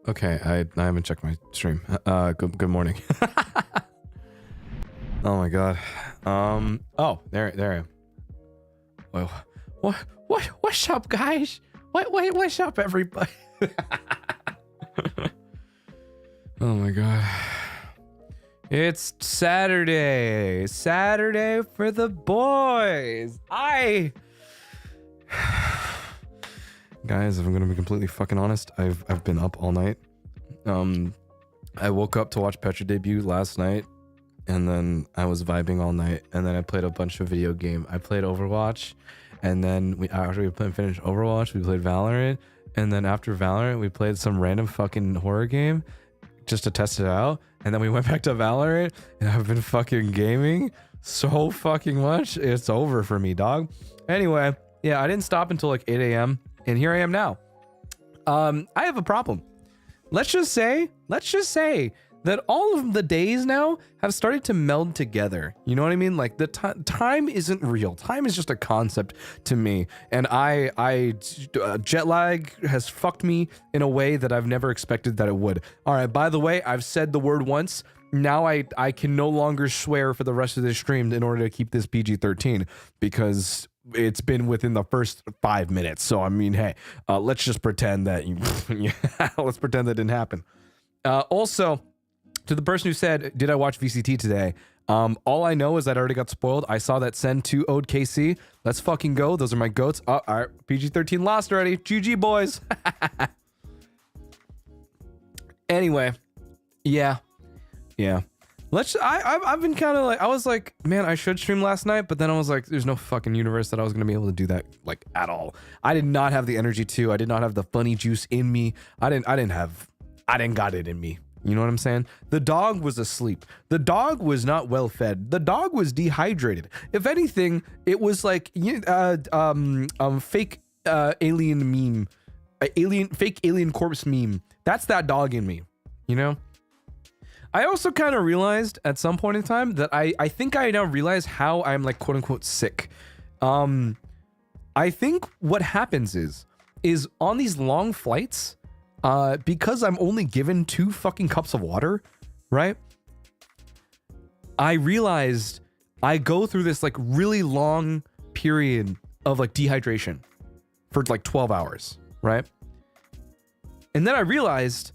Okay, I haven't checked my stream. Good morning. Oh my god. Oh, there I am. Well, what's up, guys? What's up, everybody? Oh my god. It's Saturday. Saturday for the boys. Guys, if I'm gonna be completely fucking honest, I've been up all night. I woke up to watch Petra debut last night, and then I was vibing all night, and then I played a bunch of video game. I played Overwatch, and then after we finished Overwatch, we played Valorant, and then after Valorant, we played some random fucking horror game just to test it out, and then we went back to Valorant, and I've been fucking gaming so fucking much. It's over for me, dog. Anyway, yeah, I didn't stop until like 8 a.m. and here I am now. I have a problem. Let's just say that all of the days now have started to meld together. You know what I mean? Like the time isn't real. Time is just a concept to me. And jet lag has fucked me in a way that I've never expected that it would. All right, by the way, I've said the word once. Now I can no longer swear for the rest of this stream in order to keep this PG-13 because it's been within the first 5 minutes. So I mean, hey, let's just pretend that let's pretend that didn't happen. Also, to the person who said, did I watch VCT today? All I know is that I already got spoiled. I saw that send to OUTCLAWS. Let's fucking go. Those are my goats. All right, PG-13 lost already. GG, boys. Anyway, yeah. I've been kind of like, I was like, man, I should stream last night, but then I was like, there's no fucking universe that I was gonna be able to do that like at all. I did not have the energy to. I did not have the funny juice in me. I didn't got it in me. You know what I'm saying? The dog was asleep. The dog was not well fed. The dog was dehydrated. If anything, it was like fake alien meme, fake alien corpse meme. That's that dog in me. You know. I also kind of realized at some point in time that I think I now realize how I'm like quote unquote sick. I think what happens is on these long flights, because I'm only given 2 fucking cups of water, right? I realized I go through this like really long period of like dehydration for like 12 hours, right? And then I realized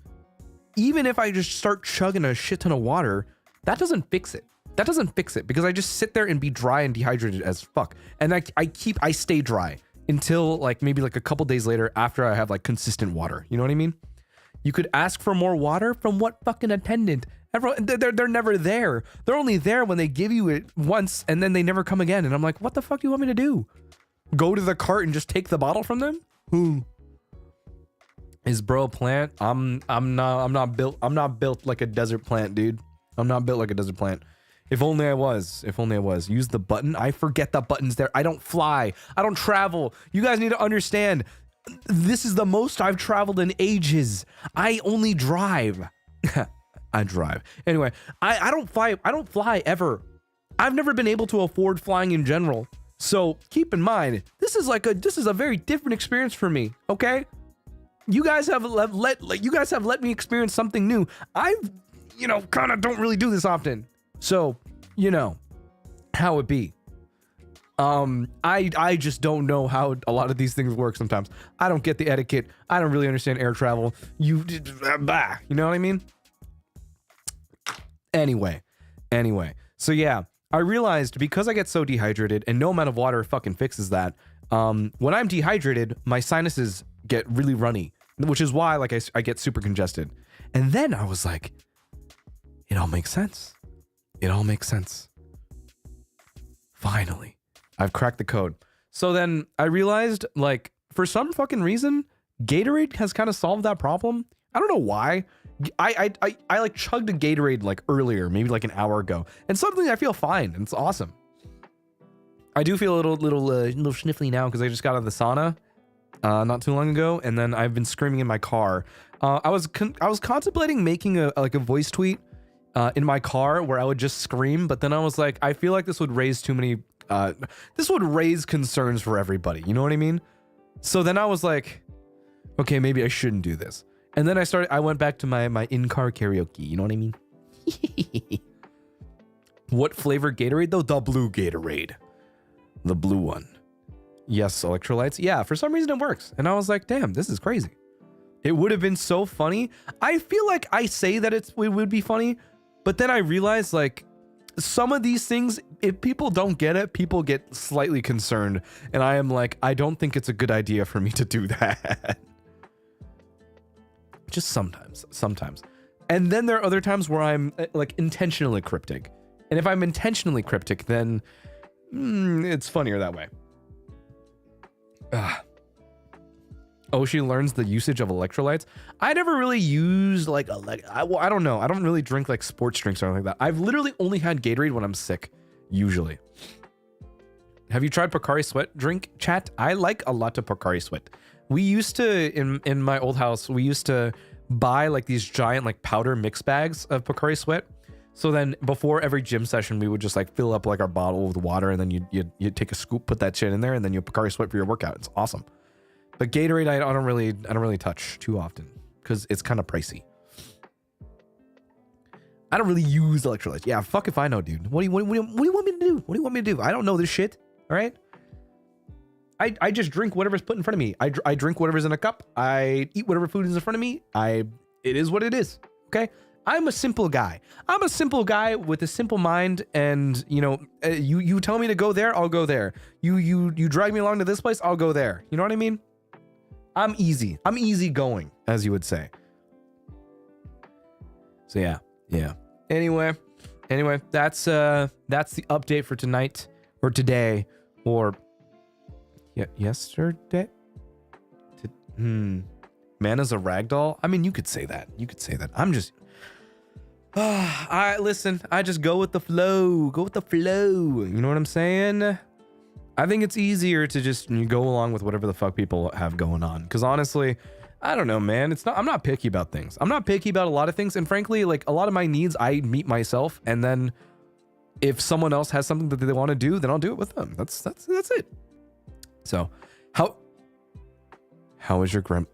even if I just start chugging a shit ton of water, that doesn't fix it. That doesn't fix it because I just sit there and be dry and dehydrated as fuck. And I stay dry until like maybe like a couple days later after I have like consistent water. You know what I mean? You could ask for more water from what fucking attendant? Everyone, they're never there. They're only there when they give you it once and then they never come again. And I'm like, what the fuck do you want me to do? Go to the cart and just take the bottle from them? Who? Is bro a plant? I'm not built like a desert plant, dude. I'm not built like a desert plant. If only I was. Use the button. I forget the button's there. I don't fly. I don't travel. You guys need to understand. This is the most I've traveled in ages. I only drive. I drive. Anyway, I don't fly. I don't fly ever. I've never been able to afford flying in general. So keep in mind, this is a very different experience for me. Okay. You guys have let me experience something new. I've, kind of don't really do this often. So, how it be. I just don't know how a lot of these things work sometimes. I don't get the etiquette. I don't really understand air travel. You know what I mean? Anyway. So yeah, I realized because I get so dehydrated and no amount of water fucking fixes that. When I'm dehydrated, my sinuses get really runny, which is why like I get super congested. And then I was like, it all makes sense. Finally, I've cracked the code. So then I realized like for some fucking reason, Gatorade has kind of solved that problem. I don't know why. I like chugged a Gatorade like earlier, maybe like an hour ago, and suddenly I feel fine and it's awesome. I do feel a little sniffly now because I just got out of the sauna not too long ago, and then I've been screaming in my car. I was contemplating making a voice tweet in my car where I would just scream, but then I was like, I feel like this would raise too many. This would raise concerns for everybody. You know what I mean? So then I was like, okay, maybe I shouldn't do this. And then I went back to my in-car karaoke. You know what I mean? What flavor Gatorade though? The blue Gatorade. The blue one. Yes, electrolytes. Yeah, for some reason it works. And I was like, damn, this is crazy. It would have been so funny. I feel like I say that it would be funny, but then I realized like some of these things, if people don't get it, people get slightly concerned. And I am like, I don't think it's a good idea for me to do that. Just sometimes. And then there are other times where I'm like intentionally cryptic. And if I'm intentionally cryptic, then it's funnier that way. Oh, she learns the usage of electrolytes. I never really used like I don't know. I don't really drink like sports drinks or anything like that. I've literally only had Gatorade when I'm sick, usually. Have you tried Pocari Sweat drink, chat? I like a lot of Pocari Sweat. We used to, in my old house, we used to buy like these giant like powder mix bags of Pocari Sweat. So then before every gym session, we would just like fill up like our bottle with water, and then you'd take a scoop, put that shit in there, and then you Pocari Sweat for your workout. It's awesome. But Gatorade, I don't really touch too often because it's kind of pricey. I don't really use electrolytes. Yeah, fuck if I know, dude. What do you want me to do? What do you want me to do? I don't know this shit. All right. I just drink whatever's put in front of me. I drink whatever's in a cup. I eat whatever food is in front of me. It is what it is. Okay. I'm a simple guy. I'm a simple guy with a simple mind, and you know, you tell me to go there, I'll go there. You drag me along to this place, I'll go there. You know what I mean? I'm easy. I'm easy going, as you would say. So yeah. Anyway, that's the update for tonight or today or yesterday. Mana's a ragdoll. I mean, you could say that. I'm just. I just go with the flow. You know what I'm saying? I think it's easier to just go along with whatever the fuck people have going on. Because honestly, I don't know, man. I'm not picky about things. I'm not picky about a lot of things. And frankly, like a lot of my needs, I meet myself. And then if someone else has something that they want to do, then I'll do it with them. That's it. So how is your grandma?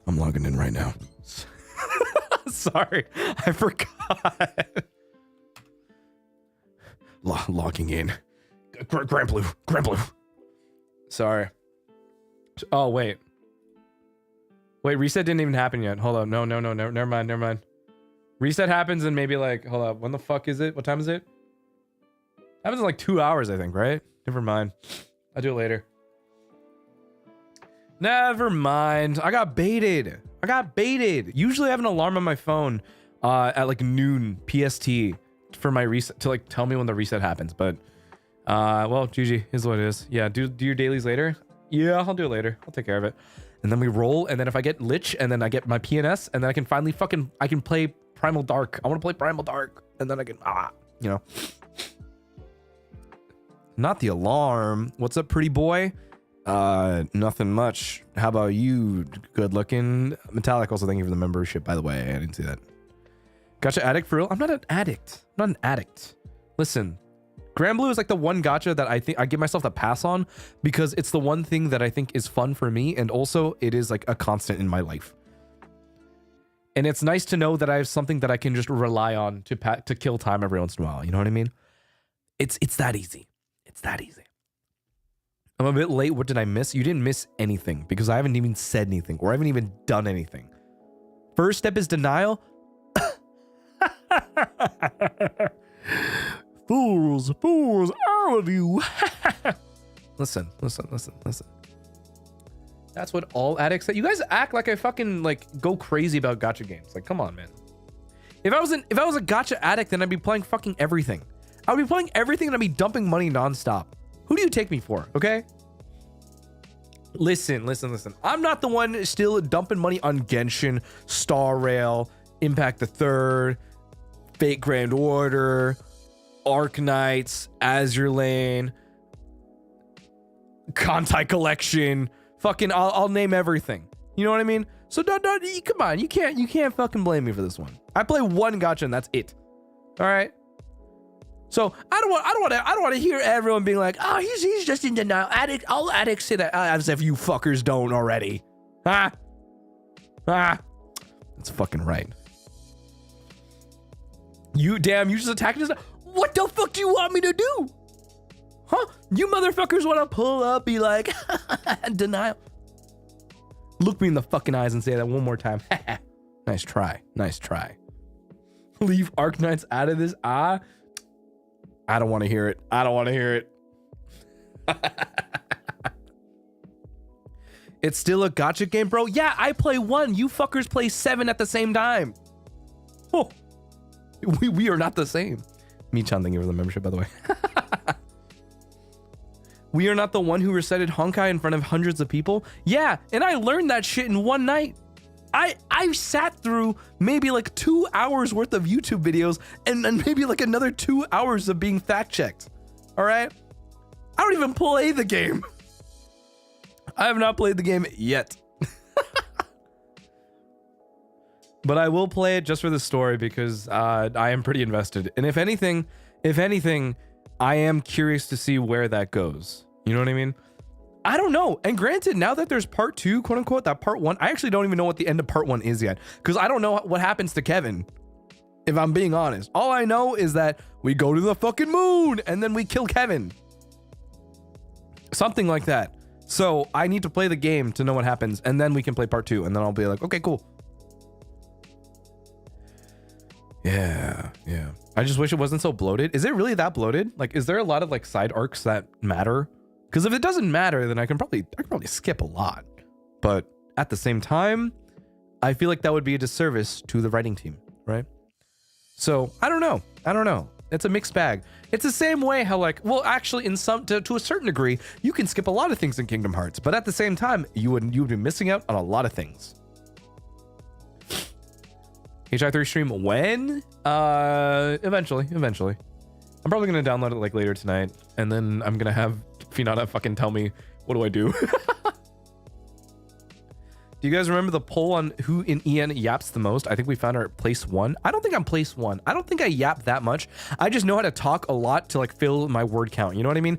I'm logging in right now. Sorry, I forgot. Logging in. Grand Blue. Sorry. Oh, wait. Reset didn't even happen yet. Hold up. No. Never mind. Reset happens in maybe like, hold up. When the fuck is it? What time is it? Happens in like 2 hours, I think, right? Never mind. I'll do it later. Never mind. I got baited. Usually I have an alarm on my phone at like noon PST for my reset to like tell me when the reset happens. But well, GG is what it is. Yeah, do your dailies later. Yeah, I'll do it later. I'll take care of it. And then we roll. And then if I get Lich, and then I get my PNS, and then I can finally I can play Primal Dark. I want to play Primal Dark, and then I can you know. Not the alarm. What's up, pretty boy? Nothing much. How about you? Good looking. Metallic, also thank you for the membership, by the way. I didn't see that. Gotcha addict for real? I'm not an addict. Listen, Grand Blue is like the one gacha that I think I give myself the pass on because it's the one thing that I think is fun for me, and also it is like a constant in my life. And it's nice to know that I have something that I can just rely on to kill time every once in a while. You know what I mean? It's that easy. I'm a bit late. What did I miss? You didn't miss anything because I haven't even said anything or I haven't even done anything. First step is denial. Fools, all of you. Listen. That's what all addicts say. You guys act like I fucking like go crazy about gacha games. Like, come on, man. If I was a gacha addict, then I'd be playing fucking everything. I would be playing everything and I'd be dumping money nonstop. Who do you take me for? Okay. Listen. I'm not the one still dumping money on Genshin, Star Rail, Impact the Third, Fate Grand Order, Arc Knights, Azure Lane, Kantai Collection. Fucking, I'll name everything. You know what I mean? So don't come on. You can't fucking blame me for this one. I play one gacha and that's it. All right. So I don't want to hear everyone being like, oh, he's just in denial. All addicts say that, as if you fuckers don't already. That's fucking right. You just attacked us. What the fuck do you want me to do? Huh? You motherfuckers want to pull up, be like, denial. Look me in the fucking eyes and say that one more time. Nice try. Nice try. Leave Arknights out of this. I don't want to hear it. I don't want to hear it. It's still a gotcha game, bro. Yeah, I play 1. You fuckers play 7 at the same time. Oh, we are not the same. Michan, thank you for the membership, by the way. We are not the one who recited Honkai in front of hundreds of people. Yeah, and I learned that shit in one night. I sat through maybe like 2 hours worth of YouTube videos and maybe like another 2 hours of being fact checked. All right. I don't even play the game. I have not played the game yet. But I will play it just for the story because I am pretty invested. And if anything, I am curious to see where that goes. You know what I mean? I don't know. And granted, now that there's part 2, quote unquote, that part 1, I actually don't even know what the end of part 1 is yet. Because I don't know what happens to Kevin. If I'm being honest. All I know is that we go to the fucking moon and then we kill Kevin. Something like that. So I need to play the game to know what happens. And then we can play part 2. And then I'll be like, okay, cool. Yeah. I just wish it wasn't so bloated. Is it really that bloated? Like, is there a lot of like side arcs that matter? Because if it doesn't matter, then I can probably skip a lot. But at the same time, I feel like that would be a disservice to the writing team, right? So I don't know. It's a mixed bag. It's the same way how like, well, actually, in some to a certain degree, you can skip a lot of things in Kingdom Hearts, but at the same time, you would be missing out on a lot of things. HI3 stream when? Eventually. I'm probably gonna download it like later tonight, and then I'm gonna have Finata fucking tell me what do I do. Do you guys remember the poll on who in EN yaps the most? I think we found our place 1. I don't think I'm place 1. I don't think I yap that much. I just know how to talk a lot to like fill my word count. You know what I mean?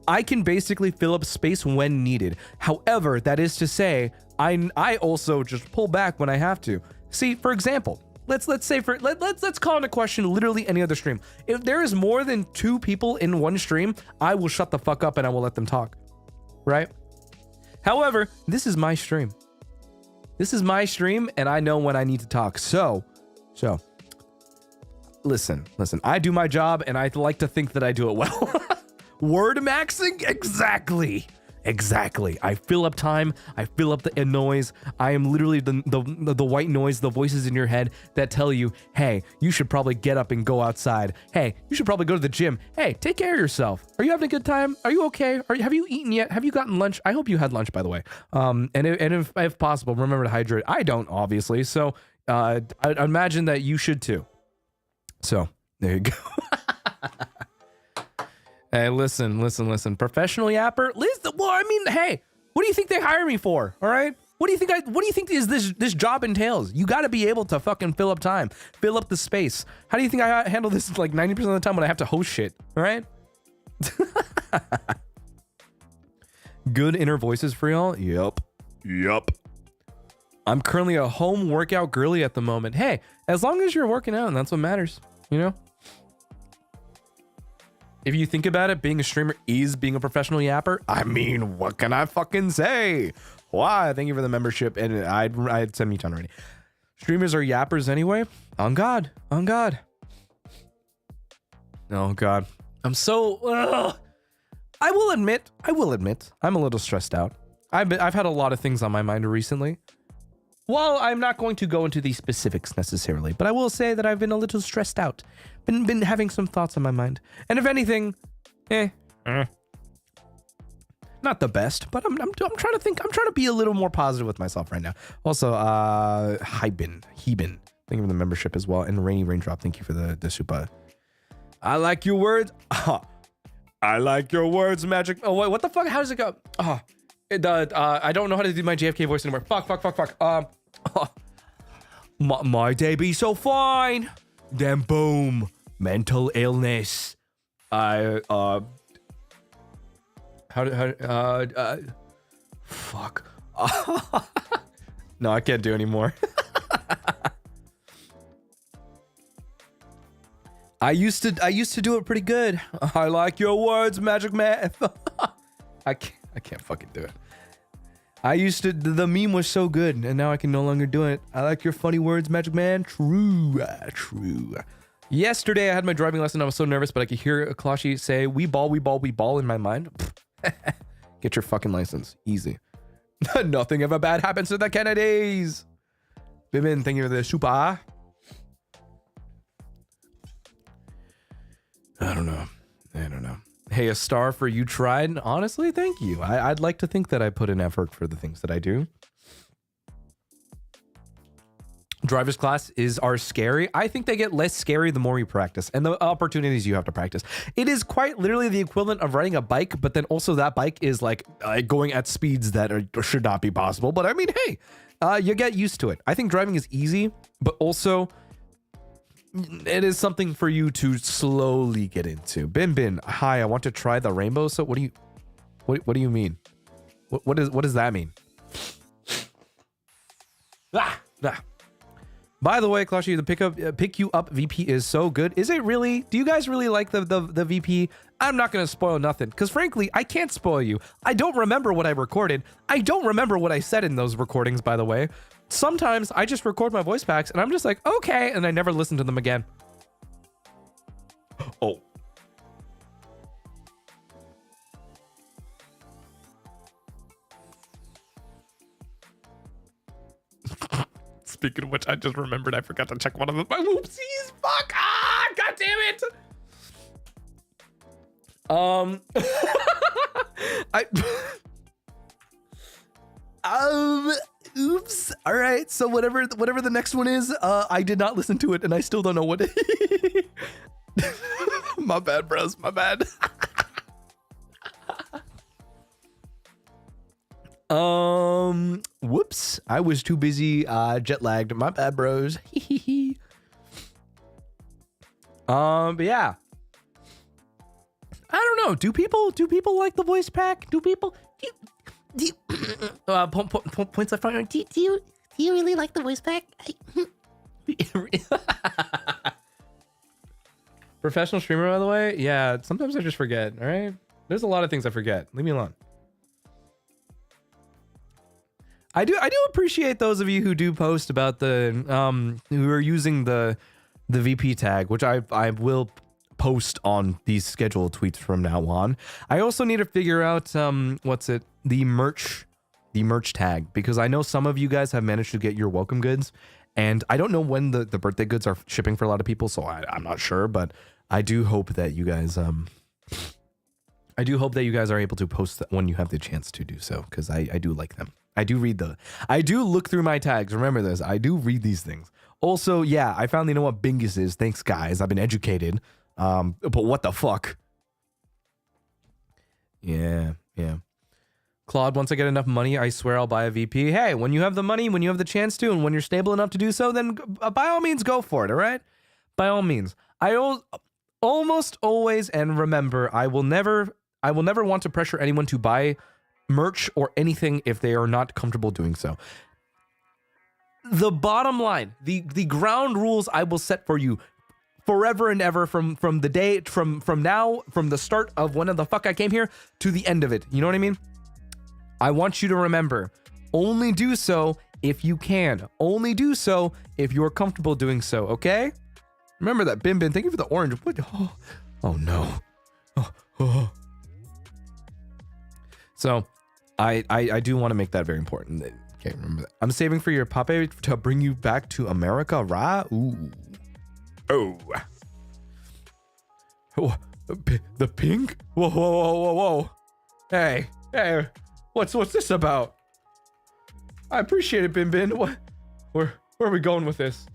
I can basically fill up space when needed. However, that is to say, I also just pull back when I have to. See, for example, let's call into question literally any other stream. If there is more than 2 people in one stream, I will shut the fuck up and I will let them talk. Right? However, this is my stream. This is my stream and I know when I need to talk. So listen, I do my job and I like to think that I do it well. Word maxing? Exactly. I fill up time. I fill up the noise. I am literally the white noise, the voices in your head that tell you, hey, you should probably get up and go outside. Hey, you should probably go to the gym. Hey, take care of yourself. Are you having a good time? Are you okay? Have you eaten yet? Have you gotten lunch? I hope you had lunch, by the way. And if possible, remember to hydrate. I don't, obviously. So I imagine that you should too. So there you go. Hey, listen. Professional yapper. Well, I mean, hey, what do you think they hire me for? All right. What do you think is this job entails? You got to be able to fucking fill up time, fill up the space. How do you think I handle this like 90% of the time when I have to host shit? All right. Good inner voices for y'all. Yup. I'm currently a home workout girly at the moment. Hey, as long as you're working out, and that's what matters, you know? If you think about it, being a streamer is being a professional yapper. I mean, what can I fucking say? Why? Thank you for the membership. And I'd send me a ton already. Streamers are yappers anyway. On God. Oh, God. I'm so... I will admit, I'm a little stressed out. I've had a lot of things on my mind recently. Well, I'm not going to go into the specifics necessarily, but I will say that I've been a little stressed out. Been having some thoughts on my mind. And if anything, not the best, but I'm trying to think. I'm trying to be a little more positive with myself right now. Also, Heben, thank you for the membership as well. And Rainy Raindrop, thank you for the super. I like your words. I like your words, Magic. Oh, wait, what the fuck? How does it go? I don't know how to do my JFK voice anymore. Fuck. My day be so fine. Then boom, mental illness. Fuck. No, I can't do anymore. I used to do it pretty good. I like your words, Magic Man. I can't fucking do it. The meme was so good, and now I can no longer do it. I like your funny words, Magic Man. True. Yesterday, I had my driving lesson. I was so nervous, but I could hear Klashi say, we ball in my mind. Get your fucking license. Easy. Nothing ever bad happens to the Kennedys. Bimin, thank you for the super. I don't know. Hey, a star for you tried. Honestly, thank you. I'd like to think that I put in effort for the things that I do. Driver's class are scary. I think they get less scary the more you practice and the opportunities you have to practice. It is quite literally the equivalent of riding a bike, but then also that bike is like going at speeds that should not be possible. But I mean, hey, you get used to it. I think driving is easy, but also it is something for you to slowly get into. Bin, hi, I want to try the rainbow. So what do you mean? What does that mean? Ah. By the way, Klashi, the pick you up VP is so good. Is it really? Do you guys really like the VP? I'm not gonna spoil nothing, because frankly, I can't spoil you. I don't remember what I recorded. I don't remember what I said in those recordings, by the way. Sometimes I just record my voice packs and I'm just like, okay, and I never listen to them again. Oh. Speaking of which, I just remembered I forgot to check one of my whoopsies. Fuck! Ah! God damn it! Oops. All right. So whatever the next one is, I did not listen to it, and I still don't know what. My bad, bros. My bad. Whoops. I was too busy jet lagged. My bad, bros. But yeah. I don't know. Do people like the voice pack? Do people points left front. Do you really like the voice pack? Professional streamer, by the way. Yeah, sometimes I just forget. All right, there's a lot of things I forget. Leave me alone. I do appreciate those of you who do post about the who are using the VP tag, which I will post on these scheduled tweets from now on. I also need to figure out the merch tag, because I know some of you guys have managed to get your welcome goods, and I don't know when the birthday goods are shipping for a lot of people, so I'm not sure, but I do hope that you guys are able to post when you have the chance to do so, because I do like them. I do look through my tags. Remember this. I do read these things. Also, yeah, I finally know what Bingus is. Thanks, guys. I've been educated. But what the fuck? Yeah. Claude, once I get enough money, I swear I'll buy a VP. Hey, when you have the money, when you have the chance to, and when you're stable enough to do so, then by all means, go for it, all right? By all means. I almost always, and remember, I will never want to pressure anyone to buy merch or anything if they are not comfortable doing so. The bottom line, the ground rules I will set for you forever and ever from the day, from now, from the start of when the fuck I came here to the end of it. You know what I mean? I want you to remember, only do so if you can. Only do so if you're comfortable doing so, okay? Remember that. Bin, thank you for the orange. What? Oh no. Oh. So, I do want to make that very important. Okay, remember that. I'm saving for your pape to bring you back to America, right? Ooh. Oh. The pink? Whoa. Hey. What's this about? I appreciate it, Bin. Where are we going with this?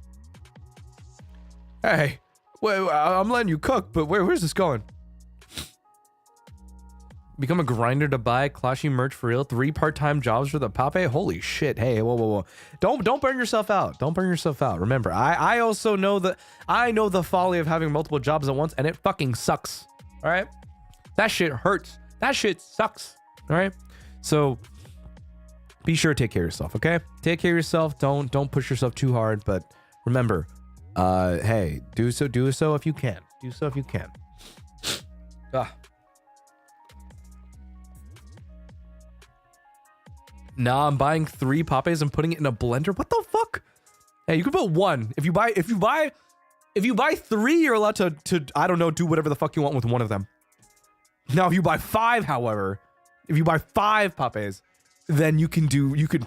Hey. Well, I'm letting you cook, but where's this going? Become a grinder to buy Clashi merch for real. 3 part-time jobs for the Pape. Holy shit. Hey, whoa. Don't burn yourself out. Don't burn yourself out. Remember, I also know that I know the folly of having multiple jobs at once, and it fucking sucks. All right? That shit hurts. That shit sucks. All right? So be sure to take care of yourself, okay? Take care of yourself. Don't push yourself too hard, but remember, hey, do so if you can. Do so if you can. Nah, I'm buying 3 Papes and putting it in a blender. What the fuck? Hey, you can put 1. If you buy 3, you're allowed to I don't know, do whatever the fuck you want with 1 of them. Now, if you buy 5, however, if you buy 5 Papes, then you can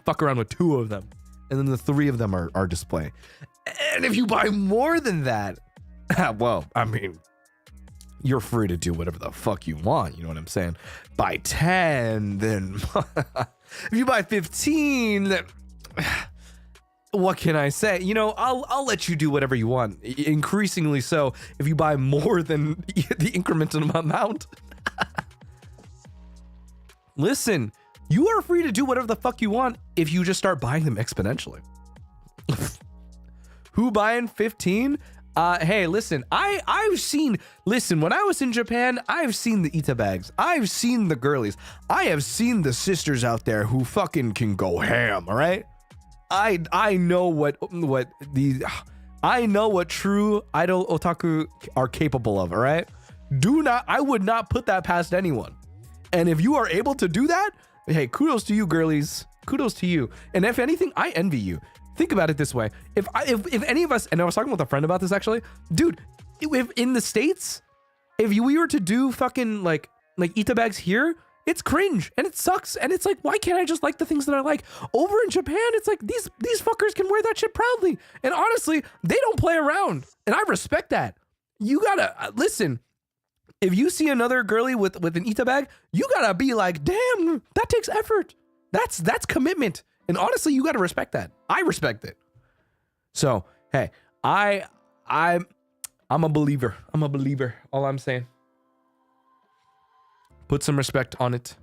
fuck around with 2 of them. And then the 3 of them are display. And if you buy more than that, well, I mean, you're free to do whatever the fuck you want. You know what I'm saying? Buy 10, then if you buy 15, then what can I say? You know, I'll let you do whatever you want. Increasingly so if you buy more than the incremental amount. Listen, you are free to do whatever the fuck you want if you just start buying them exponentially. Who buying 15? Hey, listen, I've seen, when I was in Japan, I've seen the Ita bags. I've seen the girlies. I have seen the sisters out there who fucking can go ham, all right? I know what true idol otaku are capable of, all right? I would not put that past anyone. And if you are able to do that, hey, kudos to you, girlies. Kudos to you. And if anything, I envy you. Think about it this way. If any of us, and I was talking with a friend about this actually, dude, if in the States, if we were to do fucking like Ita bags here, it's cringe and it sucks. And it's like, why can't I just like the things that I like? Over in Japan, it's like these fuckers can wear that shit proudly. And honestly, they don't play around. And I respect that. You gotta, listen, if you see another girly with an Ita bag, you gotta be like, damn, that takes effort. That's commitment. And honestly, you got to respect that. I respect it. So, hey, I'm a believer. I'm a believer. All I'm saying. Put some respect on it.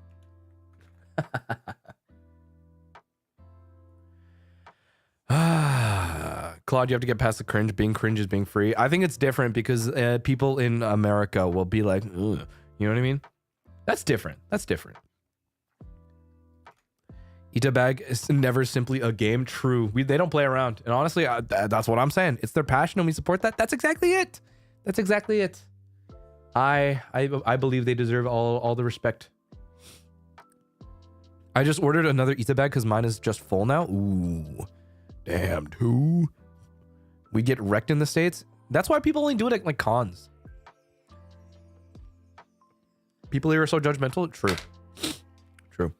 Claude, you have to get past the cringe. Being cringe is being free. I think it's different because people in America will be like, ugh. You know what I mean? That's different. That's different. Ita bag is never simply a game. True. They don't play around. And honestly, that's what I'm saying. It's their passion and we support that. That's exactly it. That's exactly it. I believe they deserve all the respect. I just ordered another Ita bag because mine is just full now. Ooh. Damn, dude. We get wrecked in the States. That's why people only do it at like cons. People here are so judgmental. True. True.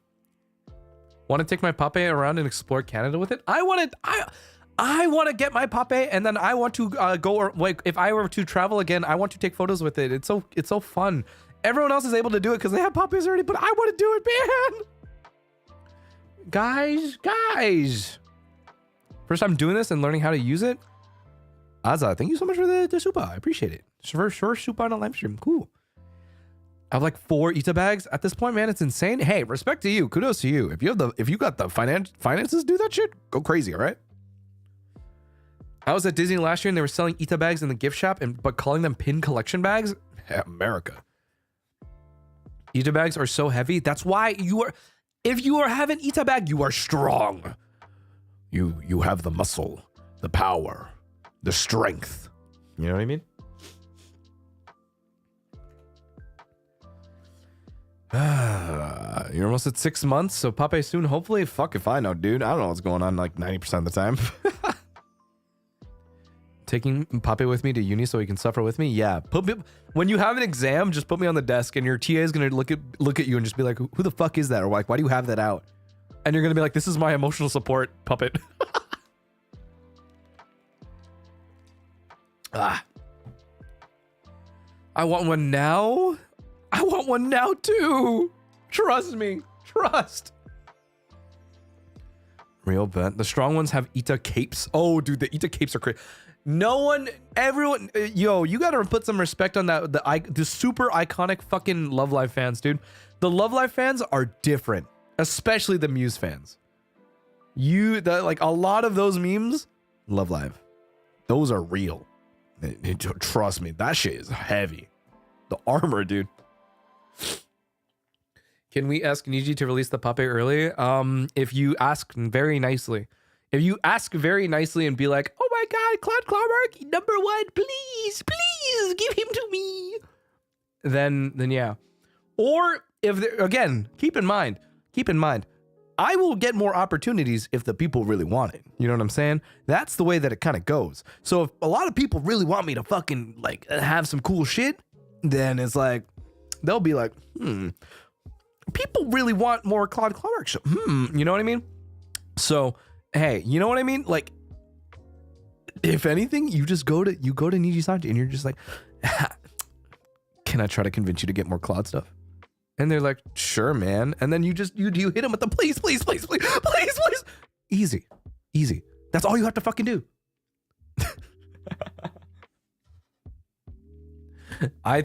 Want to take my Pape around and explore Canada with it? I want to get my Pape and then I want to go, or like if I were to travel again, I want to take photos with it. It's so fun. Everyone else is able to do it because they have Papes already, but I want to do it, man. Guys. First time doing this and learning how to use it. Azza, thank you so much for the supa. I appreciate it. First supa on a live stream. Cool. I have like 4 Ita bags at this point, man. It's insane. Hey, respect to you. Kudos to you. If you got the finances to do that shit, go crazy, all right? I was at Disney last year and they were selling Ita bags in the gift shop, but calling them pin collection bags. Yeah, America. Ita bags are so heavy. That's why if you have an Ita bag, you are strong. You have the muscle, the power, the strength. You know what I mean? You're almost at 6 months, so Pape soon, hopefully. Fuck if I know, dude. I don't know what's going on like 90% of the time. Taking Pape with me to uni so he can suffer with me? Yeah. When you have an exam, just put me on the desk and your TA is going to look at you and just be like, who the fuck is that? Or like, why do you have that out? And you're going to be like, this is my emotional support puppet. I want one now. I want one now too. Trust me. Trust. Real bet. The strong ones have Ita capes. Oh, dude, the Ita capes are crazy. Everyone, yo, you gotta put some respect on that. The super iconic fucking Love Live fans, dude. The Love Live fans are different, especially the Muse fans. Like a lot of those memes, Love Live, those are real. Trust me, that shit is heavy. The armor, dude. Can we ask Niji to release the puppet early? If you ask very nicely. If you ask very nicely and be like, oh my god, Claude Clawmark, #1, please, please give him to me. Then yeah. Or if again, keep in mind, I will get more opportunities if the people really want it. You know what I'm saying? That's the way that it kind of goes. So if a lot of people really want me to fucking like have some cool shit, then it's like, they'll be like, people really want more Claude Clawmark shit. You know what I mean? So, hey, you know what I mean? Like, if anything, you go to NIJISANJI and you're just like, can I try to convince you to get more Claude stuff? And they're like, sure, man. And then you hit them with the please. Easy. That's all you have to fucking do. I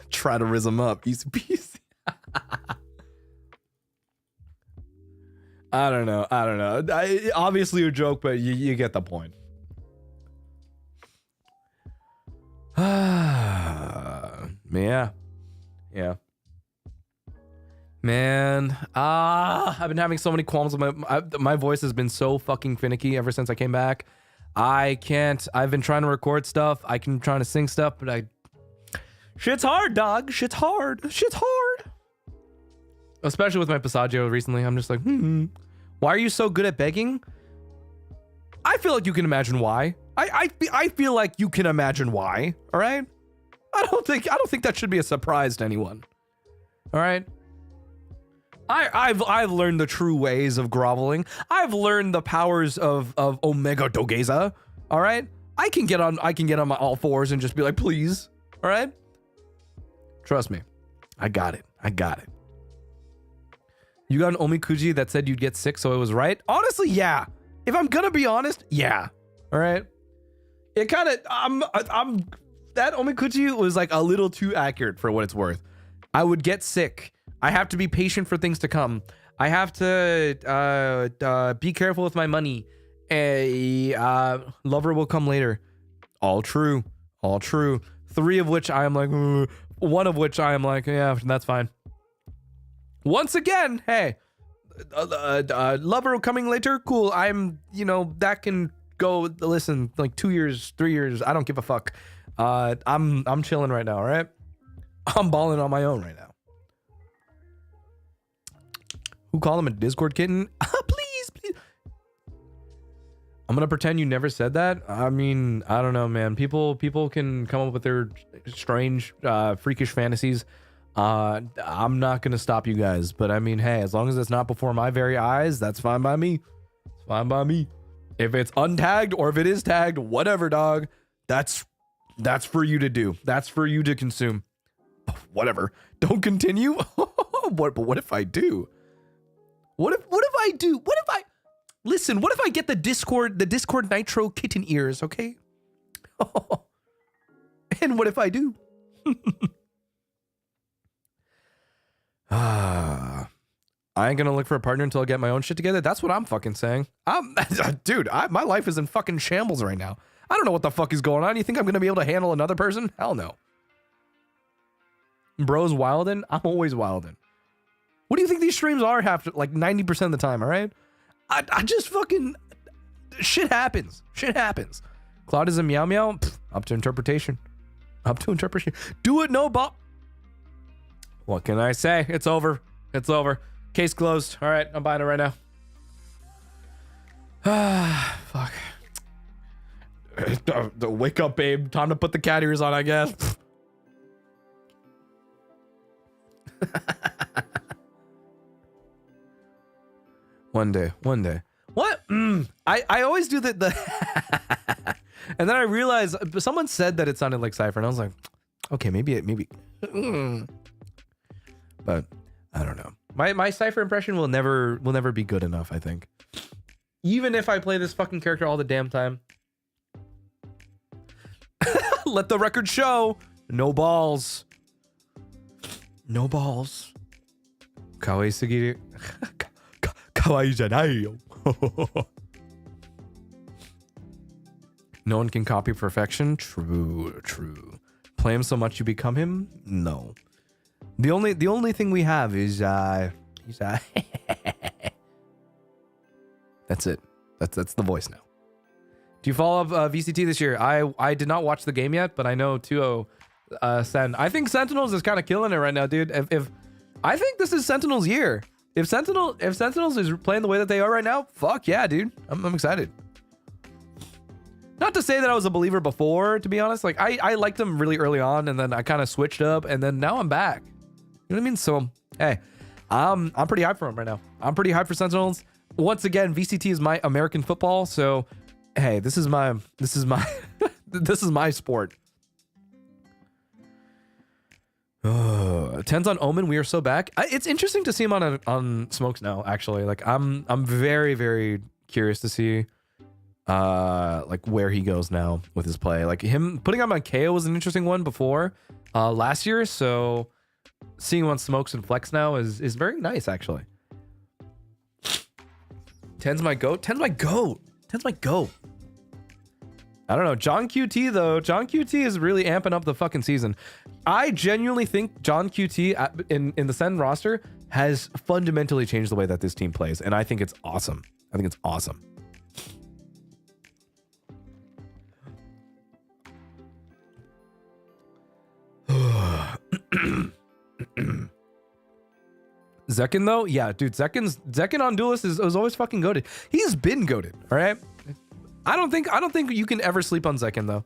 try to riz them up. Easy peasy. I don't know. Obviously a joke, but you get the point. Yeah. Man, I've been having so many qualms with my voice has been so fucking finicky ever since I came back. I've been trying to record stuff. Trying to sing stuff, but shit's hard, dog. Shit's hard. Especially with my passaggio recently. I'm just like, why are you so good at begging? I feel like you can imagine why. I feel like you can imagine why. All right. I don't think that should be a surprise to anyone. All right. I've learned the true ways of groveling. I've learned the powers of Omega Dogeza. All right. I can get on my all fours and just be like, please. All right. Trust me. I got it. You got an omikuji that said you'd get sick, so it was right? Honestly, yeah. If I'm gonna be honest, yeah. All right. It kind of, that omikuji was like a little too accurate for what it's worth. I would get sick. I have to be patient for things to come. I have to be careful with my money. A lover will come later. All true. 3 of which I am like, 1 of which I am like, yeah, that's fine. Once again, hey, lover coming later, cool. That can go. Listen, like 2 years, 3 years. I don't give a fuck. I'm chilling right now. All right, I'm balling on my own right now. Who called him a Discord kitten? Please. I'm gonna pretend you never said that. I mean, I don't know, man. People can come up with their strange, freakish fantasies. I'm not gonna stop you guys, but I mean, hey, as long as it's not before my very eyes, that's fine by me. It's fine by me. If it's untagged or if it is tagged, whatever, dog. That's for you to do. That's for you to consume. Whatever. Don't continue. But what if I do? What if I do? What if I listen? What if I get the Discord Nitro kitten ears? Okay. And what if I do? I ain't gonna look for a partner until I get my own shit together. That's what I'm fucking saying. Dude, my life is in fucking shambles right now. I don't know what the fuck is going on. You think I'm gonna be able to handle another person? Hell no. Bro's wildin'? I'm always wildin'. What do you think these streams are like 90% of the time, all right? I just fucking... Shit happens. Claude is a meow meow? Pfft, up to interpretation. Do it, no, Bob. What can I say? It's over. Case closed. All right, I'm buying it right now. Fuck. Wake up, babe. Time to put the cat ears on, I guess. One day. What? I always do the and then I realized someone said that it sounded like Cypher, and I was like, okay, maybe. But I don't know. My Cypher impression will never be good enough, I think. Even if I play this fucking character all the damn time. Let the record show. No balls. No balls. Kawaii sugiru. Kawaii janai yo. No one can copy perfection. True, true. Play him so much you become him? No. The only thing we have is that's it. That's the voice now. Do you follow up VCT this year? I did not watch the game yet, but I know 2-0 Sen. I think Sentinels is kind of killing it right now, dude. If I think this is Sentinels' year. If Sentinels is playing the way that they are right now, fuck yeah, dude. I'm excited. Not to say that I was a believer before, to be honest. Like I liked them really early on, and then I kind of switched up, and then now I'm back. You know what I mean? So hey, I'm pretty hyped for them right now. I'm pretty hyped for Sentinels. Once again, VCT is my American football, so hey, this is my this is my sport. 10s on Omen, we are so back. It's interesting to see him on Smokes now. Actually, like I'm very, very curious to see like where he goes now with his play. Like him putting him on KO was an interesting one before last year. So seeing him on Smokes and Flex now is very nice actually. 10's my goat. 10's my goat. 10's my goat. I don't know. John QT though. John QT is really amping up the fucking season. I genuinely think John QT in the Sen roster has fundamentally changed the way that this team plays, and I think it's awesome. I think it's awesome. Zekin though, yeah, dude. Zekin on Duelist is always fucking goated. He's been goated. All right. I don't think you can ever sleep on Zekin though.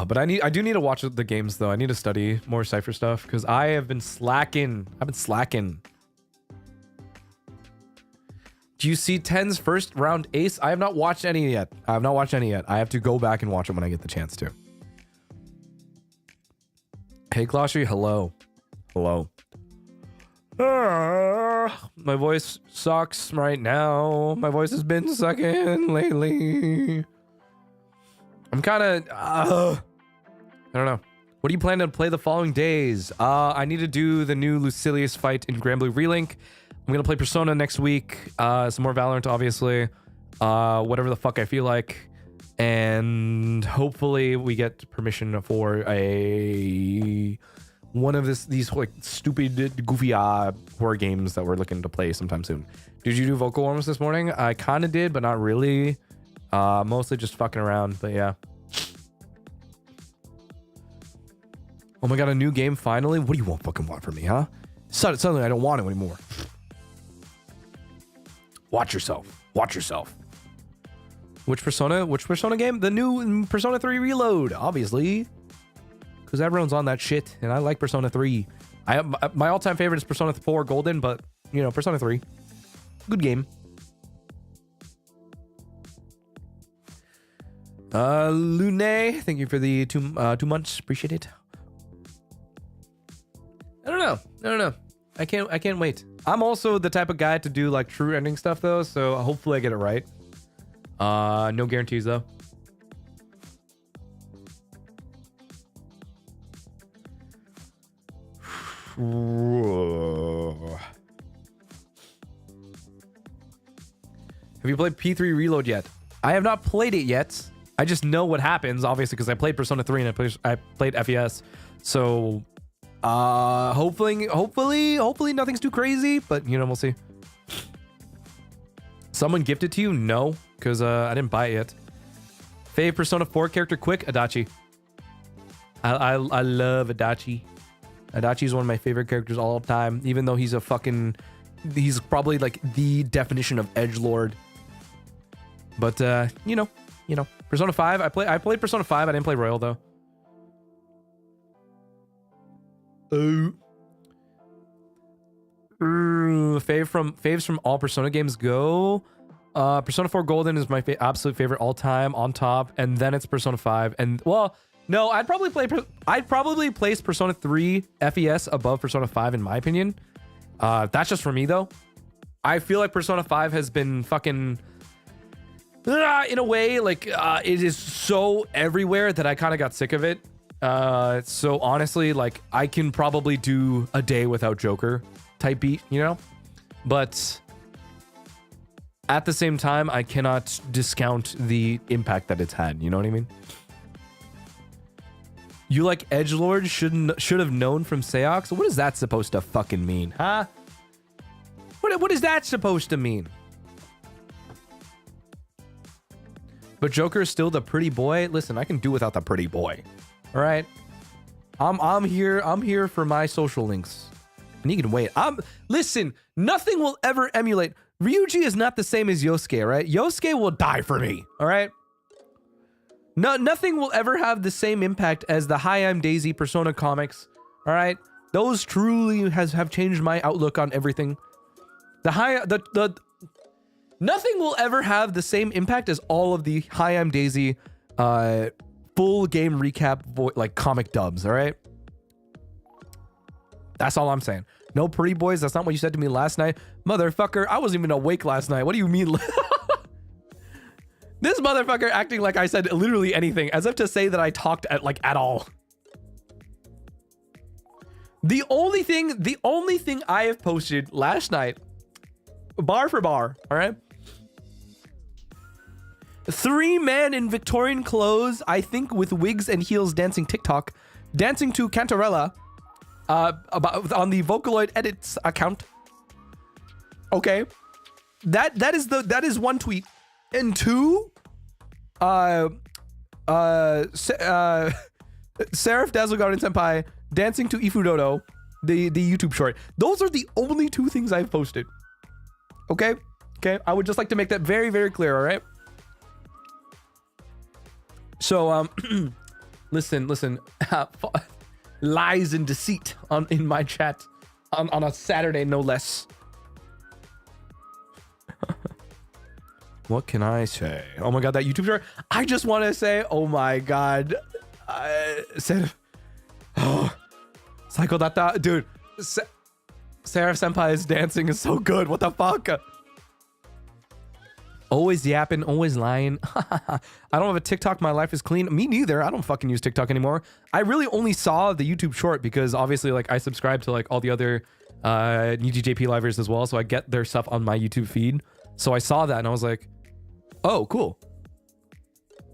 But I do need to watch the games though. I need to study more Cypher stuff because I have been slacking. I've been slacking. Do you see 10's first round ace? I have not watched any yet. I have not watched any yet. I have to go back and watch it when I get the chance to. Hey Clawshy, hello. Hello. My voice sucks right now. My voice has been sucking lately. I'm kind of I don't know. What do you plan to play the following days? I need to do the new Lucilius fight in Grand Blue Relink. I'm gonna play Persona next week. Some more Valorant, obviously. Whatever the fuck I feel like. And hopefully we get permission for one of these like stupid goofy horror games that we're looking to play sometime soon. Did you do vocal warms this morning? I kind of did, but not really. Mostly just fucking around, but yeah. Oh my god, a new game finally? What do you fucking want from me, huh? Suddenly I don't want it anymore. Watch yourself. Watch yourself. Which Persona game? The new Persona 3 Reload, obviously. Because everyone's on that shit, and I like Persona 3. My all-time favorite is Persona 4 Golden, but, you know, Persona 3. Good game. Lune, thank you for the 2 months. Appreciate it. I don't know. I can't wait. I'm also the type of guy to do like true ending stuff though, so hopefully I get it right. No guarantees though. Have you played P3 Reload yet? I have not played it yet. I just know what happens, obviously, because I played Persona 3 and I played FES. So, hopefully nothing's too crazy, but you know, we'll see. Someone gifted to you? No, because I didn't buy it yet. Fave Persona 4 character quick? Adachi. I love Adachi. Adachi is one of my favorite characters all time, even though he's he's probably like the definition of edgelord. But you know, Persona 5. I played Persona 5. I didn't play Royal though. Faves from all Persona games go. Persona 4 Golden is my absolute favorite all time, on top, and then it's Persona 5. And well, no, I'd probably place Persona 3 FES above Persona 5 in my opinion. That's just for me though. I feel like Persona 5 has been fucking in a way like it is so everywhere that I kind of got sick of it. So honestly, like I can probably do a day without Joker type beat, you know? But at the same time, I cannot discount the impact that it's had, you know what I mean? You like edgelord should have known from Seox? What is that supposed to fucking mean, huh? What is that supposed to mean? But Joker is still the pretty boy. Listen, I can do without the pretty boy. All right. I'm here for my social links. And you can wait. Listen, nothing will ever emulate. Ryuji is not the same as Yosuke, all right? Yosuke will die for me, all right? No, nothing will ever have the same impact as the Hi, I'm Daisy Persona comics, all right? Those truly have changed my outlook on everything. Nothing will ever have the same impact as all of the Hi, I'm Daisy full game recap like comic dubs, all right? That's all I'm saying. No pretty boys, that's not what you said to me last night. Motherfucker, I wasn't even awake last night. What do you mean? This motherfucker acting like I said literally anything, as if to say that I talked at all. The only thing I have posted last night, bar for bar, all right? 3 men in Victorian clothes, I think with wigs and heels dancing TikTok, dancing to Cantarella, on the Vocaloid edits account. Okay, that is one tweet, and 2, Seraph Dazzle Garden Senpai dancing to Ifudodo, the YouTube short. Those are the only 2 things I've posted. Okay, I would just like to make that very, very clear. All right. So listen, lies and deceit in my chat on a Saturday, no less. What can I say? Oh my god, that YouTube short. I just want to say, oh my god, Psycho Data, dude. Seraph Senpai's dancing is so good. What the fuck? Always yapping, always lying. I don't have a TikTok. My life is clean. Me neither. I don't fucking use TikTok anymore. I really only saw the YouTube short because obviously like I subscribe to like all the other NIJIJP livers as well. So I get their stuff on my YouTube feed. So I saw that and I was like, oh, cool.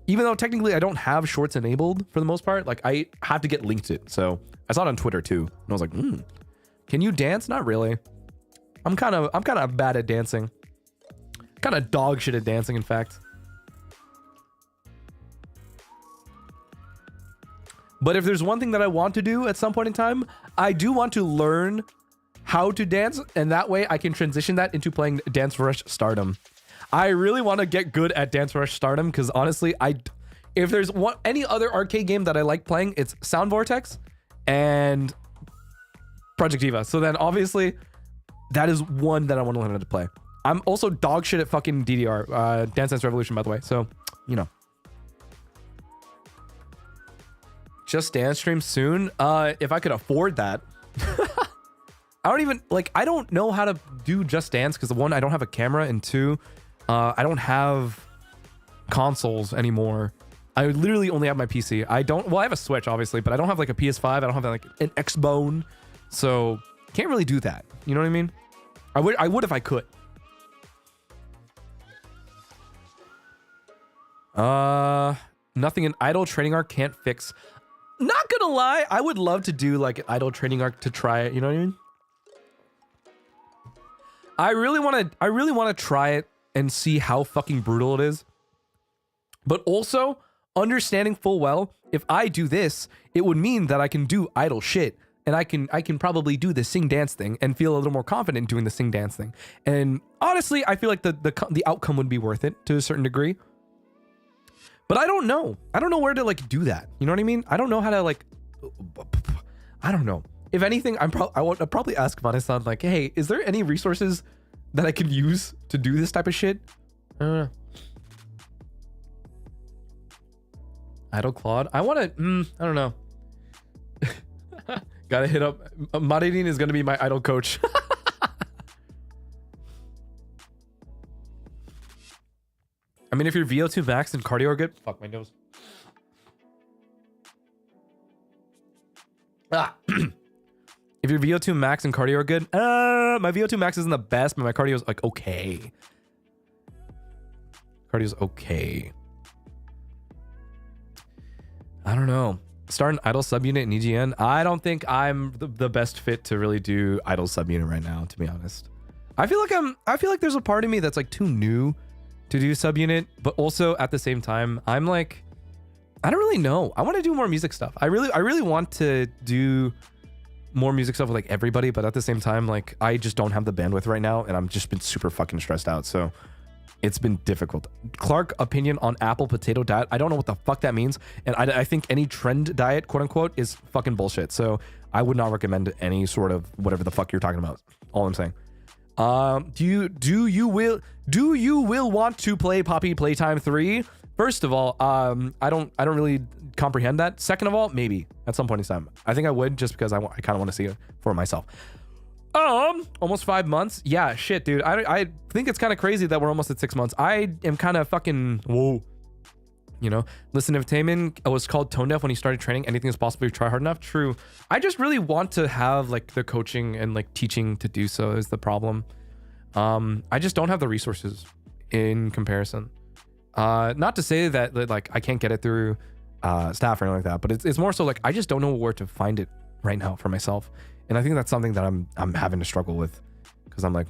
Even though technically I don't have shorts enabled for the most part, like I have to get linked to it. So I saw it on Twitter too. And I was like, can you dance? Not really. I'm kind of bad at dancing. Kind of dog shit at dancing, in fact. But if there's one thing that I want to do at some point in time, I do want to learn how to dance, and that way I can transition that into playing Dance Rush Stardom. I really want to get good at Dance Rush Stardom because honestly, if there's any other arcade game that I like playing, it's Sound Vortex and Project Diva. So then obviously that is one that I want to learn how to play. I'm also dog shit at fucking DDR, Dance Dance Revolution, by the way. So, you know. Just Dance stream soon. If I could afford that. I don't know how to do Just Dance because 1, I don't have a camera, and 2, I don't have consoles anymore. I literally only have my PC. I have a Switch, obviously, but I don't have like a PS5. I don't have like an Xbone. So, can't really do that. You know what I mean? I would if I could. Nothing an idle training arc can't fix. Not gonna lie, I would love to do like an idle training arc to try it, you know what I mean? I really want to try it and see how fucking brutal it is. But also understanding full well, if I do this, it would mean that I can do idle shit, and I can probably do the sing dance thing and feel a little more confident doing the sing dance thing. And honestly, I feel like the outcome would be worth it to a certain degree. But I don't know. I don't know where to like do that. You know what I mean? I don't know how to like. I don't know. If anything, I'll probably ask Vanasan like, hey, is there any resources that I can use to do this type of shit? Idle Claude. I want to. I don't know. Gotta hit up. Maridin is gonna be my idol coach. I mean, if your VO2 max and cardio are good, fuck my nose. Ah. If your VO2 max and cardio are good, my VO2 max isn't the best, but my cardio is like okay. Cardio's okay. I don't know. Start an idle subunit in EGN. I don't think I'm the best fit to really do idle subunit right now, to be honest. I feel like there's a part of me that's like too new to do subunit, but also at the same time, I'm like, I don't really know. I want to do more music stuff. I really want to do more music stuff with like everybody, but at the same time, like I just don't have the bandwidth right now, and I'm just been super fucking stressed out. So it's been difficult. Clark, opinion on apple potato diet. I don't know what the fuck that means. And I think any trend diet, quote unquote, is fucking bullshit. So I would not recommend any sort of whatever the fuck you're talking about. All I'm saying. Do you will want to play Poppy Playtime 3? First of all, I don't really comprehend that. Second of all, maybe at some point in time. I think I would, just because I kind of want to see it for myself. Almost 5 months. Yeah, shit, dude. I think it's kind of crazy that we're almost at 6 months. I am kind of fucking whoa. You know, listen, if Taman was called tone deaf when he started training, anything is possible if you try hard enough. True. I just really want to have like the coaching and like teaching to do so is the problem. I just don't have the resources in comparison. Not to say that like I can't get it through staff or anything like that, but it's more so like I just don't know where to find it right now for myself. And I think that's something that I'm having to struggle with, because I'm like,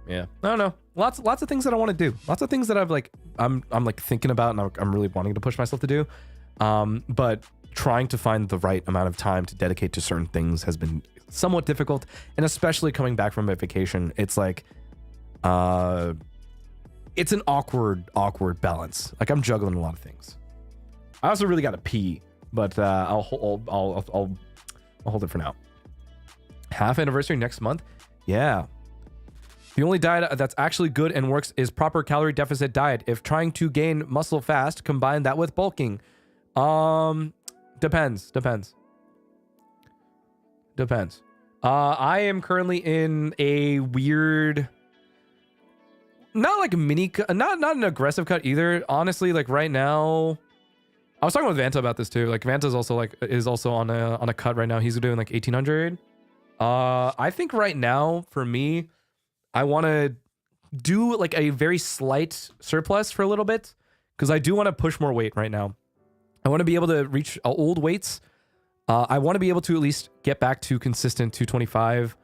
yeah, I don't know. Lots of things that I want to do. Lots of things that I'm like thinking about, and I'm really wanting to push myself to do. But trying to find the right amount of time to dedicate to certain things has been somewhat difficult, and especially coming back from a vacation, it's like, it's an awkward balance. Like I'm juggling a lot of things. I also really got to pee, but I'll hold it for now. Half anniversary next month. Yeah. The only diet that's actually good and works is proper calorie deficit diet. If trying to gain muscle fast, combine that with bulking. Depends. I am currently in a weird, not like a mini, not an aggressive cut either. Honestly, like right now, I was talking with Vanta about this too. Like Vanta's also is also on a cut right now. He's doing like 1800. I think right now for me, I want to do like a very slight surplus for a little bit, because I do want to push more weight right now. I want to be able to reach old weights. I want to be able to at least get back to consistent 225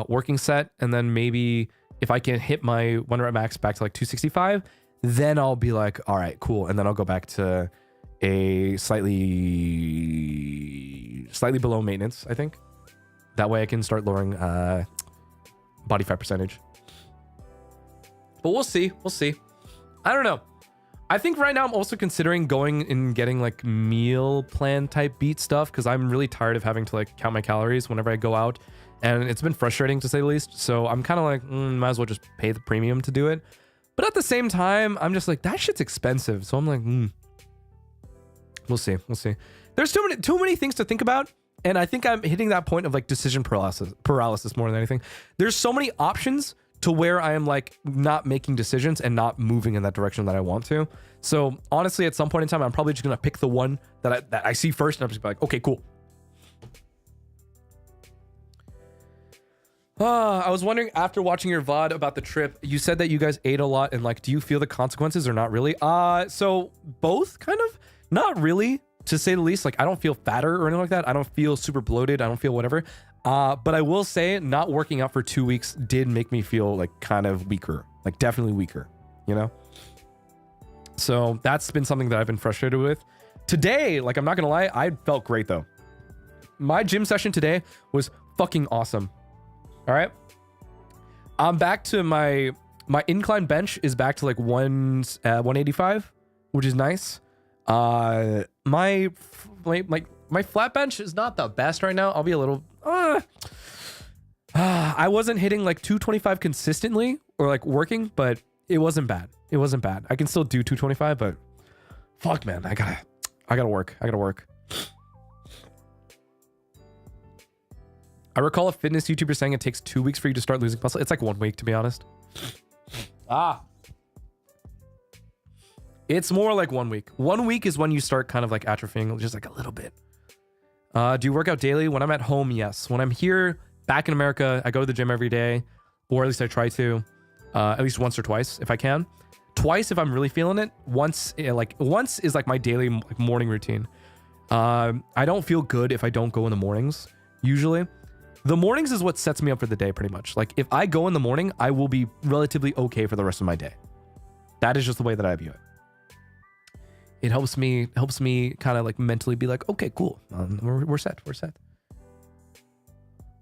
working set, and then maybe if I can hit my 1 rep max back to like 265, then I'll be like, all right, cool, and then I'll go back to a slightly below maintenance, I think. That way I can start lowering body fat percentage. But we'll see. I don't know. I think right now I'm also considering going and getting like meal plan type beat stuff, because I'm really tired of having to like count my calories whenever I go out, and it's been frustrating to say the least. So I'm kind of like, might as well just pay the premium to do it. But at the same time, I'm just like, that shit's expensive. So I'm like, we'll see. There's too many things to think about. And I think I'm hitting that point of like decision paralysis more than anything. There's so many options to where I am like not making decisions and not moving in that direction that I want to. So honestly, at some point in time, I'm probably just going to pick the one that I see first. And I'm just like, okay, cool. I was wondering, after watching your VOD about the trip, you said that you guys ate a lot, and like, do you feel the consequences or not really? So both kind of, not really, to say the least. Like, I don't feel fatter or anything like that. I don't feel super bloated. I don't feel whatever. But I will say not working out for 2 weeks did make me feel like kind of weaker, like definitely weaker, you know? So that's been something that I've been frustrated with. Today, like, I'm not gonna lie, I felt great though. My gym session today was fucking awesome. All right. I'm back to my incline bench is back to like 185, which is nice. My flat bench is not the best right now. I'll be a little, I wasn't hitting like 225 consistently or like working, but it wasn't bad. I can still do 225, but fuck, man, I gotta work. I recall a fitness YouTuber saying it takes 2 weeks for you to start losing muscle. It's like 1 week, to be honest. It's more like 1 week. 1 week is when you start kind of like atrophying just like a little bit. Do you work out daily? When I'm at home, yes. When I'm here back in America, I go to the gym every day, or at least I try to, at least once or twice if I can. Twice if I'm really feeling it. Once is like my daily like morning routine. I don't feel good if I don't go in the mornings, usually. The mornings is what sets me up for the day pretty much. Like if I go in the morning, I will be relatively okay for the rest of my day. That is just the way that I view it. It helps me kind of like mentally be like, okay, cool. We're set.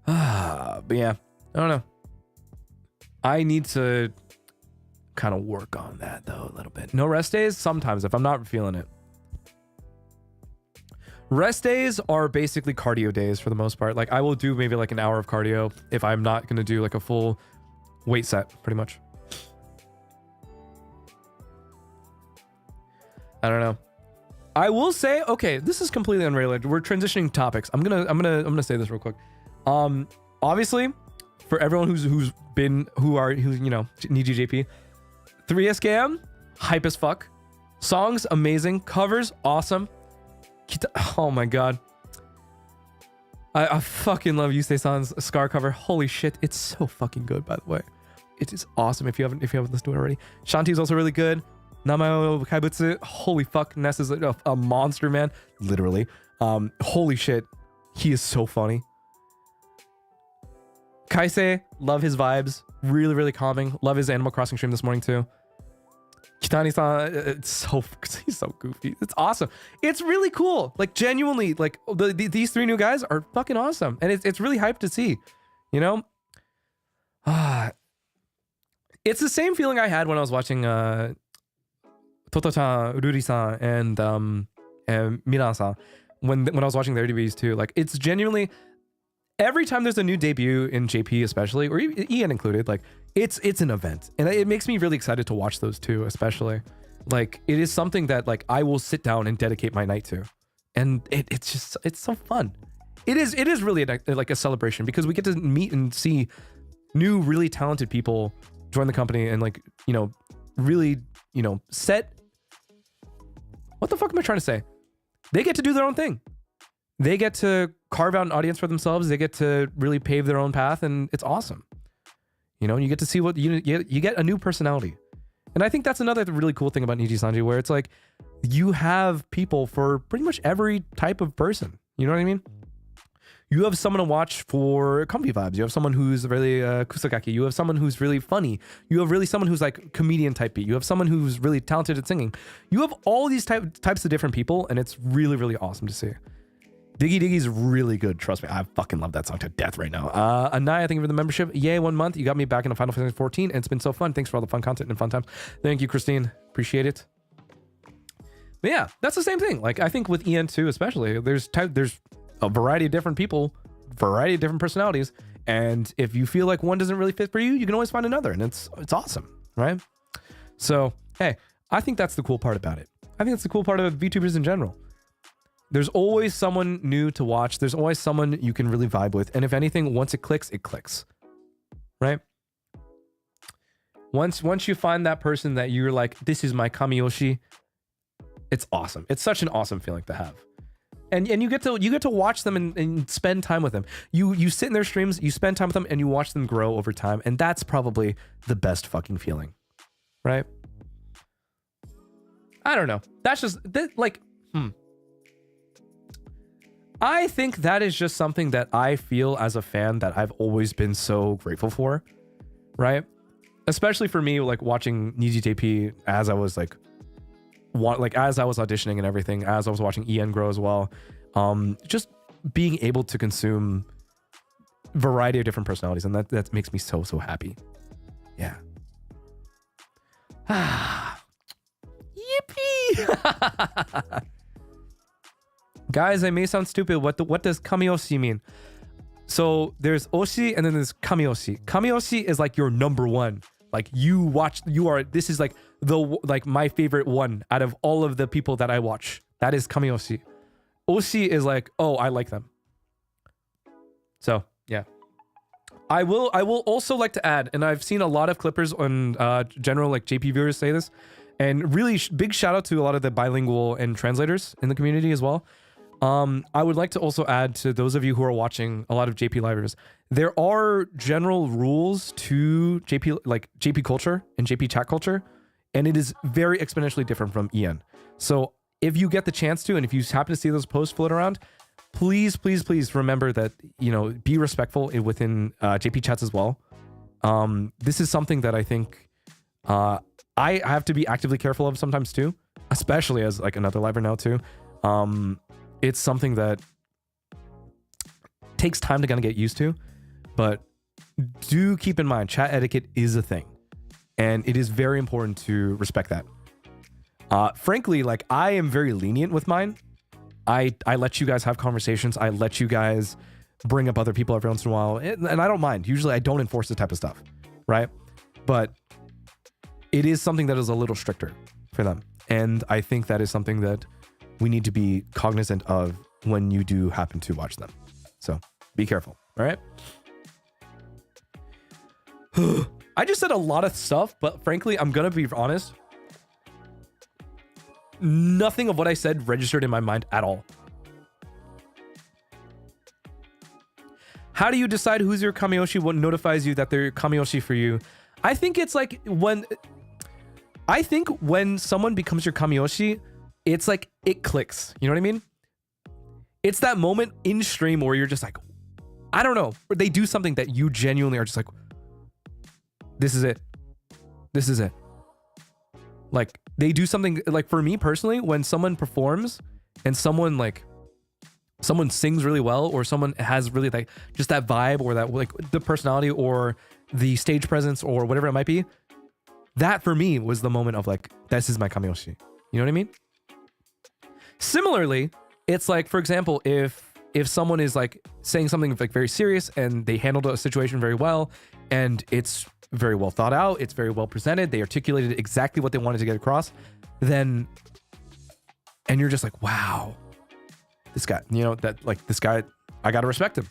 But yeah, I don't know. I need to kind of work on that though a little bit. No rest days sometimes if I'm not feeling it. Rest days are basically cardio days for the most part. Like I will do maybe like an hour of cardio if I'm not going to do like a full weight set pretty much. I don't know. I will say, okay, this is completely unrelated. We're transitioning topics. I'm gonna say this real quick. Obviously, for everyone who's you know, NIJIJP, 3SKM, hype as fuck. Songs amazing, covers awesome. Oh my god. I fucking love Yusei-san's Scar cover. Holy shit, it's so fucking good, by the way. It is awesome if you haven't listened to it already. Shanti is also really good. Namayo Kaibutsu, holy fuck, Ness is a monster, man. Literally. Holy shit, he is so funny. Kaisei, love his vibes. Really, really calming. Love his Animal Crossing stream this morning too. Kitani-san, he's so goofy. It's awesome. It's really cool. Like genuinely, like these three new guys are fucking awesome, and it's really hyped to see. You know, it's the same feeling I had when I was watching Toto-chan, Ruri-san, and Miran-san when I was watching their debuts too. Like it's genuinely every time there's a new debut in JP, especially, or EN included, like it's an event, and it makes me really excited to watch those two, especially. Like it is something that like I will sit down and dedicate my night to, and it's so fun. It is really like a celebration because we get to meet and see new really talented people join the company and like, you know, really, you know, set. What the fuck am I trying to say? They get to do their own thing. They get to carve out an audience for themselves. They get to really pave their own path, and it's awesome. You know, you get to see what you get a new personality. And I think that's another really cool thing about NIJISANJI, where it's like you have people for pretty much every type of person. You know what I mean? You have someone to watch for comfy vibes. You have someone who's really kusagaki. You have someone who's really funny. You have really someone who's like comedian type beat. You have someone who's really talented at singing. You have all these types of different people, and it's really, really awesome to see. Diggy Diggy's really good. Trust me, I fucking love that song to death right now. Anaya, thank you for the membership. Yay, 1 month. You got me back into Final Fantasy 14, and it's been so fun. Thanks for all the fun content and fun times. Thank you, Christine. Appreciate it. But yeah, that's the same thing. Like I think with EN too, especially, there's a variety of different people, variety of different personalities, and if you feel like one doesn't really fit for you, you can always find another, and it's awesome, right? So hey, I think that's the cool part about it. I think that's the cool part of VTubers in general. There's always someone new to watch. There's always someone you can really vibe with, and if anything, once it clicks, right? Once you find that person that you're like, this is my Kamiyoshi, it's awesome. It's such an awesome feeling to have. And you get to watch them and spend time with them. You sit in their streams, you spend time with them, and you watch them grow over time. And that's probably the best fucking feeling, right? I don't know. That's just like, I think that is just something that I feel as a fan that I've always been so grateful for, right? Especially for me, like watching NIJIJP as I was like as I was auditioning and everything, as I was watching EN grow as well, just being able to consume variety of different personalities, and that makes me so happy. Yeah. Yippee! Guys, I may sound stupid. What does Kamiyoshi mean? So there's Oshi and then there's Kamiyoshi. Kamiyoshi is like your number one. Like this is like my favorite one out of all of the people that I watch. That is Kamiyoshi. Oshi is like, oh, I like them. So yeah. I will also like to add, and I've seen a lot of clippers on general like JP viewers say this, And really big shout out to a lot of the bilingual and translators in the community as well. I would like to also add to those of you who are watching a lot of JP livers, there are general rules to JP, like JP culture and JP chat culture, and it is very exponentially different from EN. So if you get the chance to, and if you happen to see those posts float around, please, please, please remember that, you know, be respectful within JP chats as well. This is something that I think I have to be actively careful of sometimes too, especially as like another liver now too. It's something that takes time to kind of get used to, but do keep in mind chat etiquette is a thing, and it is very important to respect that. Frankly, like I am very lenient with mine. I let you guys have conversations. I let you guys bring up other people every once in a while, and I don't mind. Usually I don't enforce this type of stuff, right? But it is something that is a little stricter for them. And I think that is something that we need to be cognizant of when you do happen to watch them. So be careful, all right? I just said a lot of stuff, but frankly, I'm going to be honest. Nothing of what I said registered in my mind at all. How do you decide who's your Kamiyoshi? What notifies you that they're Kamiyoshi for you? I think it's like when someone becomes your Kamiyoshi, it's like it clicks. You know what I mean? It's that moment in stream where you're just like, I don't know. Or they do something that you genuinely are just like, this is it. This is it. Like they do something like for me personally, when someone performs and someone sings really well, or someone has really like just that vibe or that like the personality or the stage presence or whatever it might be, that for me was the moment of like, this is my Kamiyoshi. You know what I mean? Similarly, it's like, for example, if someone is like saying something like very serious and they handled a situation very well and it's very well thought out, it's very well presented, they articulated exactly what they wanted to get across, then, and you're just like, wow, this guy, you know, that like this guy, I gotta respect him.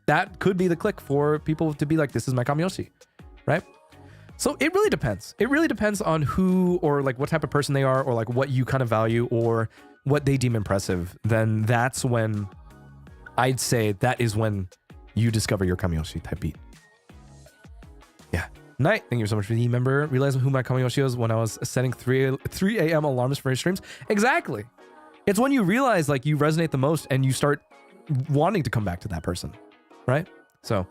That could be the click for people to be like, this is my Kamiyoshi, right? So it really depends. It really depends on who or like what type of person they are or like what you kind of value or what they deem impressive. Then that's when I'd say that is when you discover your Kamiyoshi type beat. Yeah. Night. Thank you so much for the member. Realizing who my Kamiyoshi was when I was setting 3 a.m. alarms for your streams. Exactly. It's when you realize like you resonate the most and you start wanting to come back to that person. Right? So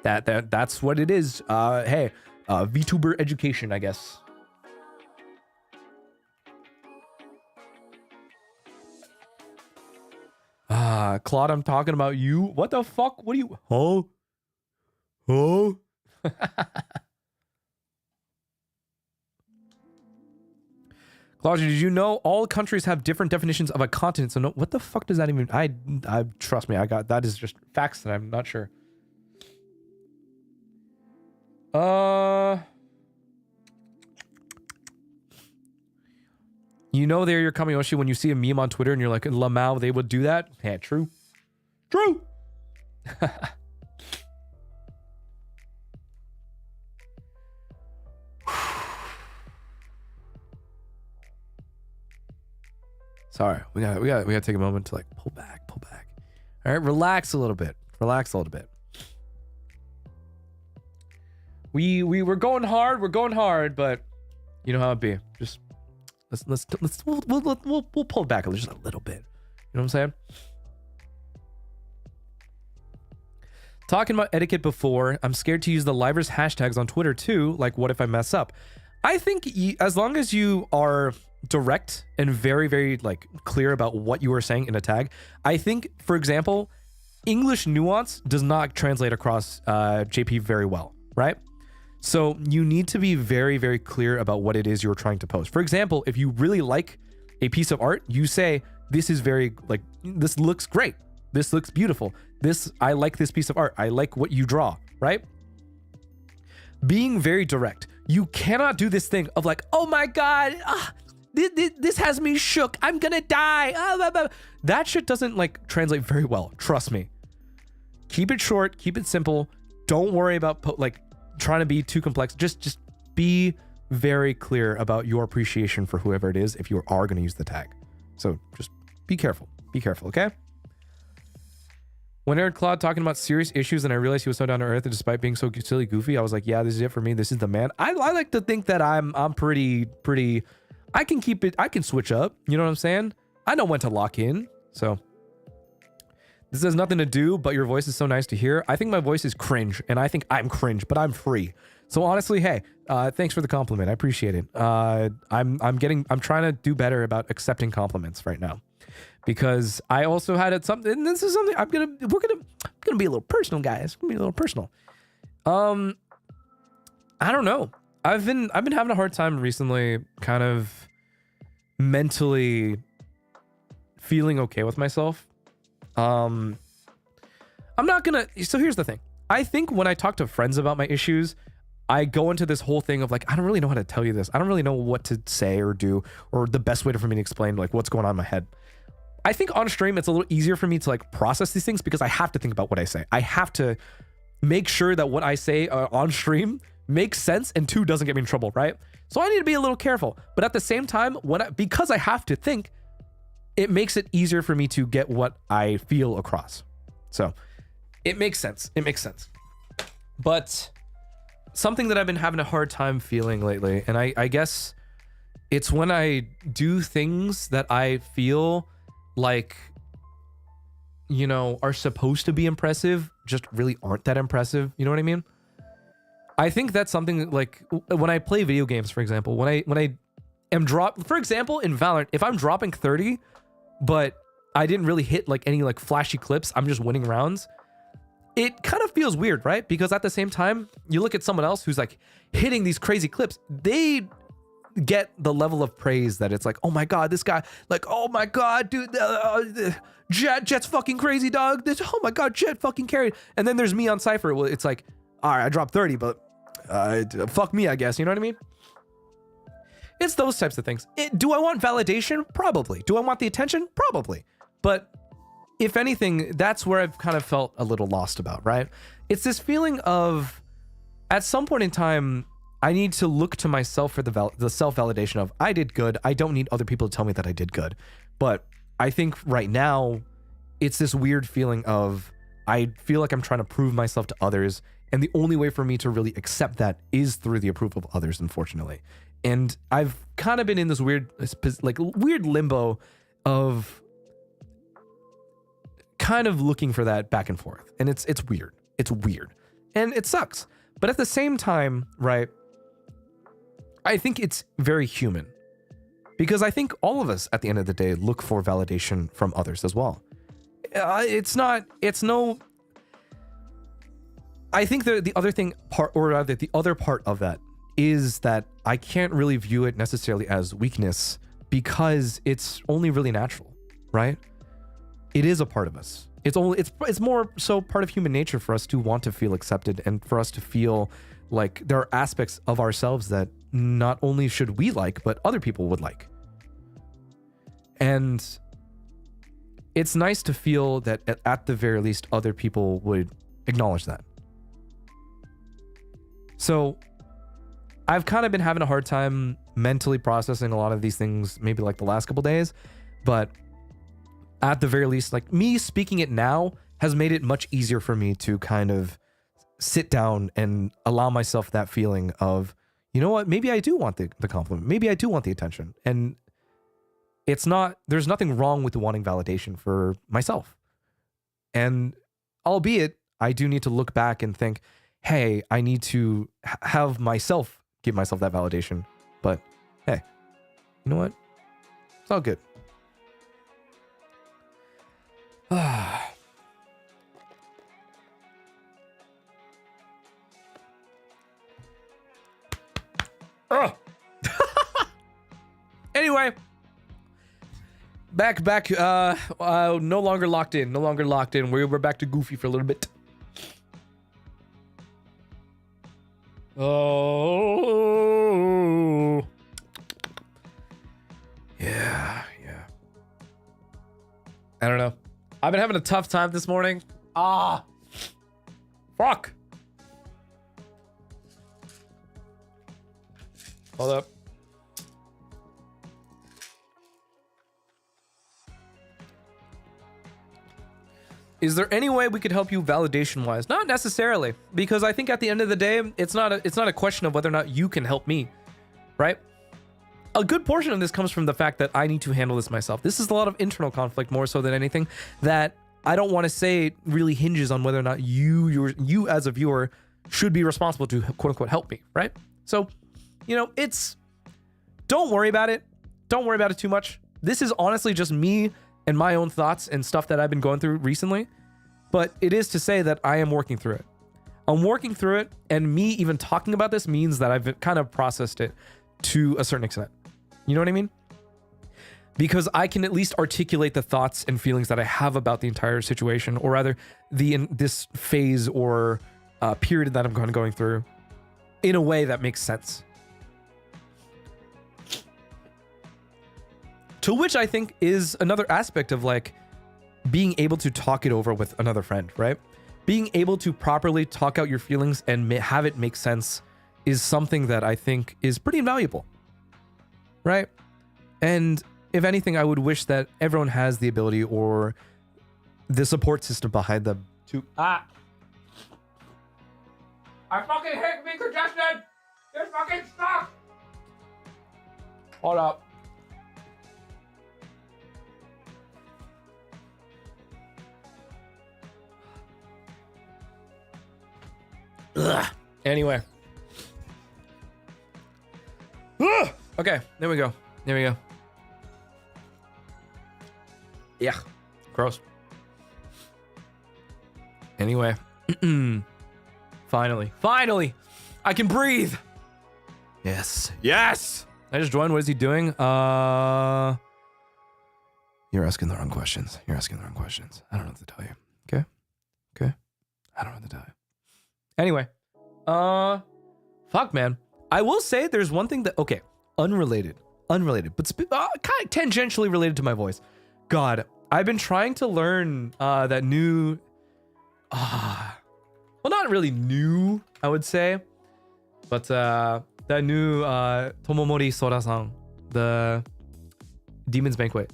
that's what it is. Hey, VTuber education, I guess. Claude, I'm talking about you. What the fuck? What do you? Oh. Claudia, did you know all countries have different definitions of a continent? So no, what the fuck does that even? I trust me, I got that is just facts that I'm not sure. You know they're your Kamiyoshi when you see a meme on Twitter and you're like, CLAWMAO, they would do that? Yeah, true. True. Sorry, we gotta take a moment to like pull back. All right, relax a little bit. We were going hard, but you know how it be. Just we'll pull back just a little bit. You know what I'm saying? Talking about etiquette before, I'm scared to use the livers hashtags on Twitter too. Like, what if I mess up? I think as long as you are direct and very, very like clear about what you are saying in a tag, I think, for example, English nuance does not translate across JP very well, right? So you need to be very, very clear about what it is you're trying to post. For example, if you really like a piece of art, you say, this is very like, this looks great. This looks beautiful. I like this piece of art. I like what you draw, right? Being very direct. You cannot do this thing of like, oh my God, this has me shook. I'm gonna die. That shit doesn't like translate very well. Trust me. Keep it short. Keep it simple. Don't worry about like trying to be too complex. Just be very clear about your appreciation for whoever it is if you are going to use the tag. So just be careful. Be careful, okay? When I heard Claude talking about serious issues and I realized he was so down to earth and despite being so silly goofy, I was like, yeah, this is it for me. This is the man. I like to think that I'm pretty, I can keep it, I can switch up. You know what I'm saying? I know when to lock in. So this has nothing to do, but your voice is so nice to hear. I think my voice is cringe and I think I'm cringe, but I'm free. So honestly, hey, thanks for the compliment. I appreciate it. I'm trying to do better about accepting compliments right now. Because I also had something, and this is something we're gonna be a little personal, guys. We're gonna be a little personal. I don't know. I've been having a hard time recently, kind of mentally feeling okay with myself. I'm not gonna. So here's the thing. I think when I talk to friends about my issues, I go into this whole thing of like, I don't really know how to tell you this. I don't really know what to say or do, or the best way for me to explain like what's going on in my head. I think on stream, it's a little easier for me to like process these things because I have to think about what I say. I have to make sure that what I say on stream makes sense and two, doesn't get me in trouble, right? So I need to be a little careful. But at the same time, because I have to think, it makes it easier for me to get what I feel across. So it makes sense. It makes sense. But something that I've been having a hard time feeling lately, and I guess it's when I do things that I feel like, you know, are supposed to be impressive, just really aren't that impressive. You know what I mean? I think that's something like when I play video games, for example, when I am for example, in Valorant, if I'm dropping 30, but I didn't really hit like any like flashy clips, I'm just winning rounds. It kind of feels weird, right? Because at the same time, you look at someone else who's like hitting these crazy clips, they get the level of praise that it's like, oh my god, this guy, like, oh my god, dude, Jet's fucking crazy, dog. Oh my god, Jet fucking carried. And then there's me on Cypher. Well, it's like, all right, I dropped 30, but fuck me, I guess. You know what I mean? It's those types of things. Do I want validation? Probably. Do I want the attention? Probably. But if anything, that's where I've kind of felt a little lost about, right? It's this feeling of, at some point in time, I need to look to myself for the self-validation of, I did good. I don't need other people to tell me that I did good. But I think right now, it's this weird feeling of, I feel like I'm trying to prove myself to others. And the only way for me to really accept that is through the approval of others, unfortunately. And I've kind of been in this weird limbo of kind of looking for that back and forth. And it's weird. It's weird. And it sucks. But at the same time, right, I think it's very human. Because I think all of us, at the end of the day, look for validation from others as well. I think the other part of that is that I can't really view it necessarily as weakness because it's only really natural, right? It is a part of us. It's more so part of human nature for us to want to feel accepted and for us to feel like there are aspects of ourselves that not only should we like, but other people would like. And it's nice to feel that at the very least, other people would acknowledge that. So I've kind of been having a hard time mentally processing a lot of these things, maybe like the last couple days, but at the very least, like me speaking it now has made it much easier for me to kind of sit down and allow myself that feeling of, you know what, maybe I do want the compliment. Maybe I do want the attention. And there's nothing wrong with wanting validation for myself. And albeit I do need to look back and think, hey, I need to have myself give myself that validation. But hey, you know what? It's all good. Oh. Anyway, back. No longer locked in. We're back to Goofy for a little bit. Oh. Yeah. I don't know. I've been having a tough time this morning. Fuck. Hold up. Is there any way we could help you validation-wise? Not necessarily, because I think at the end of the day, it's not a question of whether or not you can help me, right? A good portion of this comes from the fact that I need to handle this myself. This is a lot of internal conflict more so than anything that I don't want to say really hinges on whether or not you as a viewer should be responsible to quote unquote help me, right? So, you know, don't worry about it. Don't worry about it too much. This is honestly just me and my own thoughts and stuff that I've been going through recently. But it is to say that I am working through it. I'm working through it, and me even talking about this means that I've kind of processed it to a certain extent. You know what I mean? Because I can at least articulate the thoughts and feelings that I have about the entire situation, or rather this phase or period that I'm going through in a way that makes sense. To which I think is another aspect of like being able to talk it over with another friend, right? Being able to properly talk out your feelings and have it make sense is something that I think is pretty invaluable, right? And if anything, I would wish that everyone has the ability or the support system behind them to... I fucking hate being congested! This fucking sucks! Hold up. Ugh. Anyway. Ugh. Okay, there we go. There we go. Yeah. Gross. Anyway. Finally. Finally! I can breathe! Yes. Yes! I just joined. What is he doing? You're asking the wrong questions. You're asking the wrong questions. I don't know what to tell you. Okay? Okay? I don't know what to tell you. Anyway. Fuck, man. I will say there's one thing that... Okay. Unrelated, but kind of tangentially related to my voice. God, I've been trying to learn that new, well, not really new, I would say, but that new Tomomori Sora-san, the Demon's Banquet.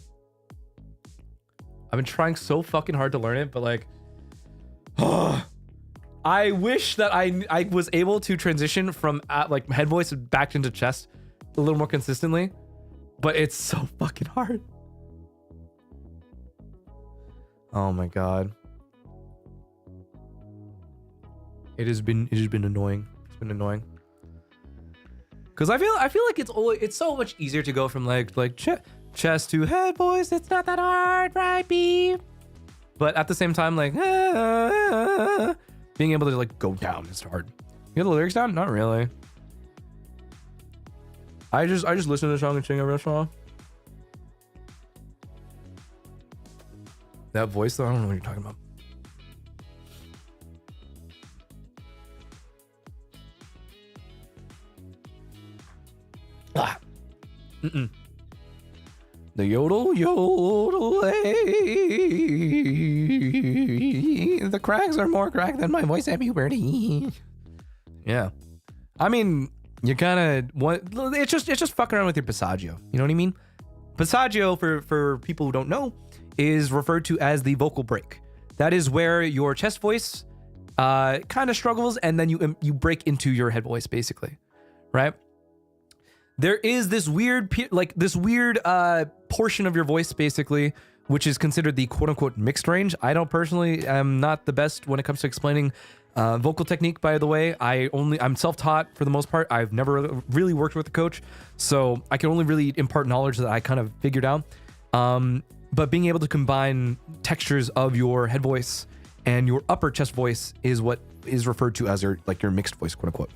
I've been trying so fucking hard to learn it, but like, I wish that I was able to transition from like head voice back into chest a little more consistently, but it's so fucking hard. Oh my god. It has been annoying. It's been annoying. Cause I feel like it's so much easier to go from like chest to head voice. It's not that hard, right, B? But at the same time, like being able to like go down is hard. You get the lyrics down? Not really. I just listen to the song and sing every song. That voice though, I don't know what you're talking about. Ah. The yodel, the cracks are more cracked than my voice at puberty. Yeah. I mean, you kind of want, it's just fucking around with your passaggio. You know what I mean? Passaggio, for people who don't know, is referred to as the vocal break. That is where your chest voice kind of struggles and then you break into your head voice, basically, right? There is this weird portion of your voice, basically, which is considered the quote-unquote mixed range. I don't personally am not the best when it comes to explaining vocal technique, by the way. I'm self-taught for the most part. I've never really worked with a coach, so I can only really impart knowledge that I kind of figured out. But being able to combine textures of your head voice and your upper chest voice is what is referred to as your mixed voice, quote-unquote.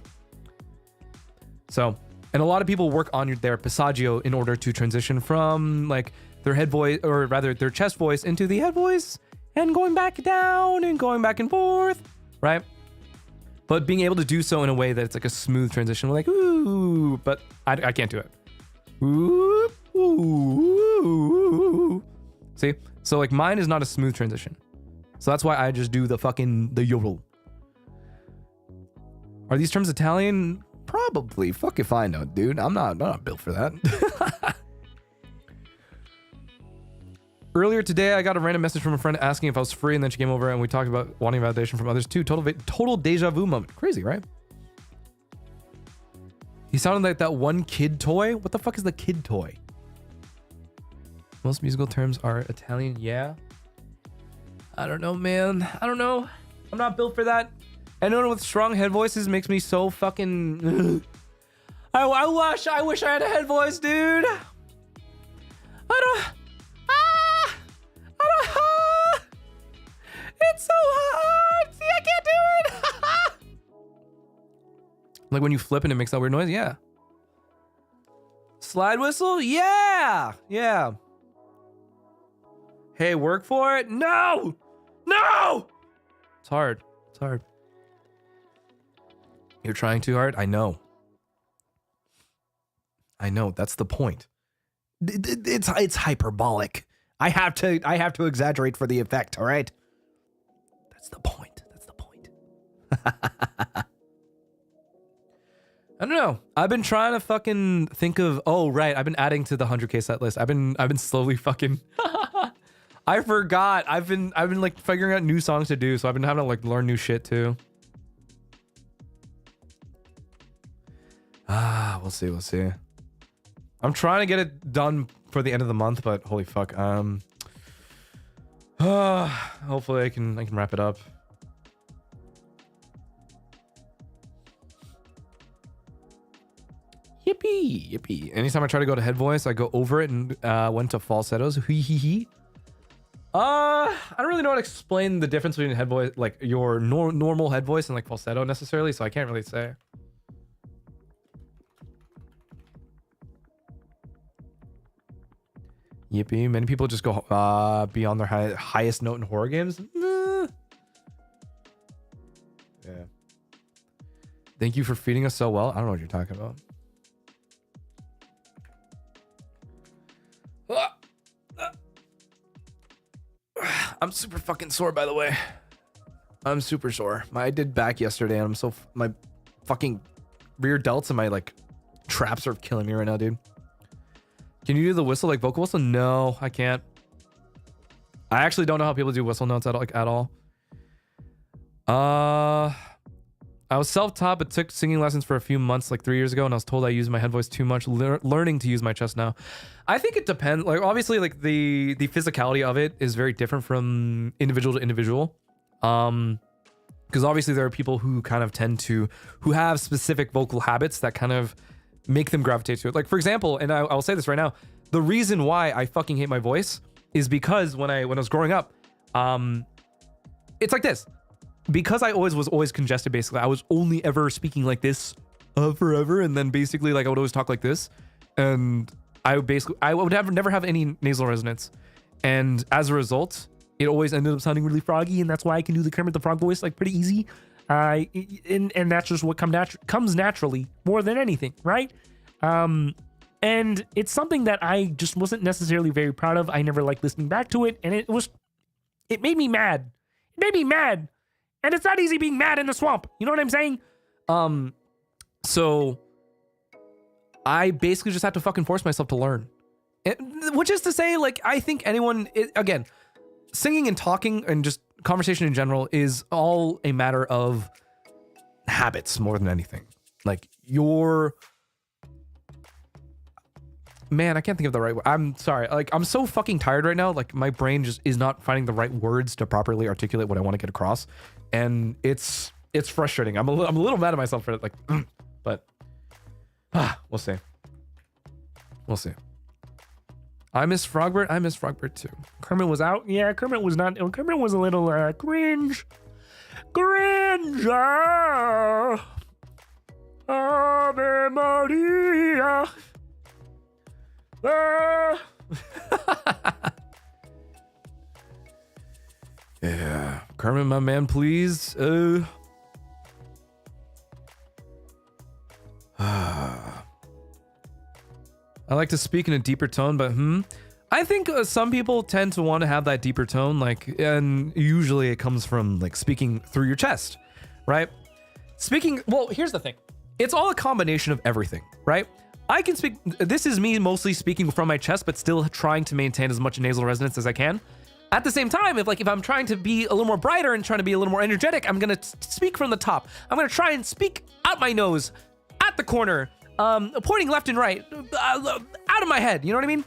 So... And a lot of people work on their passaggio in order to transition from like their head voice, or rather their chest voice, into the head voice and going back down and going back and forth, right? But being able to do so in a way that it's like a smooth transition, like ooh, but I can't do it. Ooh, ooh. See? So like mine is not a smooth transition. So that's why I just do the yodel. Are these terms Italian? Probably. Fuck if I know, dude. I'm not built for that. Earlier today, I got a random message from a friend asking if I was free, and then she came over and we talked about wanting validation from others too. Total deja vu moment. Crazy, right? He sounded like that one kid toy. What the fuck is the kid toy? Most musical terms are Italian. Yeah. I don't know, man. I don't know. I'm not built for that. Anyone with strong head voices makes me so fucking... I wish I had a head voice, dude. It's so hard. See, I can't do it. Like when you flip and it makes that weird noise. Yeah. Slide whistle. Yeah. Yeah. Hey, work for it. No. It's hard. It's hard. You're trying too hard. I know. That's the point. It's hyperbolic. I have to exaggerate for the effect. All right. That's the point. I don't know. I've been trying to fucking think of. Oh right. I've been adding to the 100K set list. I've been slowly fucking. I forgot. I've been like figuring out new songs to do. So I've been having to like learn new shit too. We'll see. I'm trying to get it done for the end of the month, but holy fuck. Hopefully I can wrap it up. Yippee. Anytime I try to go to head voice, I go over it and went to falsettos. I don't really know how to explain the difference between head voice, like your normal head voice and like falsetto necessarily, so I can't really say. Yippee. Many people just go beyond their highest note in horror games. Yeah. Thank you for feeding us so well. I don't know what you're talking about. I'm super fucking sore, by the way. I'm super sore. I did back yesterday, and my fucking rear delts and my like traps are killing me right now, dude. Can you do the whistle like vocal whistle? No, I can't. I actually don't know how people do whistle notes at all. I was self-taught but took singing lessons for a few months, like 3 years ago, and I was told I use my head voice too much. Learning to use my chest now. I think it depends. Like obviously, like the physicality of it is very different from individual to individual. Because obviously there are people who kind of who have specific vocal habits that kind of make them gravitate to it. Like for example, and I'll say this right now, the reason why I fucking hate my voice is because when I was growing up, it's like this. Because I was always congested, basically, I was only ever speaking like this forever, and then basically like I would always talk like this, and I would never have any nasal resonance, and as a result, it always ended up sounding really froggy, and that's why I can do the Kermit the Frog voice like pretty easy. And that's just what comes naturally more than anything, right? And it's something that I just wasn't necessarily very proud of. I never liked listening back to it, and it made me mad. It made me mad. And it's not easy being mad in the swamp. You know what I'm saying? So I basically just had to fucking force myself to learn. Which is to say, like, I think anyone, again, singing and talking and just conversation in general is all a matter of habits more than anything. Like man, I can't think of the right word. I'm sorry. Like, I'm so fucking tired right now. Like, my brain just is not finding the right words to properly articulate what I want to get across. And it's frustrating. I'm a little mad at myself for it. Like, but we'll see. We'll see. I miss Frogbert. I miss Frogbert too. Kermit was out. Yeah, Kermit was not. Kermit was a little cringe. Cringe. Ave Maria. Yeah, Kermit, my man, please. I like to speak in a deeper tone, but I think some people tend to want to have that deeper tone, like, and usually it comes from like speaking through your chest, right? Well, here's the thing. it's all a combination of everything, right? I can speak, this is me mostly speaking from my chest, but still trying to maintain as much nasal resonance as I can. At the same time, if I'm trying to be a little more brighter and trying to be a little more energetic, I'm gonna speak from the top. I'm gonna try and speak out my nose, at the corner, pointing left and right, out of my head, you know what I mean?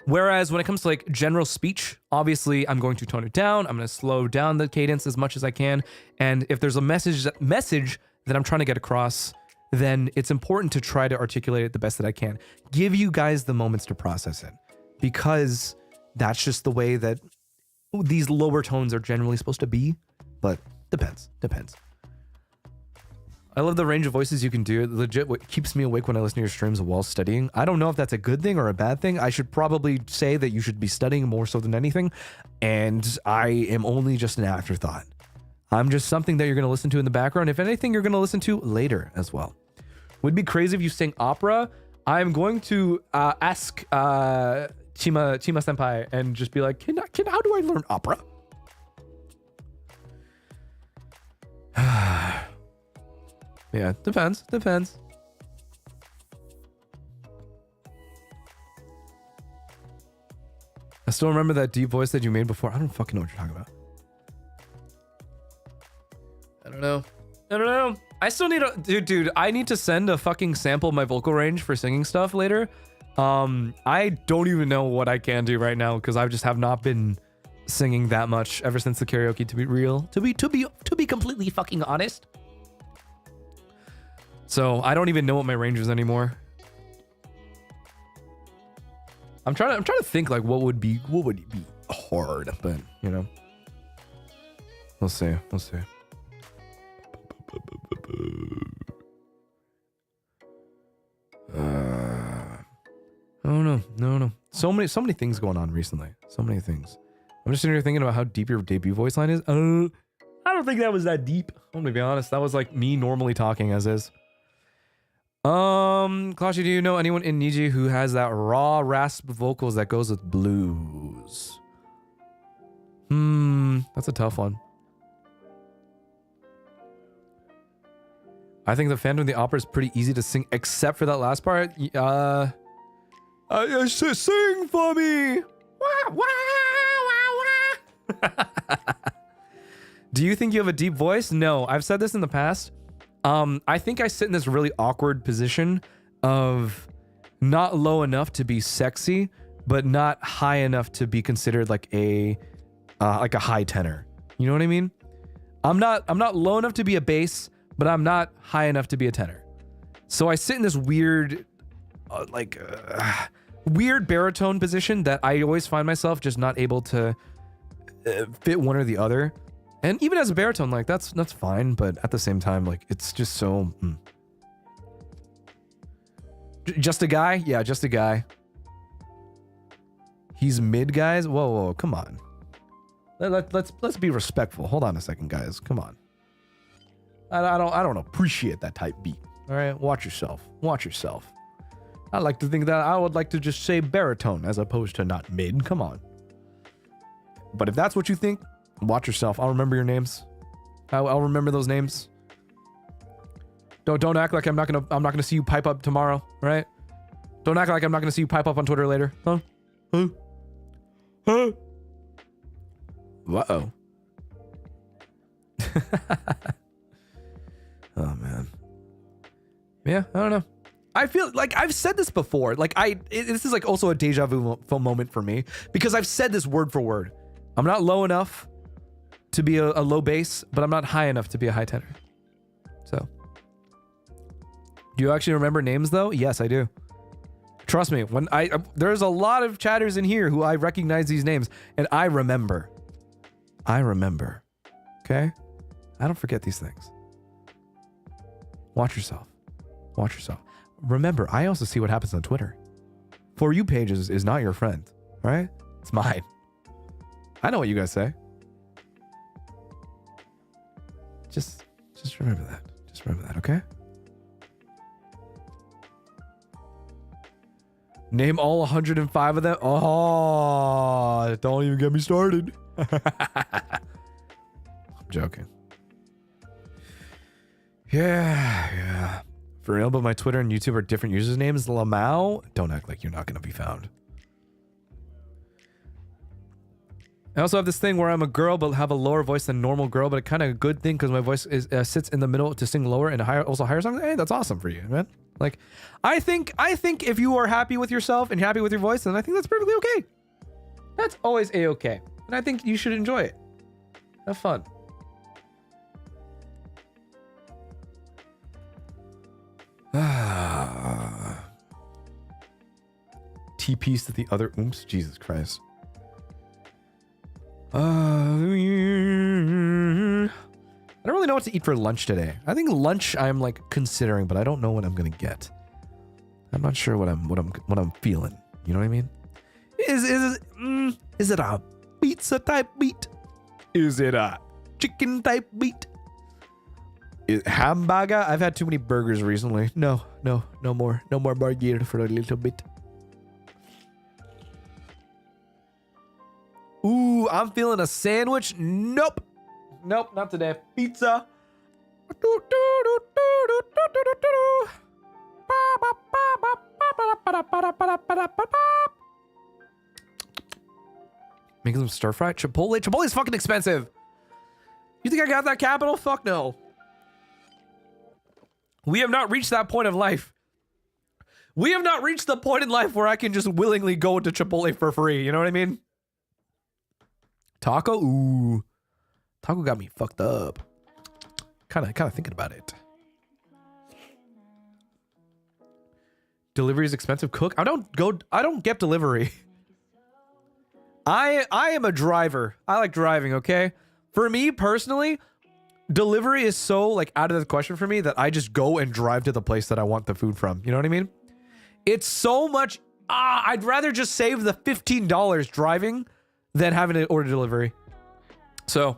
Whereas when it comes to like general speech, obviously I'm going to tone it down. I'm going to slow down the cadence as much as I can. And if there's a message that I'm trying to get across, then it's important to try to articulate it the best that I can. Give you guys the moments to process it, because that's just the way that these lower tones are generally supposed to be, but depends. I love the range of voices you can do. It legit what keeps me awake when I listen to your streams while studying. I don't know if that's a good thing or a bad thing. I should probably say that you should be studying more so than anything. And I am only just an afterthought. I'm just something that you're going to listen to in the background. If anything, you're going to listen to later as well. Would be crazy if you sang opera. I'm going to ask Chima Senpai and just be like, how do I learn opera? Yeah, depends. I still remember that deep voice that you made before. I don't fucking know what you're talking about. I don't know. I still need a... Dude, I need to send a fucking sample of my vocal range for singing stuff later. I don't even know what I can do right now because I just have not been singing that much ever since the karaoke, to be real. To be completely fucking honest. So I don't even know what my range is anymore. I'm trying to think like what would be hard, but you know, we'll see. No. So many things going on recently. So many things. I'm just sitting here thinking about how deep your debut voice line is. I don't think that was that deep. I'm gonna be honest. That was like me normally talking as is. Claudia, do you know anyone in Niji who has that raw rasp vocals that goes with blues? That's a tough one. I think the Phantom of the Opera is pretty easy to sing, except for that last part. Sing for me. Do you think you have a deep voice? No, I've said this in the past. I think I sit in this really awkward position of not low enough to be sexy, but not high enough to be considered like a high tenor. You know what I mean? I'm not low enough to be a bass, but I'm not high enough to be a tenor. So I sit in this weird, weird baritone position that I always find myself just not able to fit one or the other. And even as a baritone, like that's fine, but at the same time, like it's just so. Just a guy? Yeah, just a guy. He's mid, guys. Whoa, come on. Let's be respectful. Hold on a second, guys. Come on. I don't appreciate that type beat. All right, watch yourself. I like to think that I would like to just say baritone as opposed to not mid. Come on. But if that's what you think, watch yourself. I'll remember your names. I'll remember those names. Don't act like I'm not gonna see you pipe up tomorrow, right? Don't act like I'm not gonna see you pipe up on Twitter later. Huh? Uh-oh. Oh man. Yeah, I don't know. I feel like I've said this before. Like this is like also a deja vu moment for me because I've said this word for word. I'm not low enough to be a low bass, but I'm not high enough to be a high tenor. So, do you actually remember names though? Yes, I do. Trust me, when there's a lot of chatters in here who I recognize these names, and I remember. Okay? I don't forget these things. Watch yourself. Remember, I also see what happens on Twitter. For You pages is not your friend, right? It's mine. I know what you guys say. Just remember that. Just remember that, okay? Name all 105 of them. Oh, don't even get me started. I'm joking. Yeah. For real, but my Twitter and YouTube are different usernames. CLAWMAO, don't act like you're not going to be found. I also have this thing where I'm a girl but have a lower voice than normal girl, but a kind of a good thing because my voice is sits in the middle to sing lower and also higher songs. Hey, that's awesome for you, man. Like, I think if you are happy with yourself and happy with your voice, then I think that's perfectly okay. That's always a-okay. And I think you should enjoy it. Have fun. TPs to the other oomps. Jesus Christ. I don't really know what to eat for lunch today. I think lunch I'm like considering, but I don't know what I'm gonna get. I'm not sure what I'm feeling. You know what I mean? Is it a pizza type meat? Is it a chicken type meat? Hamburger? I've had too many burgers recently. No more burger for a little bit. Ooh, I'm feeling a sandwich. Nope, not today. Pizza. Making some stir fry. Chipotle. Chipotle's fucking expensive. You think I got that capital? Fuck no. We have not reached that point of life. We have not reached the point in life where I can just willingly go into Chipotle for free. You know what I mean? Taco? Ooh. Taco got me fucked up. Kind of thinking about it. Delivery is expensive. Cook? I don't get delivery. I am a driver. I like driving, okay? For me personally, delivery is so like out of the question for me that I just go and drive to the place that I want the food from. You know what I mean? It's so much. I'd rather just save the $15 driving than having to order delivery. So,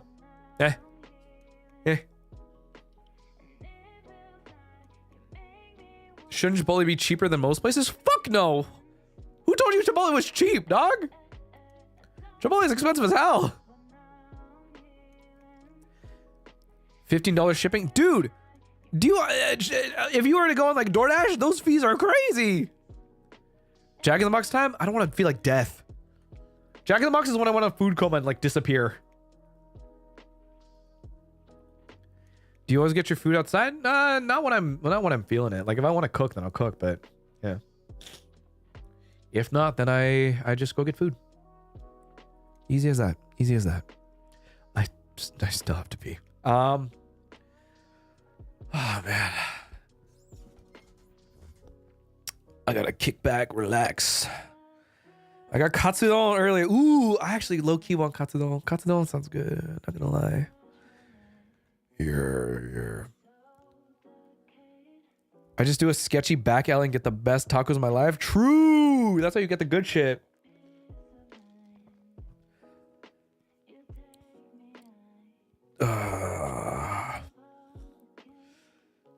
Shouldn't Chipotle be cheaper than most places? Fuck no. Who told you Chipotle was cheap, dog? Chipotle is expensive as hell. $15 shipping? Dude, do you, if you were to go on like DoorDash, those fees are crazy. Jack in the Box time? I don't want to feel like death. Jack in the Box is when I want a food coma and like disappear. Do you always get your food outside? Not when I'm feeling it. Like if I want to cook, then I'll cook, but yeah. If not, then I just go get food. Easy as that. Easy as that. I still have to pee. Oh man. I gotta kick back, relax. I got katsudon earlier. Ooh, I actually low-key want katsudon. Katsudon sounds good, not gonna lie. Here. I just do a sketchy back alley and get the best tacos of my life. True! That's how you get the good shit.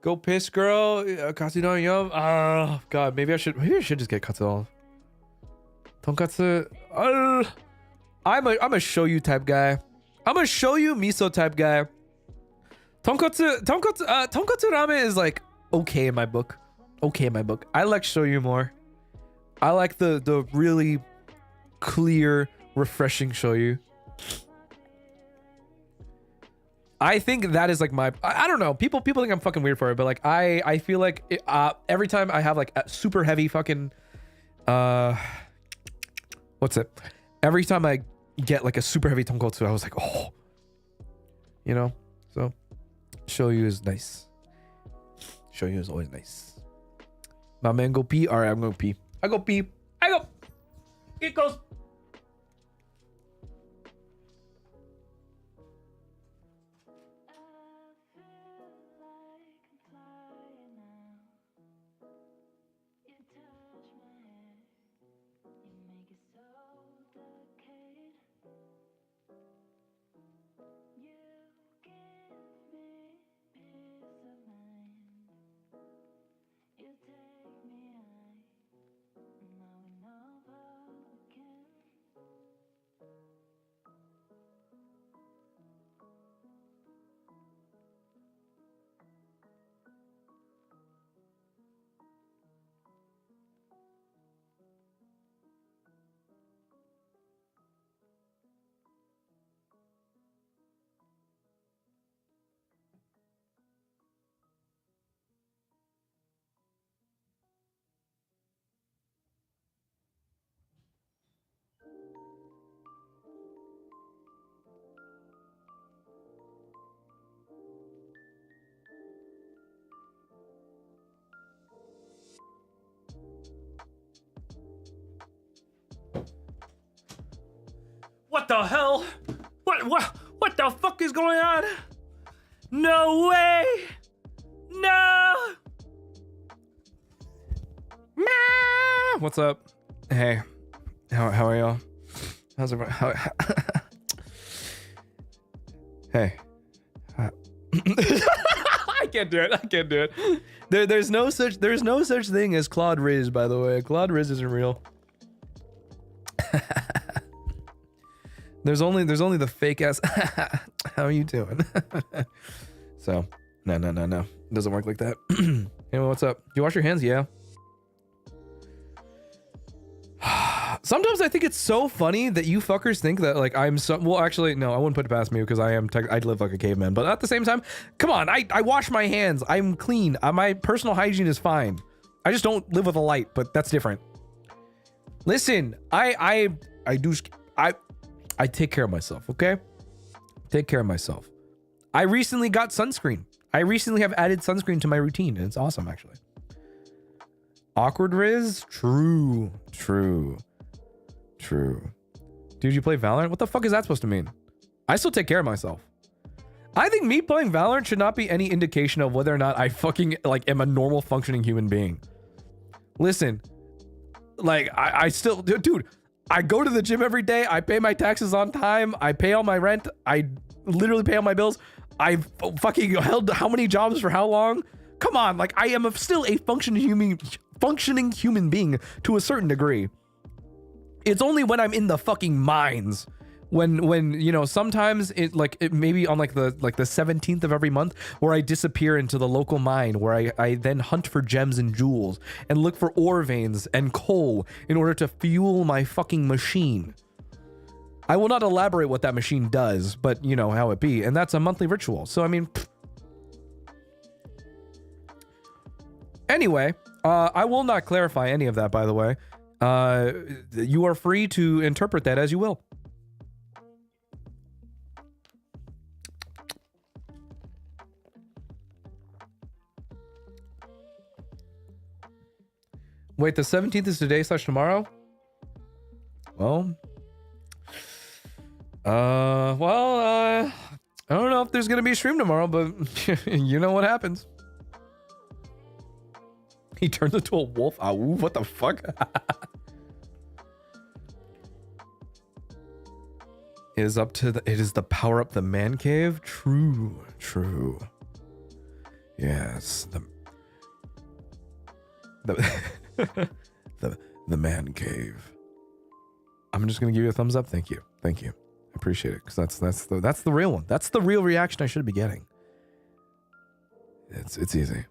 Go piss, girl. Katsudon yum. Oh god, maybe I should just get katsudon. Tonkatsu. I'm a shoyu type guy. I'm a shoyu miso type guy. Tonkatsu ramen is like okay in my book. Okay in my book. I like shoyu more. I like the really clear, refreshing shoyu. I think that is like my, I don't know. People think I'm fucking weird for it, but like I feel like it, every time I have like a super heavy fucking what's it? Every time I get like a super heavy tonkotsu, I was like, oh, you know. So shoyu is nice. Shoyu is always nice. My man go pee. All right, I'm gonna pee. I go pee. I go. It goes. What the hell? What the fuck is going on? No way! No! What's up? Hey, how are y'all? How's everyone? Hey. I can't do it. I can't do it. There's no such thing as Claude Riz, by the way. Claude Riz isn't real. There's only the fake ass. How are you doing? So no. It doesn't work like that. Anyway, what's up? You wash your hands? Yeah. Sometimes I think it's so funny that you fuckers think that like I'm so well. Actually, no, I wouldn't put it past me because I live like a caveman. But at the same time, come on, I wash my hands. I'm clean. My personal hygiene is fine. I just don't live with a light, but that's different. Listen, I take care of myself. Okay, take care of myself. I recently got sunscreen. I recently have added sunscreen to my routine, and it's awesome actually. Awkward Riz? True. Dude, you play Valorant? What the fuck is that supposed to mean? I still take care of myself. I think me playing Valorant should not be any indication of whether or not I fucking like am a normal functioning human being. Listen, like I still, dude, I go to the gym every day. I pay my taxes on time. I pay all my rent. I literally pay all my bills. I've fucking held how many jobs for how long? Come on, like I am still a functioning human being to a certain degree. It's only when I'm in the fucking mines, when you know, sometimes it maybe on like the 17th of every month where I disappear into the local mine where I then hunt for gems and jewels and look for ore veins and coal in order to fuel my fucking machine. I will not elaborate what that machine does, but you know how it be, and that's a monthly ritual. So I mean, anyway, I will not clarify any of that, by the way. You are free to interpret that as you will. Wait, the 17th is today / tomorrow? Well, I don't know if there's gonna be a stream tomorrow, but you know what happens. He turns into a wolf. Ooh, what the fuck? It is the power up the man cave. True. Yes. The man cave. I'm just gonna give you a thumbs up. Thank you. I appreciate it, because that's the real one. That's the real reaction I should be getting. It's easy.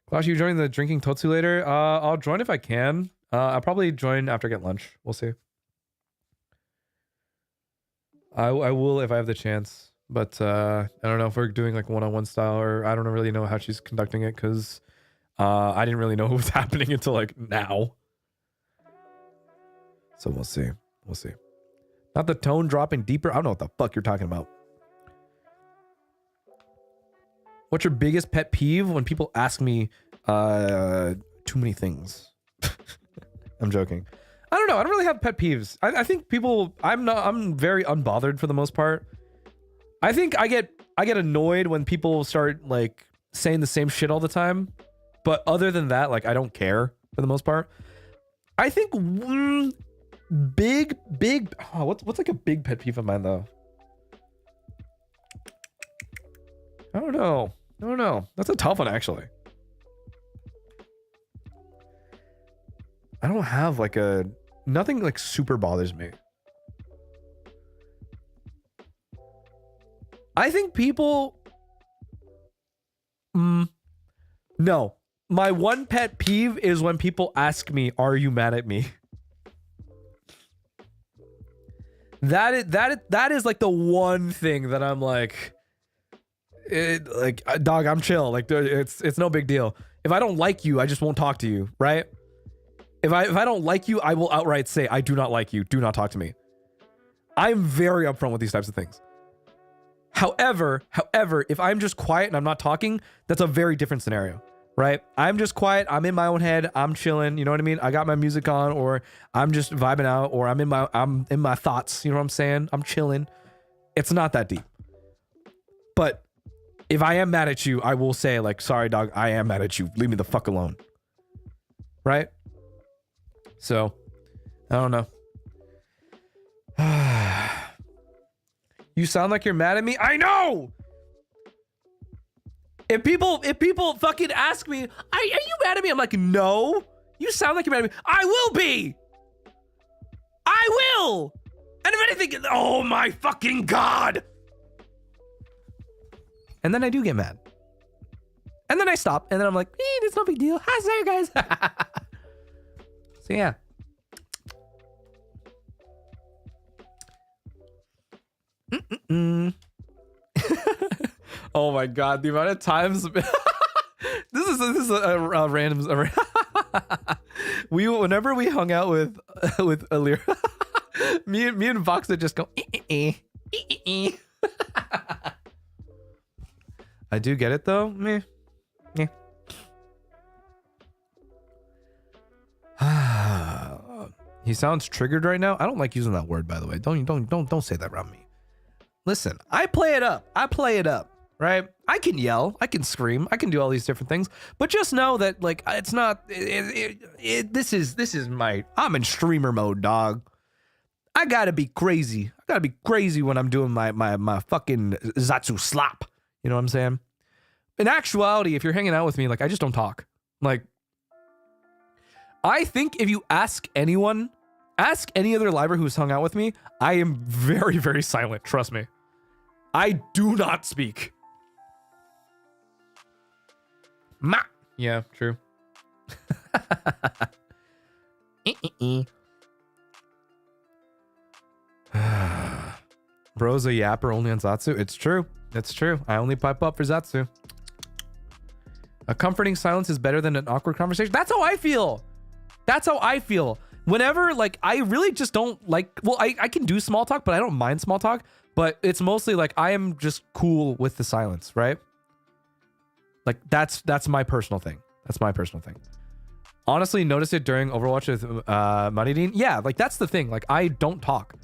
Klaus, you joining the drinking Totsu later? I'll join if I can. I'll probably join after I get lunch. We'll see. I will if I have the chance, but I don't know if we're doing like one-on-one style, or I don't really know how she's conducting it, because I didn't really know what was happening until like now. So we'll see. Not the tone dropping deeper. I don't know what the fuck you're talking about. What's your biggest pet peeve? When people ask me too many things. I'm joking. I don't know. I don't really have pet peeves. I think people, I'm very unbothered for the most part. I think I get annoyed when people start like saying the same shit all the time. But other than that, like I don't care for the most part. I think big what's like a big pet peeve of mine though? I don't know. That's a tough one, actually. I don't have like nothing like super bothers me. I think people, no. My one pet peeve is when people ask me, "Are you mad at me?" That is like the one thing that I'm like, dog, I'm chill. Like it's no big deal. If I don't like you, I just won't talk to you, right? If I don't like you, I will outright say, I do not like you. Do not talk to me. I'm very upfront with these types of things. However, if I'm just quiet and I'm not talking, that's a very different scenario, right? I'm just quiet. I'm in my own head. I'm chilling. You know what I mean? I got my music on, or I'm just vibing out, or I'm in my thoughts. You know what I'm saying? I'm chilling. It's not that deep. But if I am mad at you, I will say like, sorry, dog, I am mad at you. Leave me the fuck alone. Right? So, I don't know. You sound like you're mad at me. I know. If people fucking ask me, are you mad at me? I'm like, no. You sound like you're mad at me. I will be. I will. And if anything, oh my fucking God. And then I do get mad. And then I stop. And then I'm like, it's no big deal. Hi, sorry, guys. So, yeah. Oh my God, the amount of times this is a random whenever we hung out with Alir, me and Vox would just go I do get it though. Meh. He sounds triggered right now. I don't like using that word, by the way. Don't say that around me. Listen, I play it up. Right? I can yell, I can scream, I can do all these different things, but just know that like it's not. This is my. I'm in streamer mode, dog. I gotta be crazy. I gotta be crazy when I'm doing my fucking zatsu slap. You know what I'm saying? In actuality, if you're hanging out with me, like I just don't talk. Like, I think if you ask anyone, ask any other liver who's hung out with me, I am very, very silent. Trust me. I do not speak. Ma. Yeah, true. Bro's a yapper only on Zatsu. It's true. It's true. I only pipe up for Zatsu. A comforting silence is better than an awkward conversation. That's how I feel. That's how I feel. Whenever, like, I really just don't like, well, I can do small talk, but I don't mind small talk. But it's mostly like I am just cool with the silence, right? Like that's my personal thing. That's my personal thing. Honestly, notice it during Overwatch with Maridin. Yeah, like that's the thing. Like I don't talk.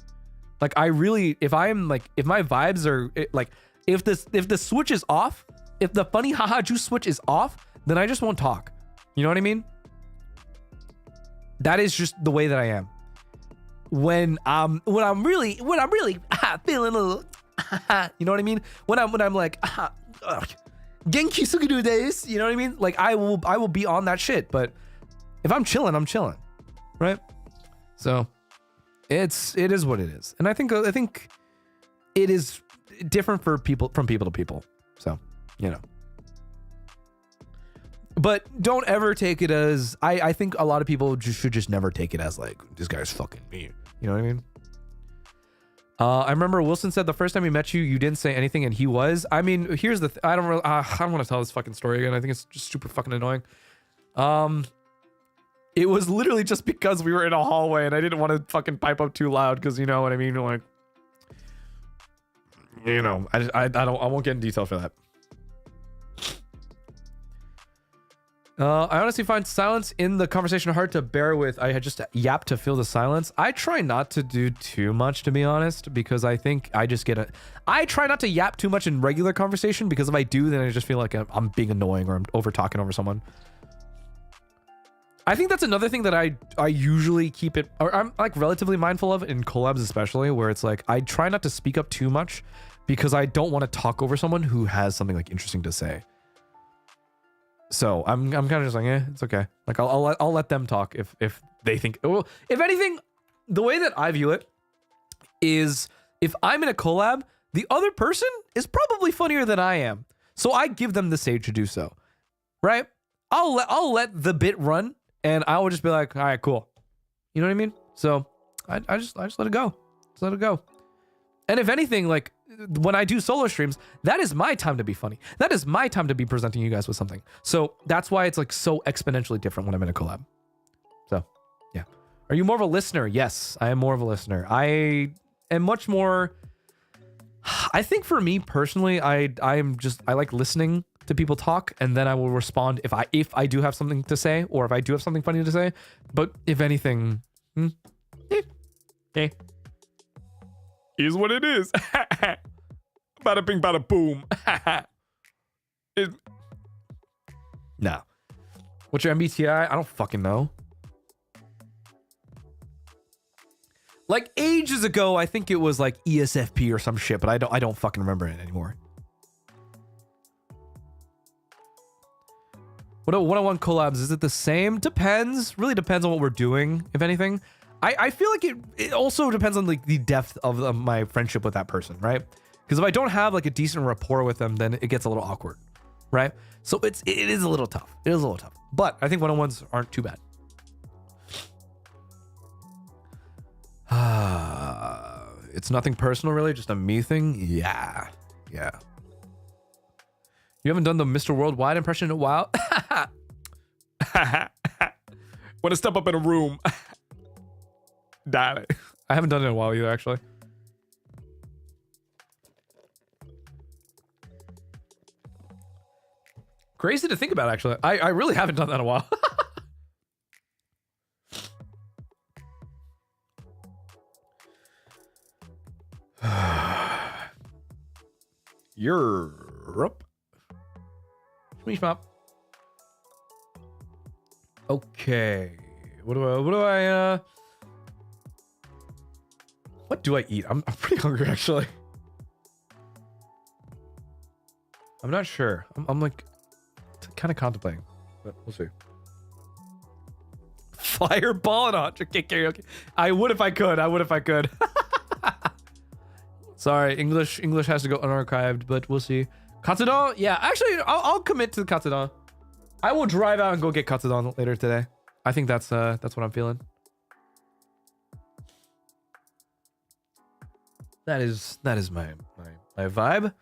Like I really, if my vibes are like, if the switch is off, if the funny haha juice switch is off, then I just won't talk. You know what I mean? That is just the way that I am. When I'm really feeling a little, you know what I mean? When I'm like, genki suguru desu, you know what I mean? Like I will be on that shit. But if I'm chilling, I'm chilling, right? So it is what it is, and I think it is different from people to people. So you know. But don't ever take it as, I think a lot of people should just never take it as like, this guy's fucking me. You know what I mean? I remember Wilson said the first time he met you, you didn't say anything and he was. I mean, here's the I don't want to tell this fucking story again. I think it's just super fucking annoying. It was literally just because we were in a hallway and I didn't want to fucking pipe up too loud because you know what I mean? Like, you know, I won't get in detail for that. I honestly find silence in the conversation hard to bear with. I had just yap to fill the silence. I try not to do too much, to be honest, because I think I just get I try not to yap too much in regular conversation because if I do, then I just feel like I'm being annoying or I'm over talking over someone. I think that's another thing that I usually keep it, or I'm like relatively mindful of in collabs especially, where it's like I try not to speak up too much because I don't want to talk over someone who has something like interesting to say. So I'm kind of just like, it's okay. Like I'll let them talk if they think. Well, if anything, the way that I view it is if I'm in a collab, the other person is probably funnier than I am, so I give them the stage to do so, right? I'll let the bit run, and I will just be like, all right, cool. You know what I mean? So I just let it go. Just let it go. And if anything, like when I do solo streams, that is my time to be funny. That is my time to be presenting you guys with something. So that's why it's like so exponentially different when I'm in a collab. So yeah. Are you more of a listener? Yes, I am more of a listener. I am much more, I think for me personally, I like listening to people talk, and then I will respond if I do have something to say, or if I do have something funny to say. But if anything, is what it is. Bada bing, bada boom. No. What's your MBTI? I don't fucking know. Like ages ago, I think it was like ESFP or some shit, but I don't fucking remember it anymore. What 101 collabs, is it the same? Depends. Really depends on what we're doing, if anything. I feel like it also depends on like the depth of my friendship with that person, right? Because if I don't have like a decent rapport with them, then it gets a little awkward, right? So it is a little tough. It is a little tough. But I think 101s aren't too bad. It's nothing personal, really, just a me thing. Yeah. You haven't done the Mr. Worldwide impression in a while. Want to step up in a room. I haven't done it in a while either, actually. Crazy to think about, actually. I really haven't done that in a while. Europe. Okay. What do I eat? I'm pretty hungry, actually. I'm not sure. I'm like kind of contemplating, but we'll see. Fireball and hot chicken karaoke. I would if I could. Sorry, English has to go unarchived, but we'll see. Katsudon? Yeah, actually, I'll commit to the katsudon. I will drive out and go get katsudon later today. I think that's what I'm feeling. That is my vibe.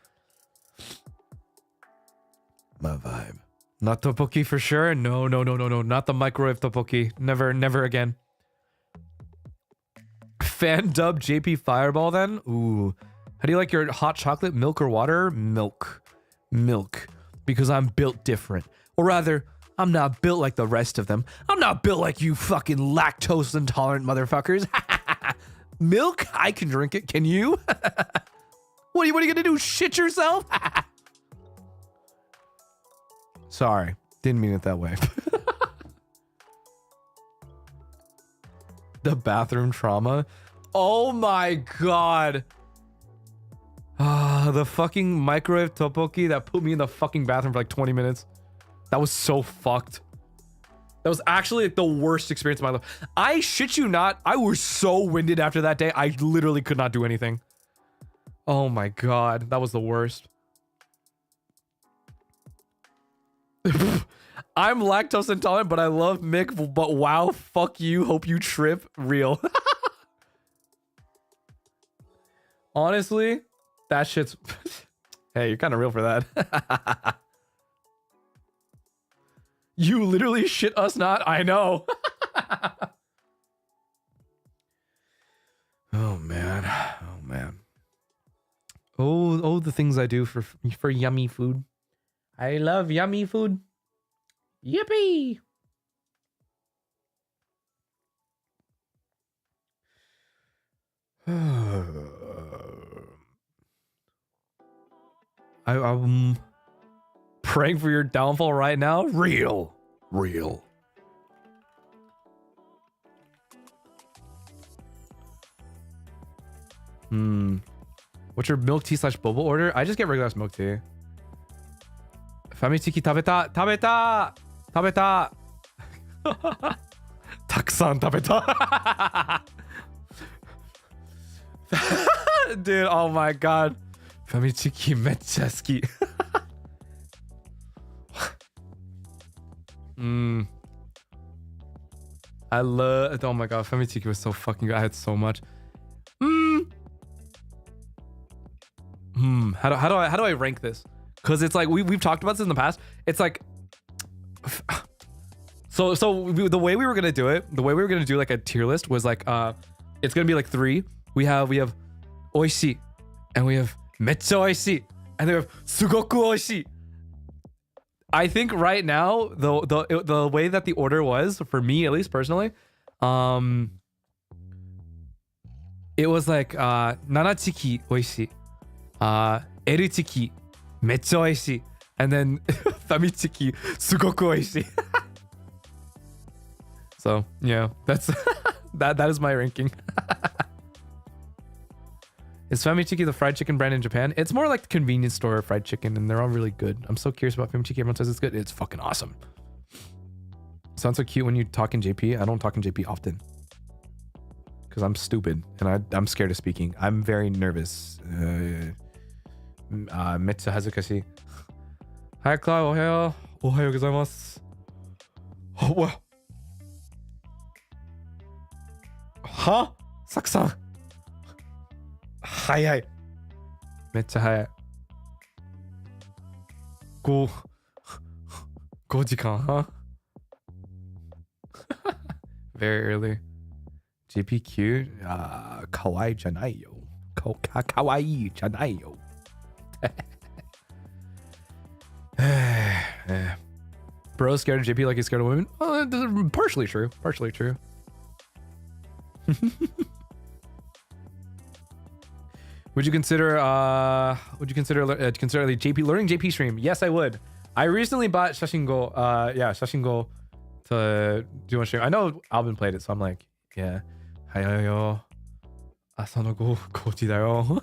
My vibe. Not tteokbokki for sure. No. Not the microwave tteokbokki. Never again. Fan dub JP Fireball then? Ooh. How do you like your hot chocolate? Milk or water? Milk. Because I'm built different. Or rather, I'm not built like the rest of them. I'm not built like you fucking lactose intolerant motherfuckers. Milk? I can drink it. Can you? What are you gonna do? Shit yourself? Sorry. Didn't mean it that way. The bathroom trauma. Oh my god. The fucking microwave tteokbokki that put me in the fucking bathroom for like 20 minutes. That was so fucked. That was actually like the worst experience of my life. I shit you not. I was so winded after that day. I literally could not do anything. Oh my god. That was the worst. I'm lactose intolerant, but I love Mick. But wow, fuck you. Hope you trip. Real. Honestly, that shit's... Hey, you're kind of real for that. You literally shit us not. I know. Oh man. Oh, the things I do for yummy food. I love yummy food. Yippee! I'm praying for your downfall right now. Real. What's your milk tea / boba order? I just get regular milk tea. Famichiki tabeta. Takusan tabeta. Dude, oh my god. Famichiki mecha suki. I love... Oh my god, Famichiki was so fucking good. I had so much. How do I rank this? Because it's like we've talked about this in the past. It's like... So the way we were gonna do it, the way we were gonna do like a tier list was like it's gonna be like 3. We have oishii, and we have mecha oishii, and then we have sugoku oishii, I think right now the way that the order was for me, at least personally, it was like nana chiki oishii, L chiki mecha oishii, and then fami chiki sugoku oishii. So yeah, that's that is my ranking. Is Fami Chiki the fried chicken brand in Japan? It's more like the convenience store fried chicken, and they're all really good. I'm so curious about Fami Chiki. Everyone says it's good. It's fucking awesome. Sounds so cute when you talk in JP. I don't talk in JP often because I'm stupid and I'm scared of speaking. I'm very nervous. Metsu hazukashii. Hi, Claude. Ohayo. Ohayo gozaimasu. Oh, wow. Huh? Saku-san. 早い。めっちゃ早い。5時間 huh? Very early. GPQ かわいいじゃないよ。かわいいじゃないよ。Bro scared of JP like he's scared of women? Partially true. Partially true. Would you consider the JP learning JP stream? Yes, I would. I recently bought Shashingo. Shashingo to do one stream. I know Alvin played it, so I'm like, yeah. Hayayo. Asano go koji da yo.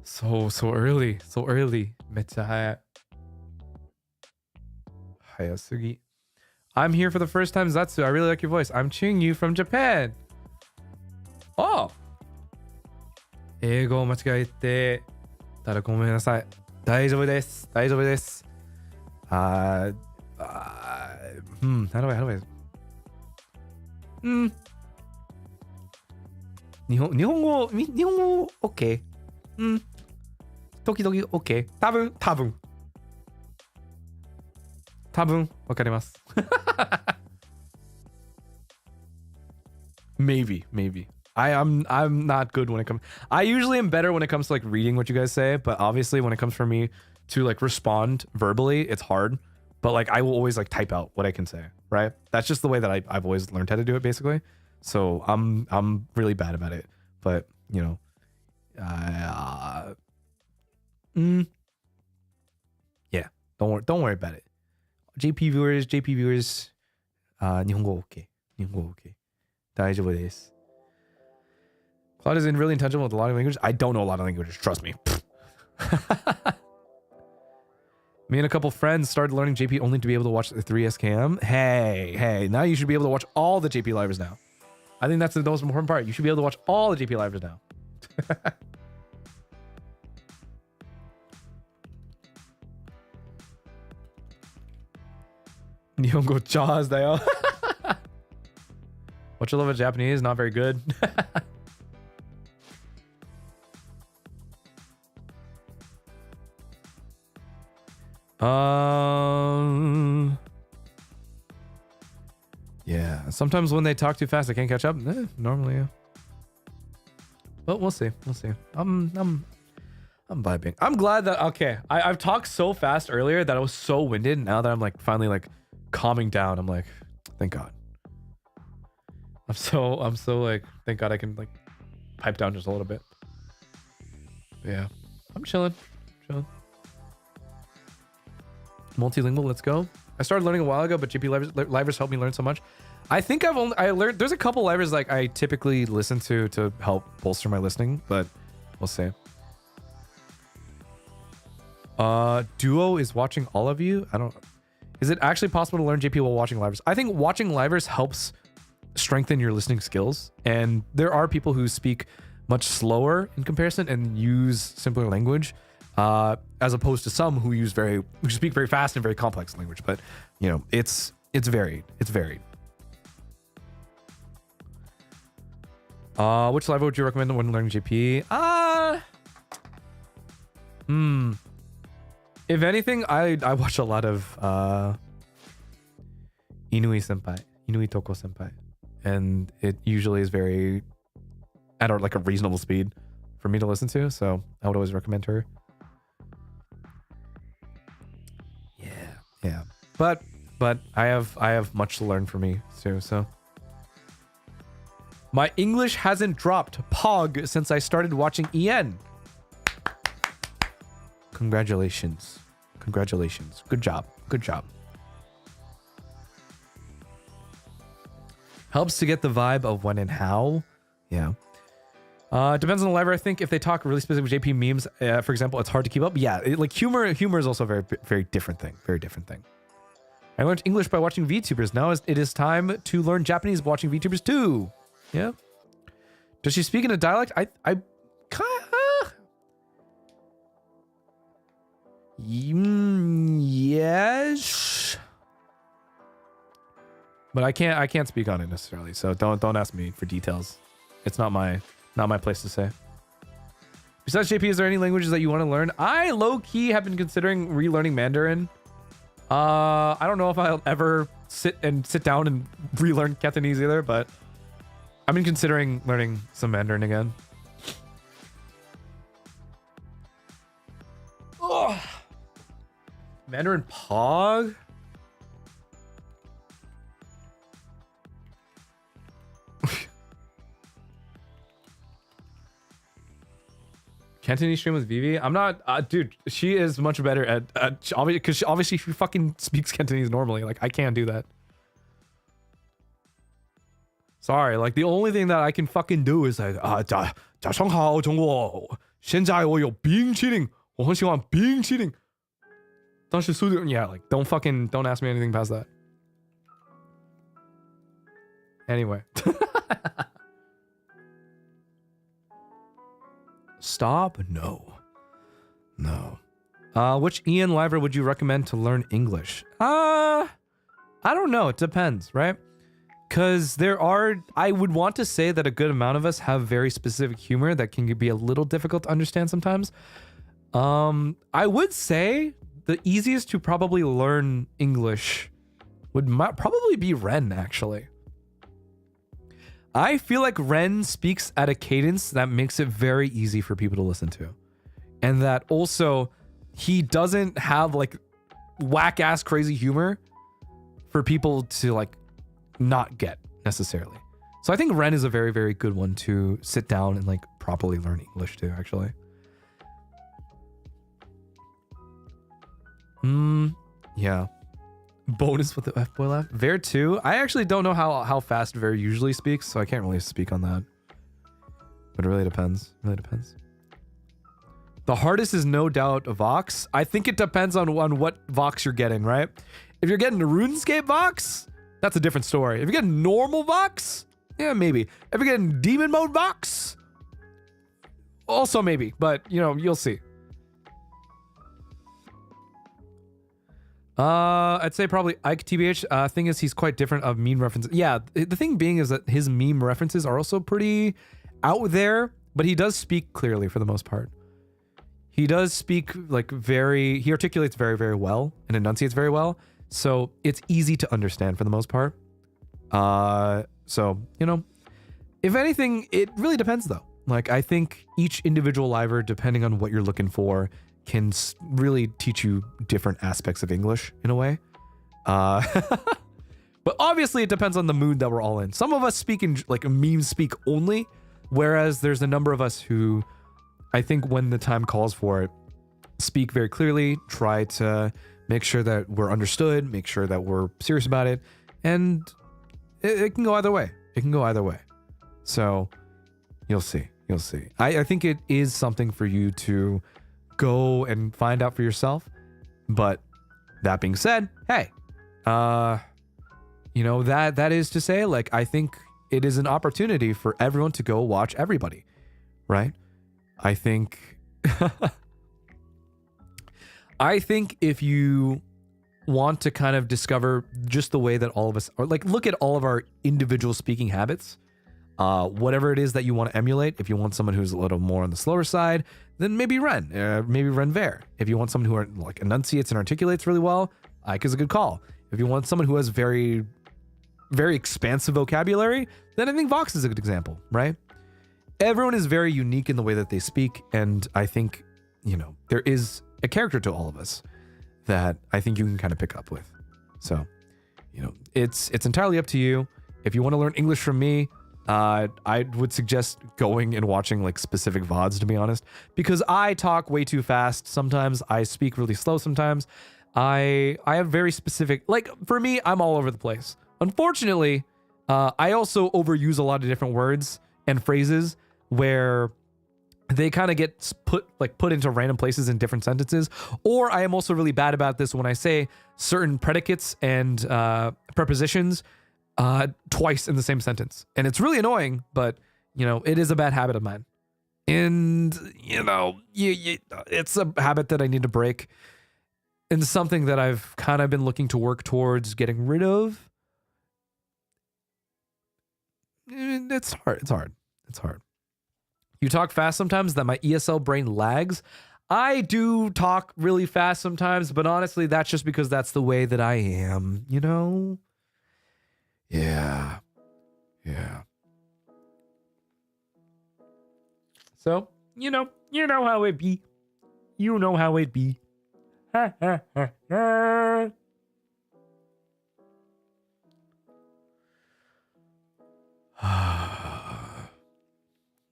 So early. So early. Mecha haya. Hayasugi. I'm here for the first time, Zatsu. I really like your voice. I'm cheering you from Japan. Oh! 英語を間違えてたらごめんなさい。大丈夫です。大丈夫です。how do I 日本語 OK。時々 OK。多分わかります。Maybe. I'm not good when it comes. I usually am better when it comes to like reading what you guys say, but obviously when it comes for me to like respond verbally, it's hard. But like I will always like type out what I can say, right? That's just the way that I've always learned how to do it, basically. So I'm really bad about it. But you know, yeah, don't worry about it. JP viewers, 日本語 OK. 日本語 OK. 大丈夫です。Claude is really intentional with a lot of languages. I don't know a lot of languages, trust me. Me and a couple friends started learning JP only to be able to watch the 3SKM. Hey, now you should be able to watch all the JP livers now. I think that's the most important part. You should be able to watch all the JP livers now. Nihongo Jaws da yo. What you love of Japanese? Not very good. Yeah. Sometimes when they talk too fast, I can't catch up. Normally, yeah. But we'll see. I'm vibing. I'm glad that I've talked so fast earlier that I was so winded. Now that I'm like finally like calming down, I'm like, thank God. I'm so like, thank God I can like pipe down just a little bit. But yeah, I'm chilling. Multilingual, let's go. I started learning a while ago, but GP livers helped me learn so much. I think I learned, there's a couple livers like I typically listen to help bolster my listening, but we'll see. Duo is watching all of you. Is it actually possible to learn JP while watching livers? I think watching livers helps strengthen your listening skills, and there are people who speak much slower in comparison and use simpler language, as opposed to some who speak very fast and very complex language. But you know, it's varied. Which liver would you recommend when learning JP? If anything, I watch a lot of Inui Toko senpai, and it usually is very at like a reasonable speed for me to listen to, so I would always recommend her. but I have much to learn for me too. So my English hasn't dropped pog since I started watching EN. Congratulations. Congratulations. Good job. Good job. Helps to get the vibe of when and how. Yeah. Depends on the library. I think if they talk really specific JP memes, for example, it's hard to keep up. Yeah, like humor is also a very different thing. Very different thing. I learned English by watching VTubers. Now it is time to learn Japanese watching VTubers too. Yeah. Does she speak in a dialect? I kind of... yes. But I can't speak on it necessarily. So don't ask me for details. It's not my place to say. Besides JP, is there any languages that you want to learn? I low-key have been considering relearning Mandarin. I don't know if I'll ever sit down and relearn Cantonese either, but I've been considering learning some Mandarin again. Ugh. Mandarin Pog? Cantonese stream with Vivi? I'm not, dude, she is much better at, because obviously she fucking speaks Cantonese normally. Like, I can't do that. Sorry, like, the only thing that I can fucking do is like, 早上好中国现在我有冰淇淋我很喜欢冰淇淋但是速度 yeah, like, don't ask me anything past that. Anyway. Stop? No. Which EN library would you recommend to learn English? I don't know. It depends, right? Because I would want to say that a good amount of us have very specific humor that can be a little difficult to understand sometimes. I would say the easiest to probably learn English would probably be Ren, actually. I feel like Ren speaks at a cadence that makes it very easy for people to listen to. And that also, he doesn't have like whack-ass crazy humor for people to like not get necessarily. So I think Ren is a very, very good one to sit down and like properly learn English too, actually. Yeah. Bonus with the F-boy laugh. Ver 2. I actually don't know how fast Ver usually speaks, so I can't really speak on that. But it really depends. The hardest is no doubt Vox. I think it depends on what Vox you're getting, right? If you're getting RuneScape Vox, that's a different story. If you're getting normal Vox, yeah, maybe. If you're getting demon mode Vox, also maybe. But, you know, you'll see. I'd say probably Ike TBH. Thing is, he's quite different of meme references. Yeah, the thing being is that his meme references are also pretty out there, but he does speak clearly for the most part. He does speak like he articulates very, very well and enunciates very well. So it's easy to understand for the most part. So, you know, if anything, it really depends though. Like, I think each individual liver, depending on what you're looking for, can really teach you different aspects of English in a way. But obviously it depends on the mood that we're all in. Some of us speak in like meme speak only, whereas there's a number of us who I think when the time calls for it, speak very clearly, try to make sure that we're understood, make sure that we're serious about it, and it can go either way. It can go either way. So you'll see. I think it is something for you to go and find out for yourself. But that being said, hey, you know, that is to say, like, I think it is an opportunity for everyone to go watch everybody, right? I think if you want to kind of discover just the way that all of us are, like, look at all of our individual speaking habits, whatever it is that you want to emulate. If you want someone who's a little more on the slower side, then maybe Ren, maybe Ren Ver. If you want someone who like enunciates and articulates really well, Ike is a good call. If you want someone who has very, very expansive vocabulary, then I think Vox is a good example, right? Everyone is very unique in the way that they speak, and I think, you know, there is a character to all of us that I think you can kind of pick up with. So, you know, it's entirely up to you. If you want to learn English from me, I would suggest going and watching like specific VODs, to be honest, because I talk way too fast. Sometimes I speak really slow. Sometimes I have very specific, like for me, I'm all over the place. Unfortunately, I also overuse a lot of different words and phrases where they kind of get put into random places in different sentences. Or I am also really bad about this when I say certain predicates and prepositions twice in the same sentence. And it's really annoying, but you know, it is a bad habit of mine. And you know, it's a habit that I need to break. And something that I've kind of been looking to work towards getting rid of. It's hard. You talk fast sometimes that my ESL brain lags. I do talk really fast sometimes, but honestly, that's just because that's the way that I am, you know? Yeah. So, you know how it be. You know how it be.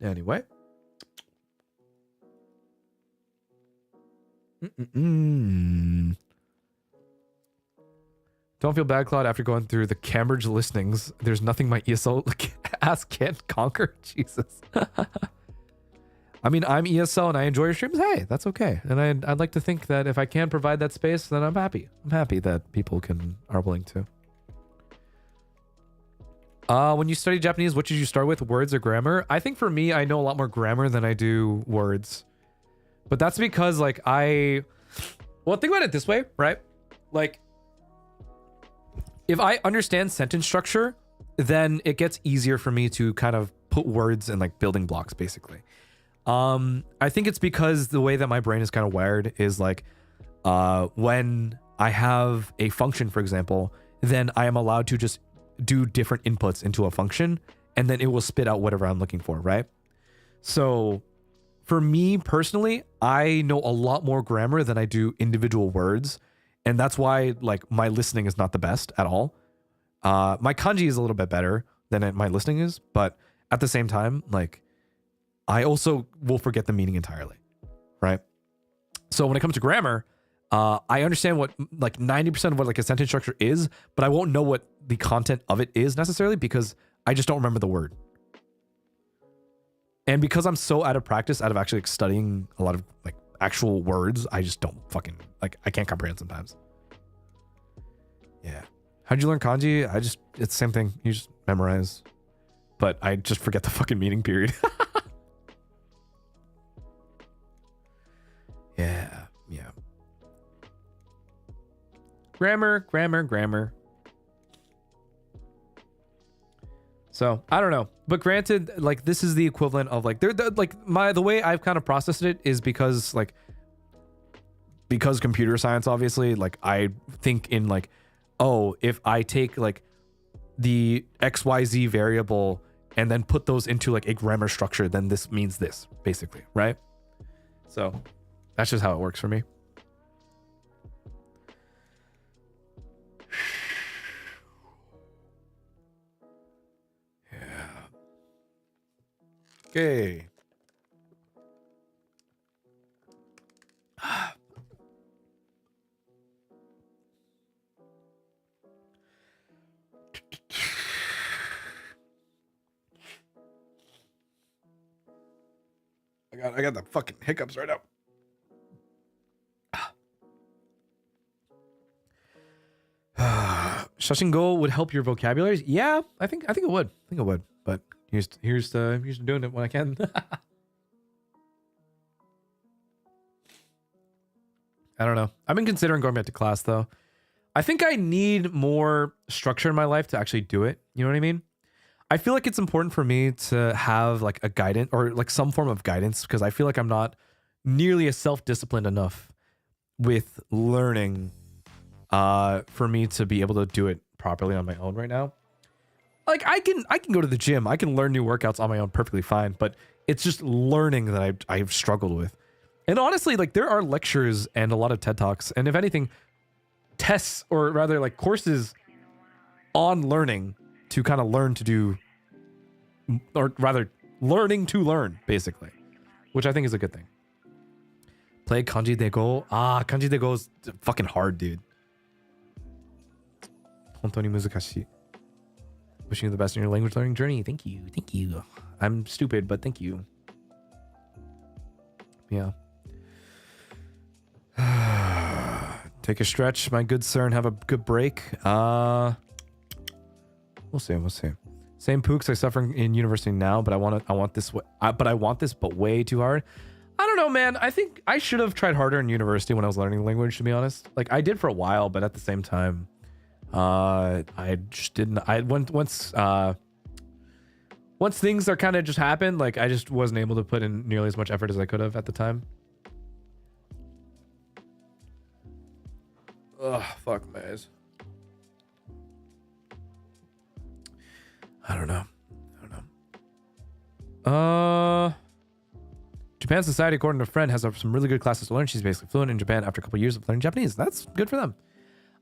Anyway. Don't feel bad, Claude, after going through the Cambridge listings. There's nothing my ESL ass can't conquer. Jesus. I mean, I'm ESL and I enjoy your streams. Hey, that's okay. And I'd like to think that if I can provide that space, then I'm happy. I'm happy that people are willing to. When you study Japanese, what did you start with, words or grammar? I think for me, I know a lot more grammar than I do words. But that's because, like, well, think about it this way, right? Like, if I understand sentence structure, then it gets easier for me to kind of put words in, like, building blocks, basically. I think it's because the way that my brain is kind of wired is, like, when I have a function, for example, then I am allowed to just do different inputs into a function, and then it will spit out whatever I'm looking for, right? So for me personally, I know a lot more grammar than I do individual words, and that's why like my listening is not the best at all. My kanji is a little bit better than my listening is, but at the same time, like I also will forget the meaning entirely, right? So when it comes to grammar, I understand what like 90% of what like a sentence structure is, but I won't know what the content of it is necessarily because I just don't remember the word. And because I'm so out of practice, out of actually like, studying a lot of like actual words, I just don't fucking like, I can't comprehend sometimes. Yeah. How'd you learn kanji? it's the same thing. You just memorize, but I just forget the fucking meaning, period. Yeah. Grammar. So I don't know, but granted, like this is the equivalent of like the way I've kind of processed it is because computer science, obviously, like I think in like, oh, if I take like the XYZ variable and then put those into like a grammar structure, then this means this, basically, right? So that's just how it works for me. Okay. I got the fucking hiccups right now. Shashingo would help your vocabulary. Yeah, I think it would. But here's to doing it when I can. I don't know. I've been considering going back to class though. I think I need more structure in my life to actually do it. You know what I mean? I feel like it's important for me to have like a guidance or like some form of guidance because I feel like I'm not nearly as self-disciplined enough with learning for me to be able to do it properly on my own right now. Like I can go to the gym, I can learn new workouts on my own perfectly fine, but it's just learning that I've struggled with. And honestly, like there are lectures and a lot of TED Talks, and if anything, tests, or rather like courses on learning to kind of learn to do, or rather learning to learn, basically, which I think is a good thing. Play Kanji de Go. Kanji de Go is fucking hard, dude. 本当に難しい. Wishing you the best in your language learning journey. Thank you. Thank you. I'm stupid, but thank you. Yeah. Take a stretch, my good sir, and have a good break. We'll see. We'll see. Same pooks I suffer in university now, but I want this but way too hard. I don't know, man. I think I should have tried harder in university when I was learning the language, to be honest. Like, I did for a while, but at the same time, I just didn't. Once things are kind of just happened, like, I just wasn't able to put in nearly as much effort as I could have at the time. Ugh, fuck my eyes. I don't know. Japan Society, according to a friend, has some really good classes to learn. She's basically fluent in Japan after a couple of years of learning Japanese. That's good for them.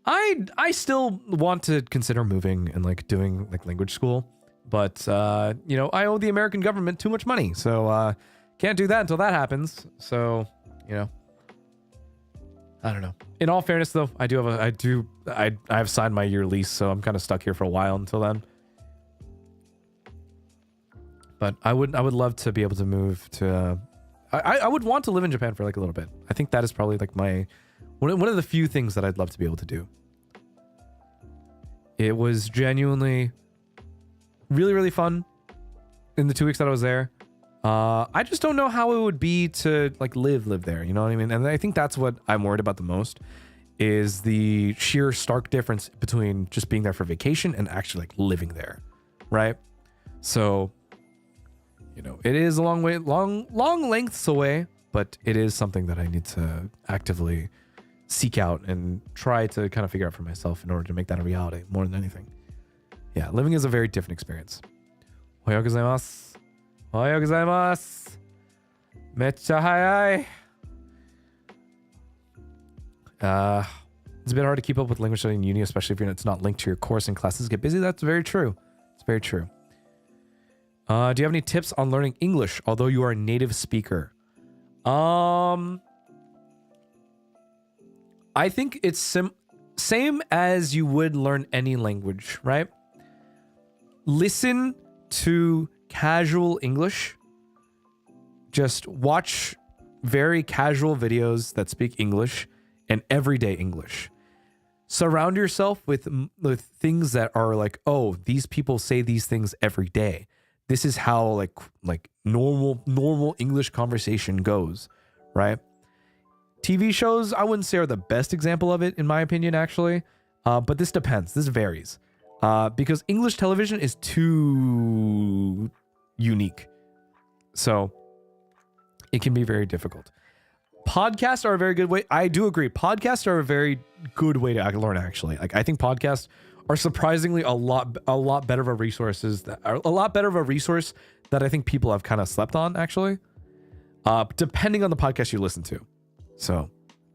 I still want to consider moving and like doing like language school, but you know, I owe the American government too much money, so can't do that until that happens. So, you know, I don't know. In all fairness, though, I have signed my year lease, so I'm kind of stuck here for a while until then. But I would love to be able to move to. I would want to live in Japan for like a little bit. I think that is probably like my one of the few things that I'd love to be able to do. It was genuinely really, really fun in the 2 weeks that I was there. I just don't know how it would be to like live there. You know what I mean? And I think that's what I'm worried about the most, is the sheer stark difference between just being there for vacation and actually like living there, right? So, you know, it is a long lengths away, but it is something that I need to actively seek out and try to kind of figure out for myself in order to make that a reality more than anything. Yeah, living is a very different experience. Ohayou gozaimasu. Ohayou gozaimasu. Mecha hayai. It's a bit hard to keep up with language study in uni, especially if it's not linked to your course and classes get busy. That's very true. It's very true. Do you have any tips on learning English, although you are a native speaker? I think it's same as you would learn any language, right? Listen to casual English. Just watch very casual videos that speak English and everyday English. Surround yourself with things that are like, oh, these people say these things every day. This is how like normal English conversation goes, right? TV shows, I wouldn't say are the best example of it, in my opinion, actually. But this depends. This varies. Because English television is too unique. So it can be very difficult. Podcasts are a very good way. I do agree. Podcasts are a very good way to learn, actually. Like, I think podcasts are surprisingly a lot better of a resource that I think people have kind of slept on, actually. Depending on the podcast you listen to. So,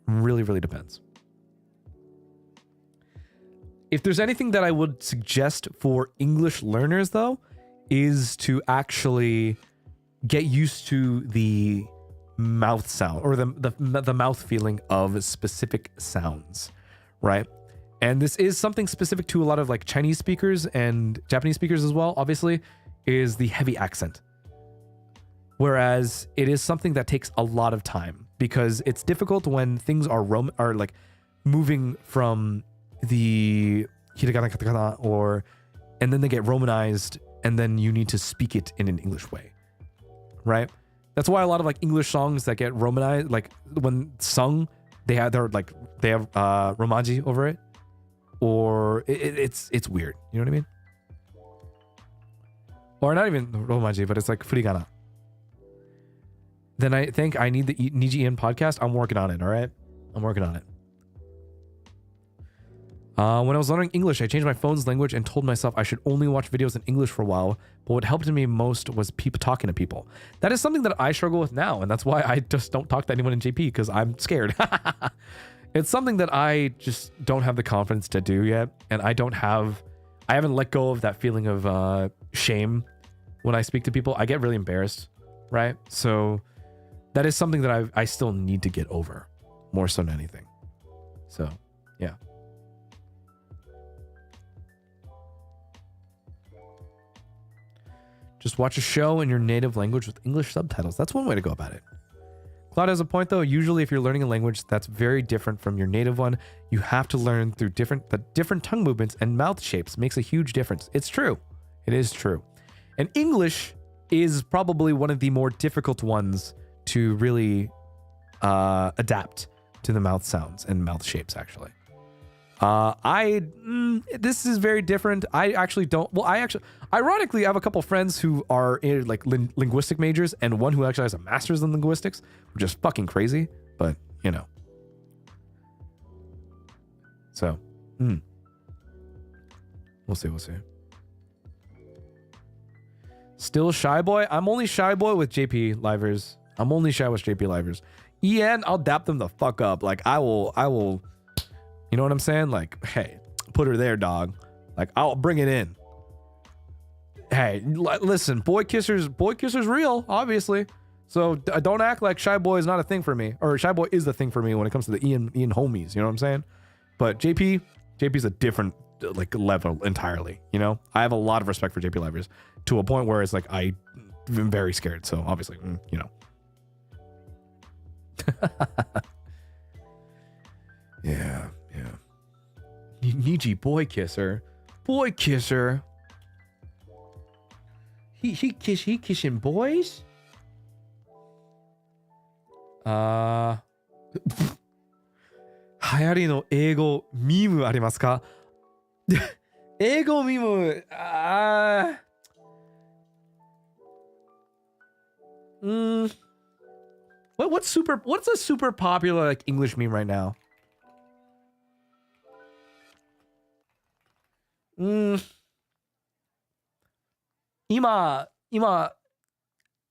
really, really depends. If there's anything that I would suggest for English learners, though, is to actually get used to the mouth sound, or the mouth feeling of specific sounds, right? And this is something specific to a lot of like Chinese speakers and Japanese speakers as well, obviously, is the heavy accent. Whereas it is something that takes a lot of time, because it's difficult when things are like moving from the hiragana, katakana, and then they get romanized, and then you need to speak it in an English way, right? That's why a lot of like English songs that get romanized, like when sung, they have romaji over it, or it's weird. You know what I mean? Or not even romaji, but it's like furigana. Then I think I need the NIJISANJI EN podcast. I'm working on it. All right, I'm working on it. When I was learning English, I changed my phone's language and told myself I should only watch videos in English for a while. But what helped me most was talking to people. That is something that I struggle with now. And that's why I just don't talk to anyone in JP, because I'm scared. It's something that I just don't have the confidence to do yet. And I haven't let go of that feeling of shame when I speak to people. I get really embarrassed, right? So that is something that I still need to get over more so than anything. So, yeah. Just watch a show in your native language with English subtitles. That's one way to go about it. Claude has a point though. Usually if you're learning a language that's very different from your native one, you have to learn through the different tongue movements and mouth shapes. Makes a huge difference. It's true. It is true. And English is probably one of the more difficult ones to really adapt to the mouth sounds and mouth shapes actually. This is very different. I actually don't. Well, ironically, I have a couple friends who are in like linguistic majors, and one who actually has a master's in linguistics, which is fucking crazy. But you know, so we'll see. We'll see. Still shy boy. I'm only shy boy with JP Livers. I'm only shy with JP Livers. EN, I'll dap them the fuck up. Like I will. You know what I'm saying? Like, hey, put her there, dog. Like, I'll bring it in. Hey, listen, boy kissers real, obviously. So don't act like shy boy is not a thing for me, or shy boy is the thing for me when it comes to the Ian homies. You know what I'm saying? But JP's a different like level entirely. You know, I have a lot of respect for JP Livers to a point where it's like I'm very scared. So obviously, you know. Yeah. Niji boy kisser. He kissing boys? 流行りの英語ミームありますか？英語ミーム、what's a super popular like English meme right now? 今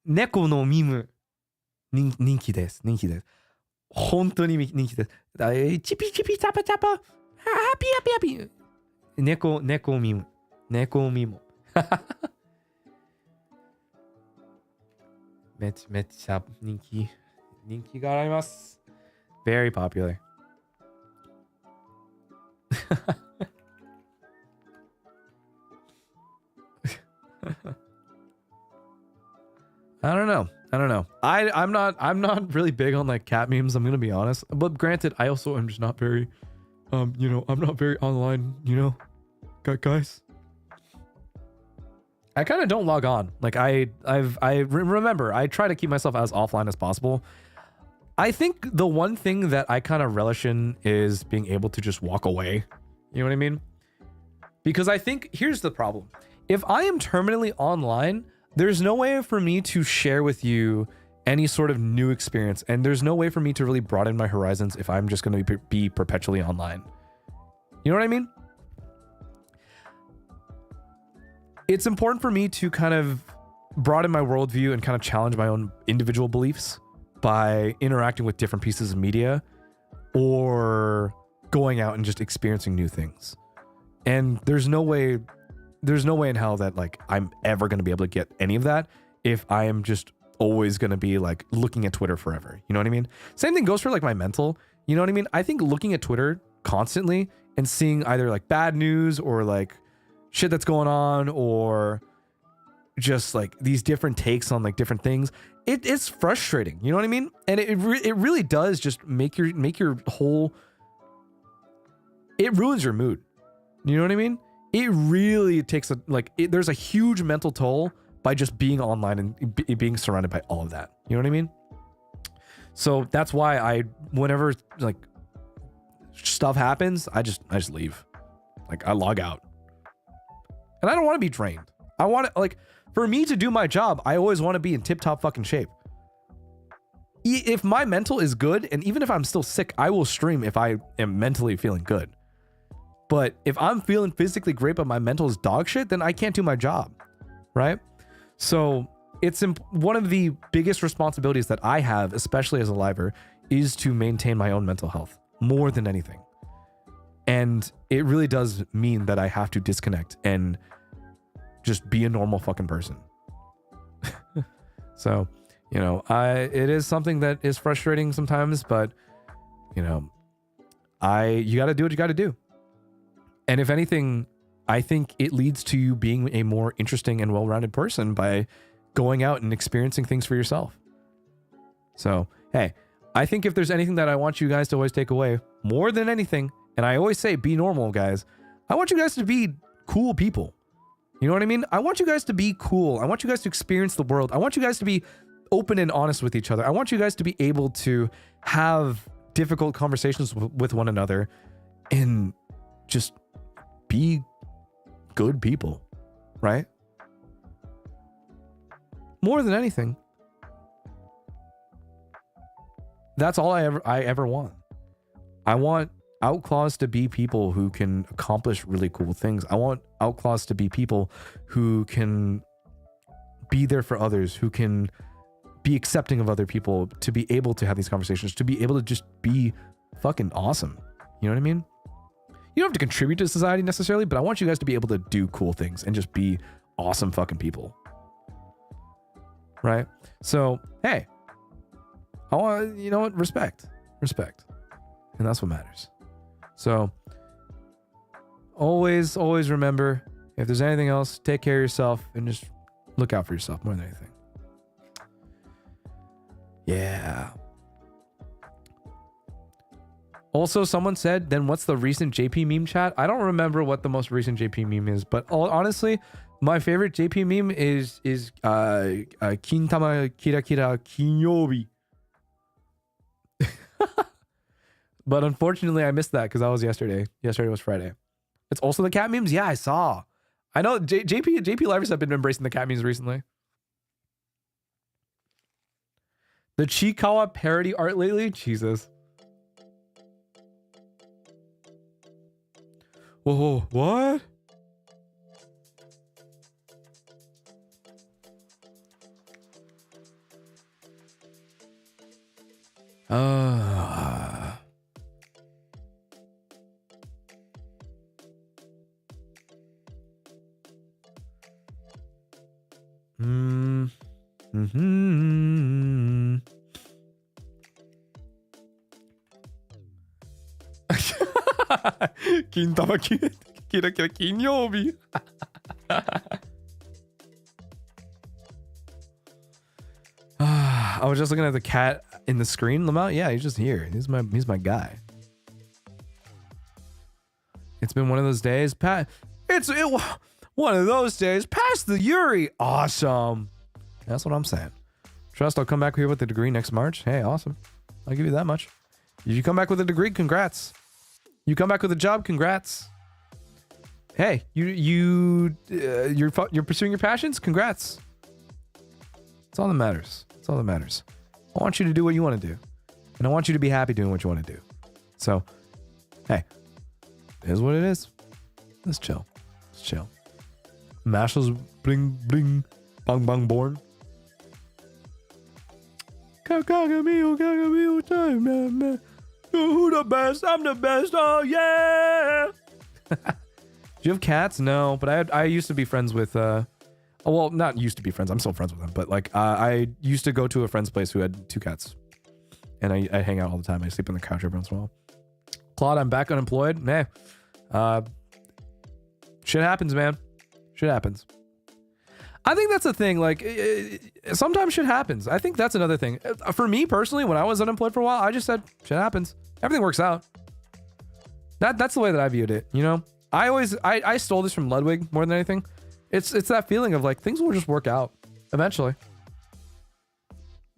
猫のミム人気です。本当に人気です。チピチピチャパチャパ、ハピハピハピ。猫ミム。めっちゃ人気があります。Very popular. I don't know. I'm not really big on like cat memes, I'm gonna be honest. But granted, I also am just not very I'm not very online, guys. I kind of don't log on. Like I remember I try to keep myself as offline as possible. I think the one thing that I kind of relish in is being able to just walk away. You know what I mean? Because I think here's the problem. If I am terminally online, there's no way for me to share with you any sort of new experience. And there's no way for me to really broaden my horizons if I'm just going to be perpetually online. You know what I mean? It's important for me to kind of broaden my worldview and kind of challenge my own individual beliefs by interacting with different pieces of media or going out and just experiencing new things. And there's no way in hell that like I'm ever going to be able to get any of that if I am just always going to be like looking at Twitter forever. You know what I mean? Same thing goes for like my mental. You know what I mean? I think looking at Twitter constantly and seeing either like bad news or like shit that's going on or just like these different takes on like different things, it's frustrating. You know what I mean? And it really does just make your whole, it ruins your mood. You know what I mean? It really takes there's a huge mental toll by just being online and being surrounded by all of that. You know what I mean? So that's why whenever like stuff happens, I just leave. Like I log out. And I don't want to be drained. I want to, like, for me to do my job, I always want to be in tip-top fucking shape. If my mental is good, and even if I'm still sick, I will stream if I am mentally feeling good. But if I'm feeling physically great, but my mental is dog shit, then I can't do my job, right? So it's one of the biggest responsibilities that I have, especially as a liver, is to maintain my own mental health. more than anything. And it really does mean that I have to disconnect and just be a normal fucking person. So, you know, it is something that is frustrating sometimes, but you know, you got to do what you got to do. And if anything, I think it leads to you being a more interesting and well-rounded person by going out and experiencing things for yourself. So, hey, I think if there's anything that I want you guys to always take away, more than anything, and I always say be normal, guys, I want you guys to be cool people. You know what I mean? I want you guys to be cool. I want you guys to experience the world. I want you guys to be open and honest with each other. I want you guys to be able to have difficult conversations with one another and just be good people, right? More than anything, that's all I ever want. I want OUTCLAWS to be people who can accomplish really cool things. I want OUTCLAWS to be people who can be there for others, who can be accepting of other people, to be able to have these conversations, to be able to just be fucking awesome. You know what I mean? You don't have to contribute to society necessarily, but I want you guys to be able to do cool things and just be awesome fucking people. Right? So, hey, I want, you know what? Respect. And that's what matters. So, always remember, if there's anything else, take care of yourself and just look out for yourself more than anything. Yeah. Also, someone said, then what's the recent JP meme chat? I don't remember what the most recent JP meme is, but honestly, my favorite JP meme is Kintama Kira Kira Kinyobi. But unfortunately, I missed that because that was yesterday. Yesterday was Friday. It's also the cat memes? Yeah, I saw. I know JP Livers have been embracing the cat memes recently. The Chikawa parody art lately? Jesus. Whoa, what? Kintama Kira Kira Kinyobi. I was just looking at the cat in the screen, Lamau. Yeah, he's just here. He's my guy. It's been one of those days. One of those days. Past the Yuri. Awesome. That's what I'm saying. Trust, I'll come back here with a degree next March. Hey, awesome. I'll give you that much. If you come back with a degree, congrats. You come back with a job, congrats. Hey, you're pursuing your passions, congrats. That's all that matters. That's all that matters. I want you to do what you want to do, and I want you to be happy doing what you want to do. So, hey, it is what it is. Let's chill. Let's chill. Mashals bling bling bang bang born. Kagamio time, man. Who the best? I'm the best. Oh yeah. Do you have cats? No, but I used to be friends with well, not used to be friends. I'm still friends with them, but like I used to go to a friend's place who had 2 cats, and I hang out all the time. I sleep on the couch every once in a while. Claude, I'm back unemployed. Shit happens, man. Shit happens. I think that's the thing. Like, sometimes shit happens. I think that's another thing. For me personally, when I was unemployed for a while, I just said, shit happens. Everything works out. That's the way that I viewed it. You know, I stole this from Ludwig more than anything. It's that feeling of like, things will just work out eventually.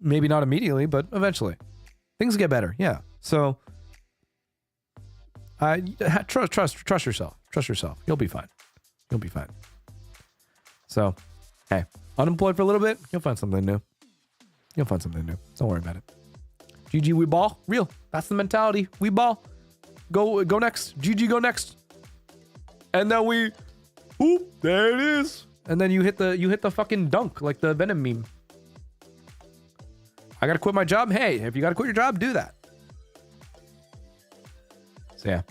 Maybe not immediately, but eventually. Things get better. Yeah. So, trust yourself. Trust yourself. You'll be fine. You'll be fine. So, hey, unemployed for a little bit, you'll find something new. You'll find something new. Don't worry about it. GG, we ball. Real. That's the mentality. We ball. Go next. GG, go next. And then we, oop, there it is. And then you hit the fucking dunk like the Venom meme. I gotta quit my job. Hey, if you gotta quit your job, do that. So yeah.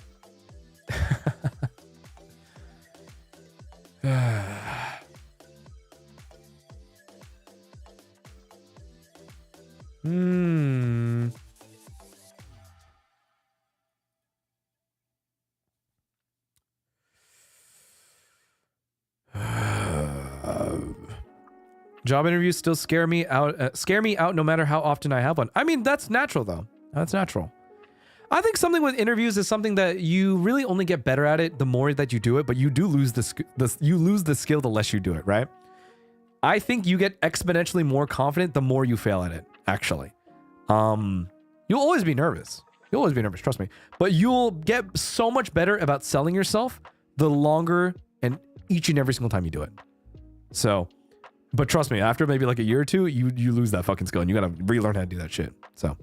Job interviews still scare me out no matter how often I have one. I mean, that's natural though. That's natural. I think something with interviews is something that you really only get better at it the more that you do it, but you do lose the skill the less you do it, right? I think you get exponentially more confident the more you fail at it, actually. You'll always be nervous. You'll always be nervous, trust me. But you'll get so much better about selling yourself the longer and each and every single time you do it. So, but trust me, after maybe like a year or two, you lose that fucking skill and you gotta relearn how to do that shit. So.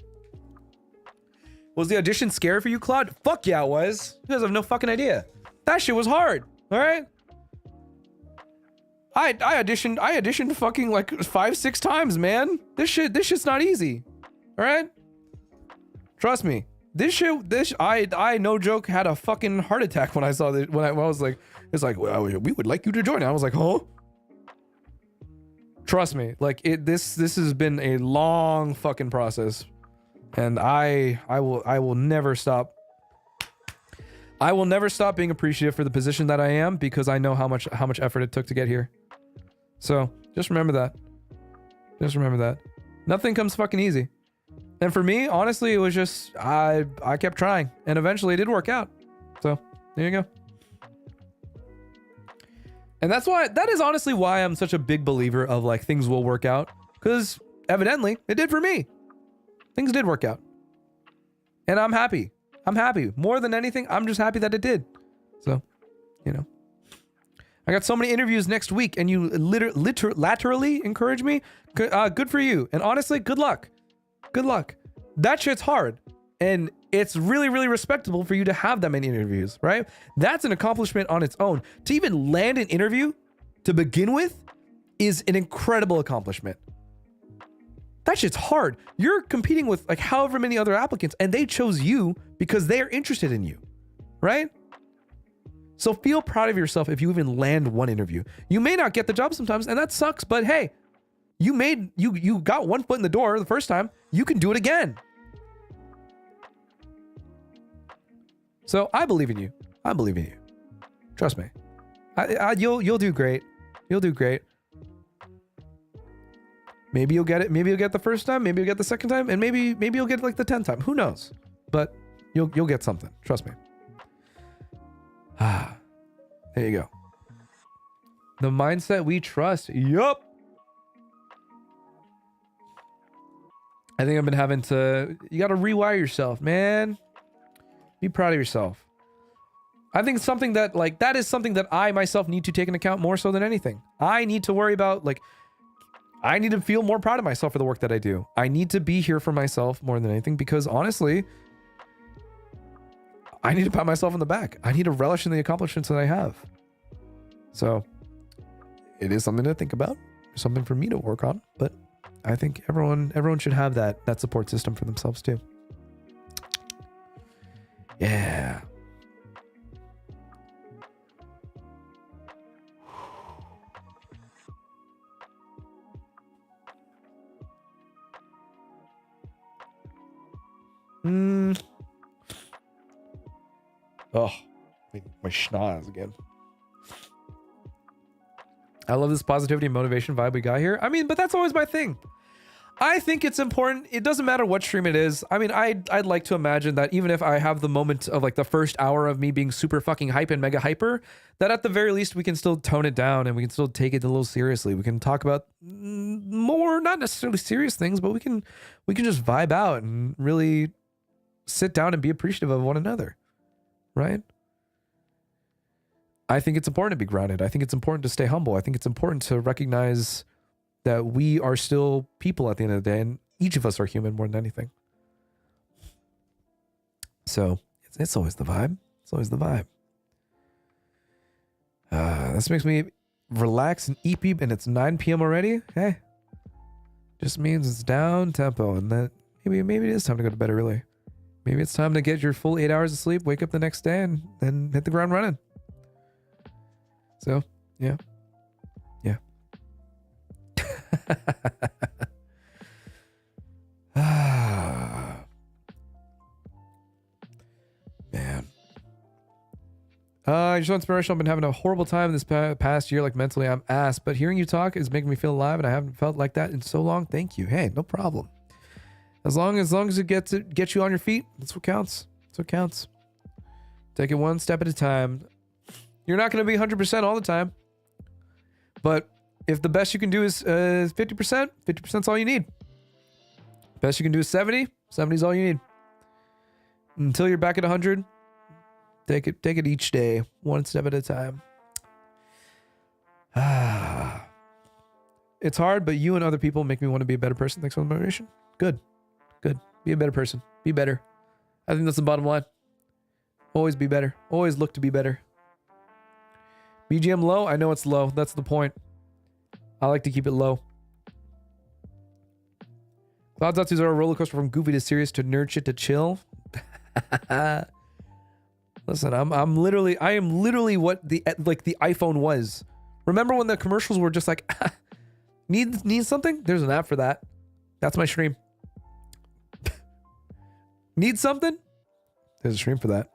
Was the audition scary for you, Claude? Fuck yeah, it was. You guys have no fucking idea. That shit was hard, all right? I auditioned fucking like 5-6 times, man. This shit's not easy. All right? Trust me. I no joke had a fucking heart attack when I saw this, when I was like, it's like, well, we would like you to join. I was like, huh? Trust me, like this has been a long fucking process. And I will never stop. I will never stop being appreciative for the position that I am because I know how much effort it took to get here. So just remember that. Just remember that. Nothing comes fucking easy. And for me, honestly, it was just I kept trying, and eventually it did work out. So there you go. And that is honestly why I'm such a big believer of like things will work out, because evidently it did for me. Things did work out. And I'm happy. I'm happy. More than anything, I'm just happy that it did. So, you know. I got so many interviews next week and you laterally encourage me. Good for you. And honestly, good luck. Good luck. That shit's hard. And it's really, really respectable for you to have that many interviews, right? That's an accomplishment on its own. To even land an interview to begin with is an incredible accomplishment. That shit's hard. You're competing with like however many other applicants and they chose you because they are interested in you, right? So feel proud of yourself if you even land one interview. You may not get the job sometimes and that sucks, but hey, you got one foot in the door the first time. You can do it again. So I believe in you. I believe in you. Trust me. You'll do great. You'll do great. Maybe you'll get it. Maybe you'll get the first time. Maybe you'll get the second time, and maybe you'll get like the 10th time. Who knows? But you'll get something. Trust me. Ah, there you go. The mindset we trust. Yup. I think I've been having to. You got to rewire yourself, man. Be proud of yourself. I think something that like that is something that I myself need to take into account more so than anything. I need to worry about like. I need to feel more proud of myself for the work that I do. I need to be here for myself more than anything because honestly, I need to pat myself on the back. I need to relish in the accomplishments that I have. So it is something to think about, something for me to work on, but I think everyone should have that support system for themselves too. Yeah. Oh, my schnoz again. I love this positivity and motivation vibe we got here. I mean, but that's always my thing. I think it's important. It doesn't matter what stream it is. I mean, I'd like to imagine that even if I have the moment of like the first hour of me being super fucking hype and mega hyper, that at the very least we can still tone it down and we can still take it a little seriously. We can talk about more, not necessarily serious things, but we can just vibe out and really sit down and be appreciative of one another, right? I think it's important to be grounded. I think it's important to stay humble. I think it's important to recognize that we are still people at the end of the day, and each of us are human more than anything. So it's always the vibe. It's always the vibe. This makes me relax and eat beep, and it's 9 p.m. already. Hey, just means it's down tempo, and that maybe it is time to go to bed early. Maybe it's time to get your full 8 hours of sleep, wake up the next day, and then hit the ground running. So, yeah. Yeah. Man. You're so inspirational. I've been having a horrible time this past year, like mentally I'm ass, but hearing you talk is making me feel alive, and I haven't felt like that in so long. Thank you. Hey, no problem. As long as it gets you on your feet, that's what counts. That's what counts. Take it one step at a time. You're not going to be 100% all the time, but if the best you can do is 50%, 50% is all you need. Best you can do is 70, 70 is all you need. Until you're back at 100. Take it each day, one step at a time. It's hard, but you and other people make me want to be a better person. Thanks for the motivation. Good. Good. Be a better person. Be better. I think that's the bottom line. Always be better. Always look to be better. BGM low? I know it's low. That's the point. I like to keep it low. Cloud Zatsus are a roller coaster from goofy to serious to nerd shit to chill. Listen, I am literally what the iPhone was. Remember when the commercials were just like, need something? There's an app for that. That's my stream. Need something? There's a stream for that.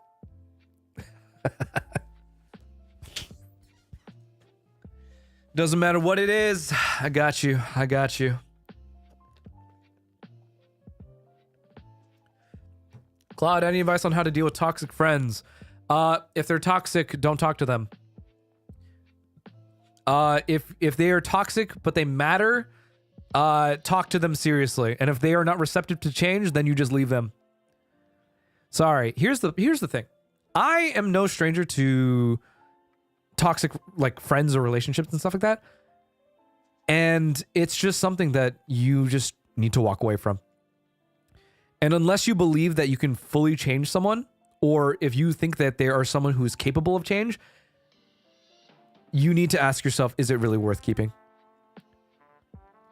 Doesn't matter what it is. I got you. I got you. Claude, any advice on how to deal with toxic friends? If they're toxic, don't talk to them. If they are toxic but they matter, talk to them seriously. And if they are not receptive to change, then you just leave them. Sorry. Here's the thing. I am no stranger to toxic like friends or relationships and stuff like that. And it's just something that you just need to walk away from. And unless you believe that you can fully change someone, or if you think that they are someone who is capable of change, you need to ask yourself, is it really worth keeping?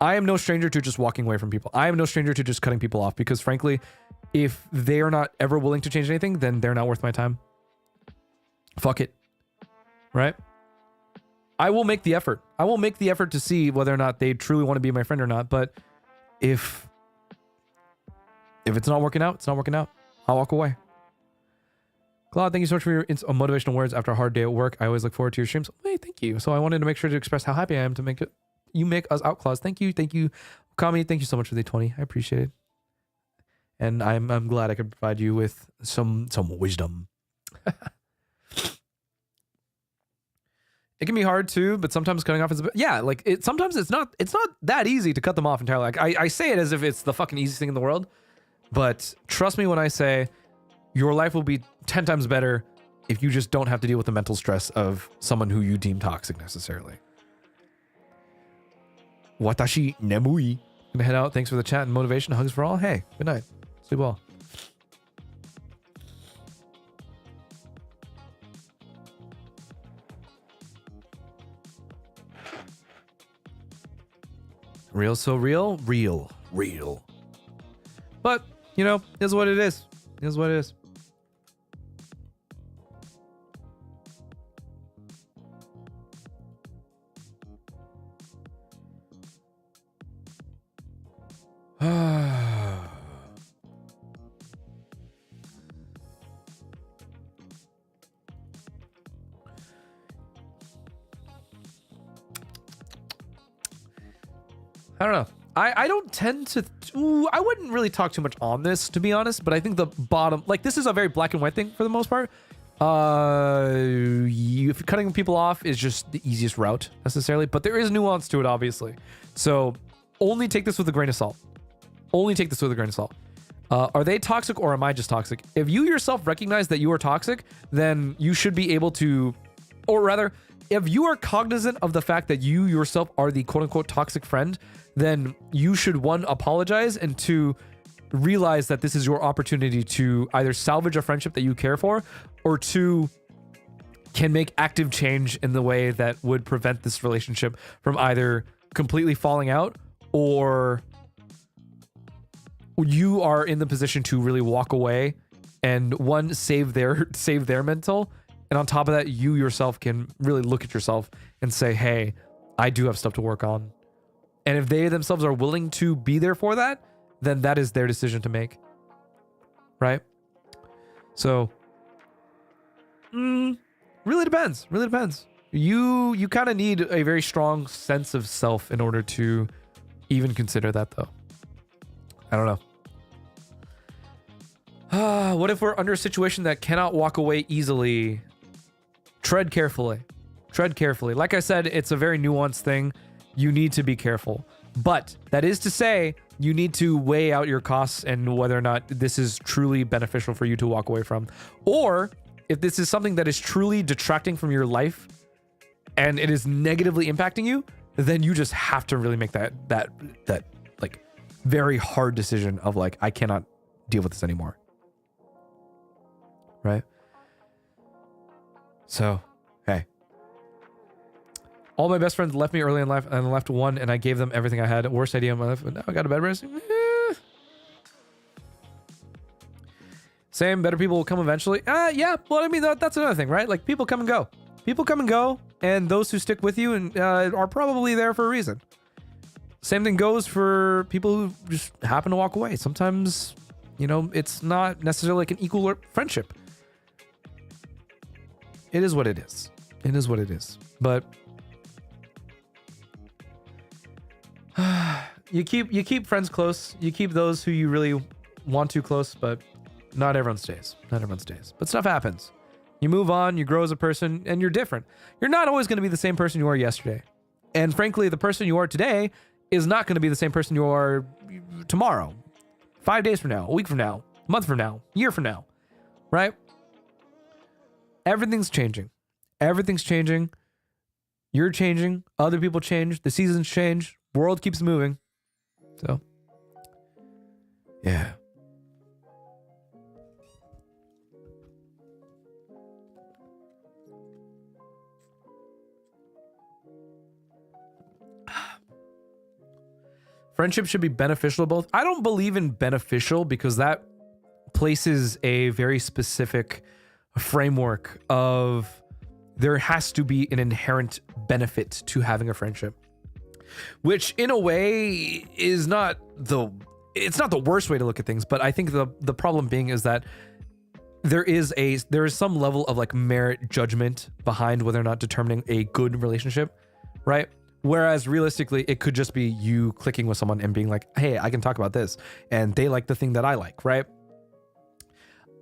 I am no stranger to just walking away from people. I am no stranger to just cutting people off because frankly, if they are not ever willing to change anything, then they're not worth my time. Fuck it. Right? I will make the effort. I will make the effort to see whether or not they truly want to be my friend or not. But if it's not working out, it's not working out. I'll walk away. Claude, thank you so much for your motivational words after a hard day at work. I always look forward to your streams. Hey, thank you. So I wanted to make sure to express how happy I am to make it. You make us OUTCLAWS. Thank you. Thank you. Kami, thank you so much for the 20. I appreciate it. And I'm glad I could provide you with some wisdom. It can be hard too, but sometimes cutting off is a bit, yeah, like sometimes it's not that easy to cut them off entirely. Like I say it as if it's the fucking easiest thing in the world, but trust me when I say your life will be 10 times better if you just don't have to deal with the mental stress of someone who you deem toxic necessarily. Watashi nemui. Gonna head out. Thanks for the chat and motivation. Hugs for all. Hey, good night. Sleep well. Real so real? Real. But, you know, is what it is. Is what it is. I don't know. I don't tend to... I wouldn't really talk too much on this, to be honest, but I think the bottom... Like, this is a very black and white thing for the most part. If cutting people off is just the easiest route, necessarily, but there is nuance to it, obviously. So, only take this with a grain of salt. Only take this with a grain of salt. Are they toxic or am I just toxic? If you yourself recognize that you are toxic, then you should be able to... Or rather, if you are cognizant of the fact that you yourself are the quote-unquote toxic friend, then you should, one, apologize, and two, realize that this is your opportunity to either salvage a friendship that you care for, or two, can make active change in the way that would prevent this relationship from either completely falling out, or you are in the position to really walk away and one, save their mental. And on top of that, you yourself can really look at yourself and say, hey, I do have stuff to work on. And if they themselves are willing to be there for that, then that is their decision to make. Right? So, really depends. Really depends. You kind of need a very strong sense of self in order to even consider that, though. I don't know. What if we're under a situation that cannot walk away easily? Tread carefully. Tread carefully. Like I said, it's a very nuanced thing. You need to be careful. But that is to say, you need to weigh out your costs and whether or not this is truly beneficial for you to walk away from. Or if this is something that is truly detracting from your life and it is negatively impacting you, then you just have to really make that like very hard decision of like, I cannot deal with this anymore. Right? So, hey. All my best friends left me early in life, and I left one, and I gave them everything I had. Worst idea of my life, but now I got a bed rest. Same, better people will come eventually. Yeah, well, I mean, that's another thing, right? Like, people come and go. People come and go, and those who stick with you and are probably there for a reason. Same thing goes for people who just happen to walk away. Sometimes, you know, it's not necessarily like an equal friendship. It is what it is. It is what it is. But you keep friends close. You keep those who you really want to close, but not everyone stays. Not everyone stays. But stuff happens. You move on, you grow as a person, and you're different. You're not always going to be the same person you were yesterday. And frankly, the person you are today is not going to be the same person you are tomorrow, 5 days from now, a week from now, a month from now, a year from now, right? Everything's changing. Everything's changing. You're changing. Other people change. The seasons change. World keeps moving. So, yeah. Friendship should be beneficial to both. I don't believe in beneficial because that places a very specific framework of there has to be an inherent benefit to having a friendship, which in a way is not the worst way to look at things. But I think the problem being is that there is some level of like merit judgment behind whether or not determining a good relationship, right? Whereas realistically, it could just be you clicking with someone and being like, hey, I can talk about this. And they like the thing that I like, right?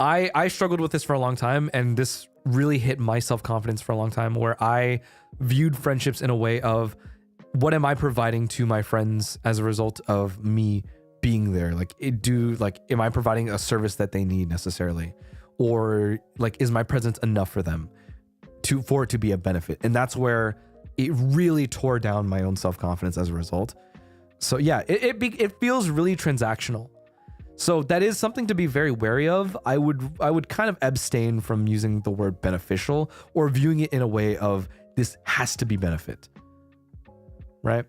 I struggled with this for a long time, and this really hit my self-confidence for a long time, where I viewed friendships in a way of what am I providing to my friends as a result of me being there? Like, am I providing a service that they need necessarily? Or like, is my presence enough for them for it to be a benefit? And that's where it really tore down my own self-confidence as a result. So yeah, it feels really transactional. So that is something to be very wary of. I would kind of abstain from using the word beneficial or viewing it in a way of this has to be benefit, right?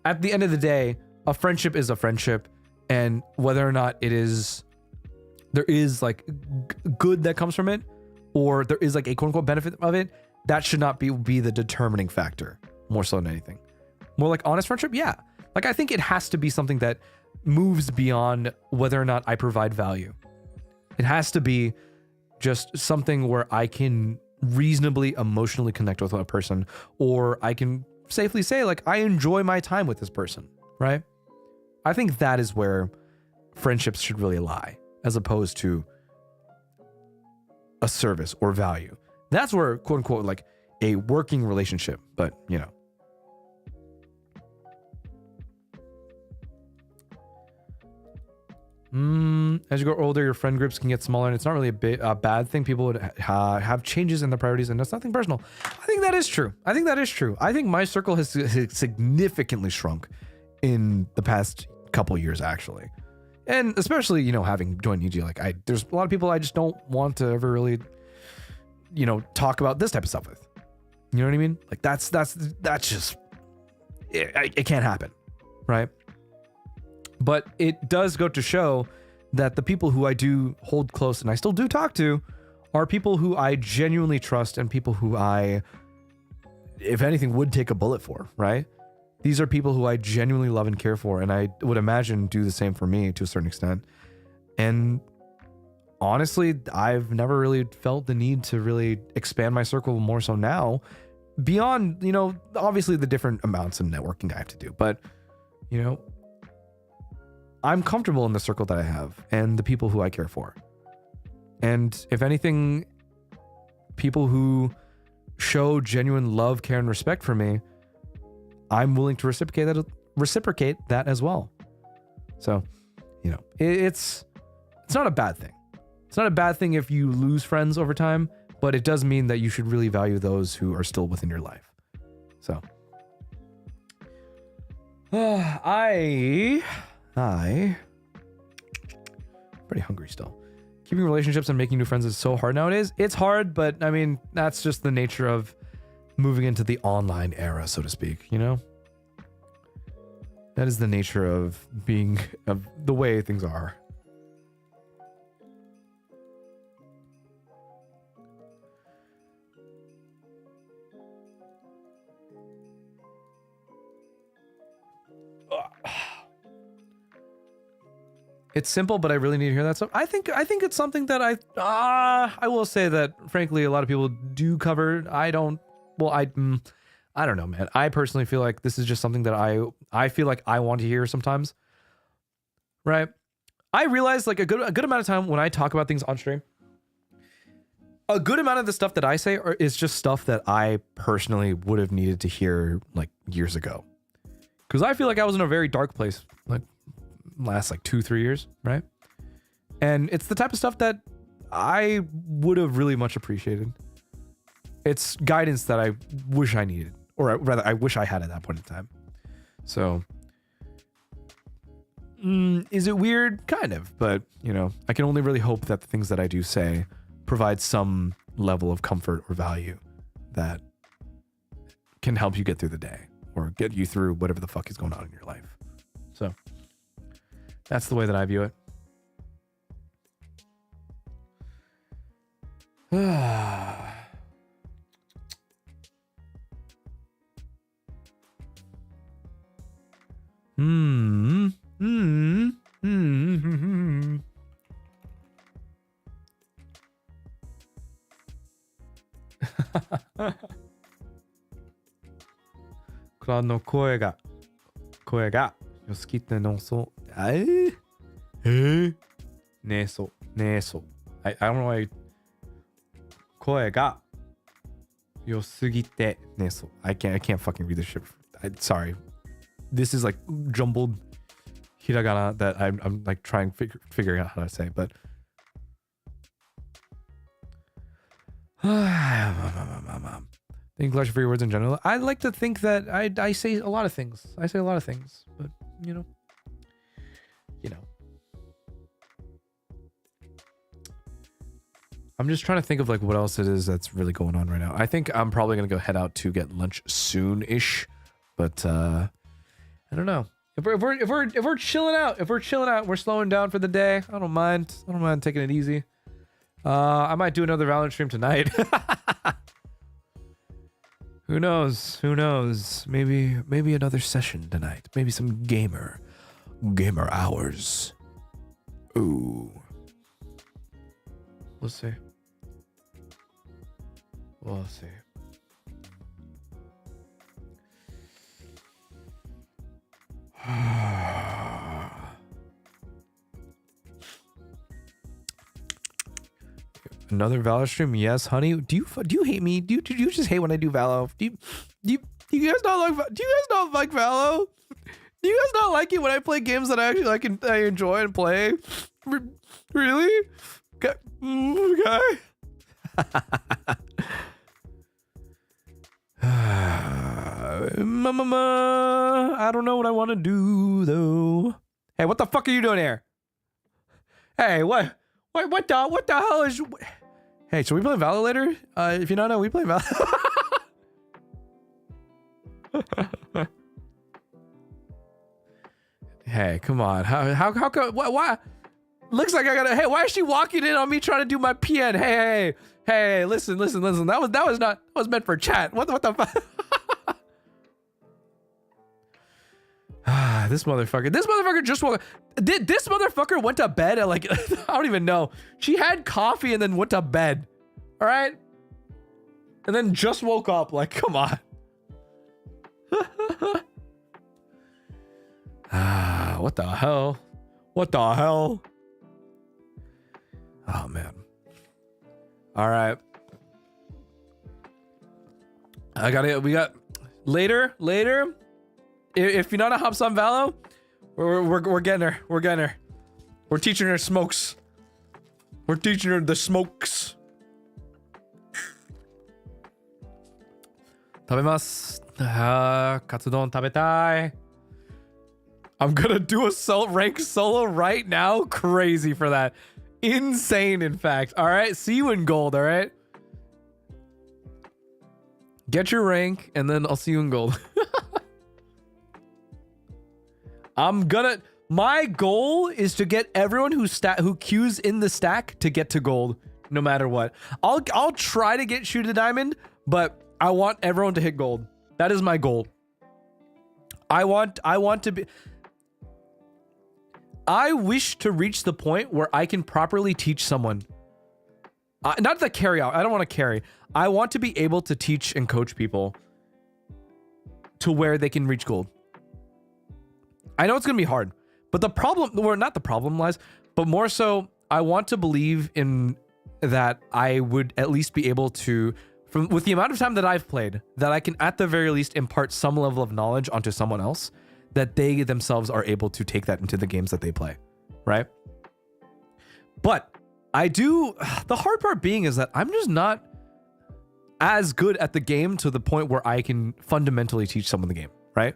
At the end of the day, a friendship is a friendship, and whether or not there is like good that comes from it, or there is like a quote unquote benefit of it, that should not be the determining factor more so than anything. More like honest friendship, yeah. Like I think it has to be something that moves beyond whether or not I provide value. It has to be just something where I can reasonably emotionally connect with a person, or I can safely say like I enjoy my time with this person, right? I think that is where friendships should really lie, as opposed to a service or value. That's where quote unquote like a working relationship, but you know. As you grow older, your friend groups can get smaller, and it's not really a bad thing. People would have changes in their priorities, and that's nothing personal. I think that is true. I think my circle has significantly shrunk in the past couple years, actually. And especially, you know, having joined NIJI, like there's a lot of people I just don't want to ever really, you know, talk about this type of stuff with. You know what I mean? Like that's just, it can't happen, right? But it does go to show that the people who I do hold close and I still do talk to are people who I genuinely trust and people who I, if anything, would take a bullet for, right? These are people who I genuinely love and care for, and I would imagine do the same for me to a certain extent. And honestly, I've never really felt the need to really expand my circle more so now, beyond, you know, obviously the different amounts of networking I have to do. But, you know, I'm comfortable in the circle that I have and the people who I care for. And if anything, people who show genuine love, care, and respect for me, I'm willing to reciprocate that as well. So, you know, it's not a bad thing. It's not a bad thing if you lose friends over time, but it does mean that you should really value those who are still within your life. So, I pretty hungry still. Keeping relationships and making new friends is so hard nowadays. It's hard, but I mean, that's just the nature of moving into the online era, so to speak, you know? That is the nature of being, of the way things are. It's simple, but I really need to hear that stuff. I think it's something that I will say that frankly a lot of people do cover. I don't know, man. I personally feel like this is just something that I feel like I want to hear sometimes. Right? I realize like a good amount of time when I talk about things on stream, a good amount of the stuff that I say is just stuff that I personally would have needed to hear like years ago. Cuz I feel like I was in a very dark place like last like 2-3 years, right? And it's the type of stuff that I would have really much appreciated. It's guidance that I wish I needed, or rather I wish I had at that point in time. So is it weird? Kind of, but you know, I can only really hope that the things that I do say provide some level of comfort or value that can help you get through the day or get you through whatever the fuck is going on in your life. So that's the way that I view it. Claude の声がよすぎてのそう。ねそう。I don't know why. 声が良すぎてねそう。I can't fucking read this shit. Sorry. This is like jumbled hiragana that I'm like figuring out how to say, but thank you for your words in general. I like to think that I say a lot of things. I say a lot of things, but you know. I'm just trying to think of like what else it is that's really going on right now. I think I'm probably gonna go head out to get lunch soon-ish, but I don't know. If we're chilling out, we're slowing down for the day. I don't mind taking it easy. I might do another Valorant stream tonight. Who knows? Maybe another session tonight. Maybe some gamer hours. Ooh. We'll see. Another Valo stream? Yes, honey. Do you hate me? Do you just hate when I do Valo? Do you guys not like Valo? Do you guys not like it when I play games that I actually like and I enjoy and play? Really? Okay. Mama, I don't know what I want to do though. Hey, what the fuck are you doing here? Hey, what the hell is? Hey, should we play Valor later? If you don't know, we play Valor. Hey, come on. How why? Looks like I gotta. Hey, why is she walking in on me trying to do my PN? Hey, listen. That was meant for chat. What the fuck? This motherfucker just woke up. This motherfucker went to bed at like, I don't even know. She had coffee and then went to bed. All right. And then just woke up. Like, come on. What the hell? What the hell? Oh, man. All right. I got it. We got later. If you're not a hops on Valo, we're getting her. We're getting her. We're teaching her smokes. We're teaching her the smokes. Tabemasu. Katsudon tabetai. I'm gonna do a rank solo right now. Crazy for that. Insane, in fact. All right. See you in gold. All right. Get your rank, and then I'll see you in gold. My goal is to get everyone who queues in the stack to get to gold, no matter what. I'll try to get you to diamond, but I want everyone to hit gold. That is my goal. I wish to reach the point where I can properly teach someone. Not the carry out. I don't want to carry. I want to be able to teach and coach people to where they can reach gold. I know it's going to be hard, but the problem, or not the problem lies, but more so, I want to believe in that I would at least be able to, with the amount of time that I've played, that I can at the very least impart some level of knowledge onto someone else, that they themselves are able to take that into the games that they play, right? But the hard part being is that I'm just not as good at the game to the point where I can fundamentally teach someone the game, right?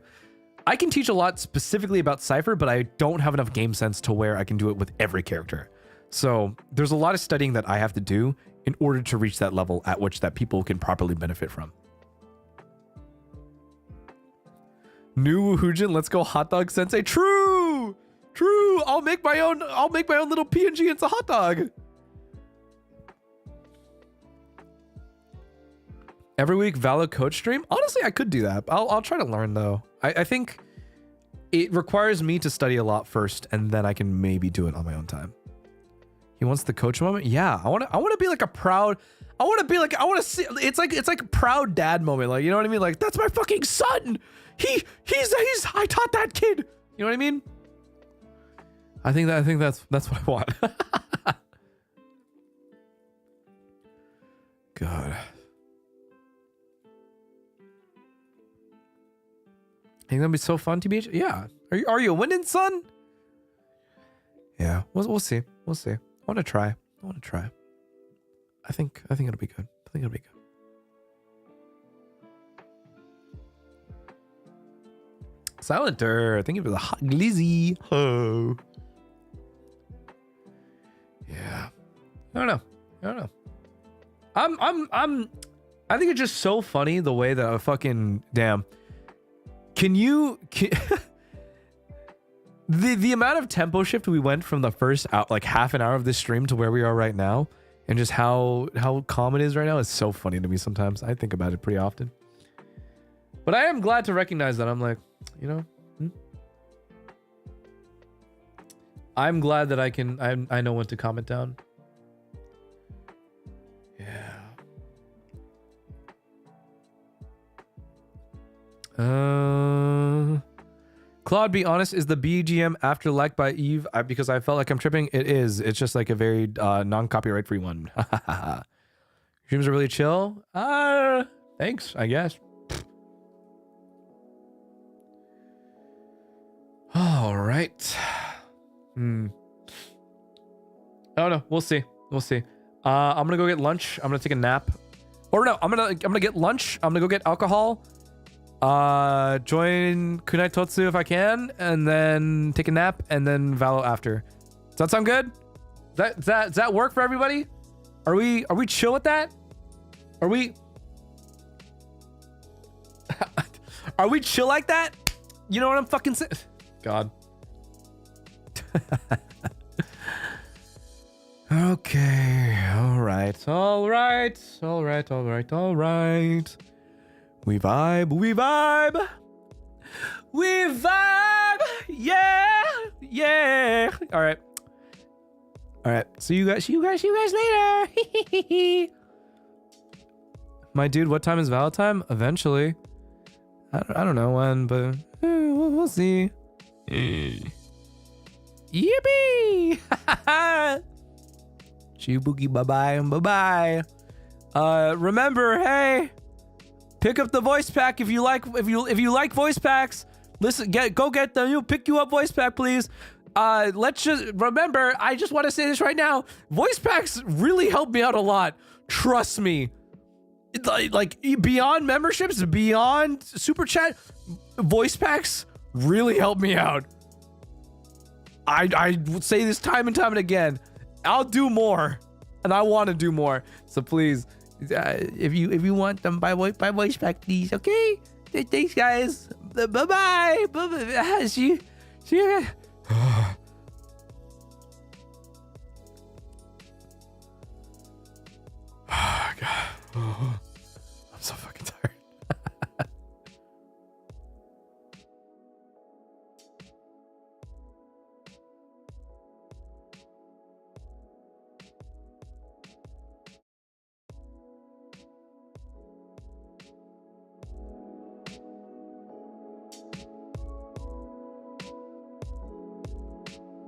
I can teach a lot specifically about Cypher, but I don't have enough game sense to where I can do it with every character. So there's a lot of studying that I have to do in order to reach that level at which that people can properly benefit from. New Woohujin, let's go hot dog sensei. True. I'll make my own little PNG into hot dog. Every week Valo coach stream? Honestly, I could do that. I'll try to learn though. I think it requires me to study a lot first, and then I can maybe do it on my own time. He wants the coach moment? Yeah, I want to be like a proud, I want to see, it's like a proud dad moment. Like, you know what I mean? Like, that's my fucking son. I taught that kid. You know what I mean? I think that's what I want. God. I think that'd be so fun, TBH. Yeah. Are you winning, son? Yeah. We'll see. We'll see. I want to try. I think it'll be good. Silenter, thank you for the hot glizzy. Oh. Yeah. I don't know. I think it's just so funny the way that a fucking damn. The amount of tempo shift we went from the first like half an hour of this stream to where we are right now, and just how calm it is right now is so funny to me sometimes. I think about it pretty often. But I am glad to recognize that. I'm like, you know, I'm glad that I know when to comment down. Yeah. Claude, be honest, is the BGM after like by Eve? Because I felt like I'm tripping. It is. It's just like a very non-copyright free one. Streams are really chill. Thanks, I guess. All right. I don't know. We'll see. I'm gonna go get lunch. I'm gonna take a nap. Or no, I'm gonna get lunch. I'm gonna go get alcohol. Join Kunai Totsu if I can, and then take a nap, and then Valo after. Does that sound good? Does that work for everybody? Are we chill with that? Are we chill like that? You know what I'm fucking saying? God. Okay. All right. We vibe. Yeah. All right. See you guys later. My dude, what time is Valentine? Eventually. I don't know when, but we'll see. Yippee! Chibuki, bye-bye. Remember, hey, pick up the voice pack if you like voice packs. Listen, go get the pick you up voice pack, please. Let's just remember, I just want to say this right now. Voice packs really help me out a lot. Trust me. Like beyond memberships, beyond super chat, voice packs really help me out. I would say this time and time and again. I'll do more, and I want to do more. So please, if you want them by voice pack, please. Okay. Thanks, guys. Bye. See you. God.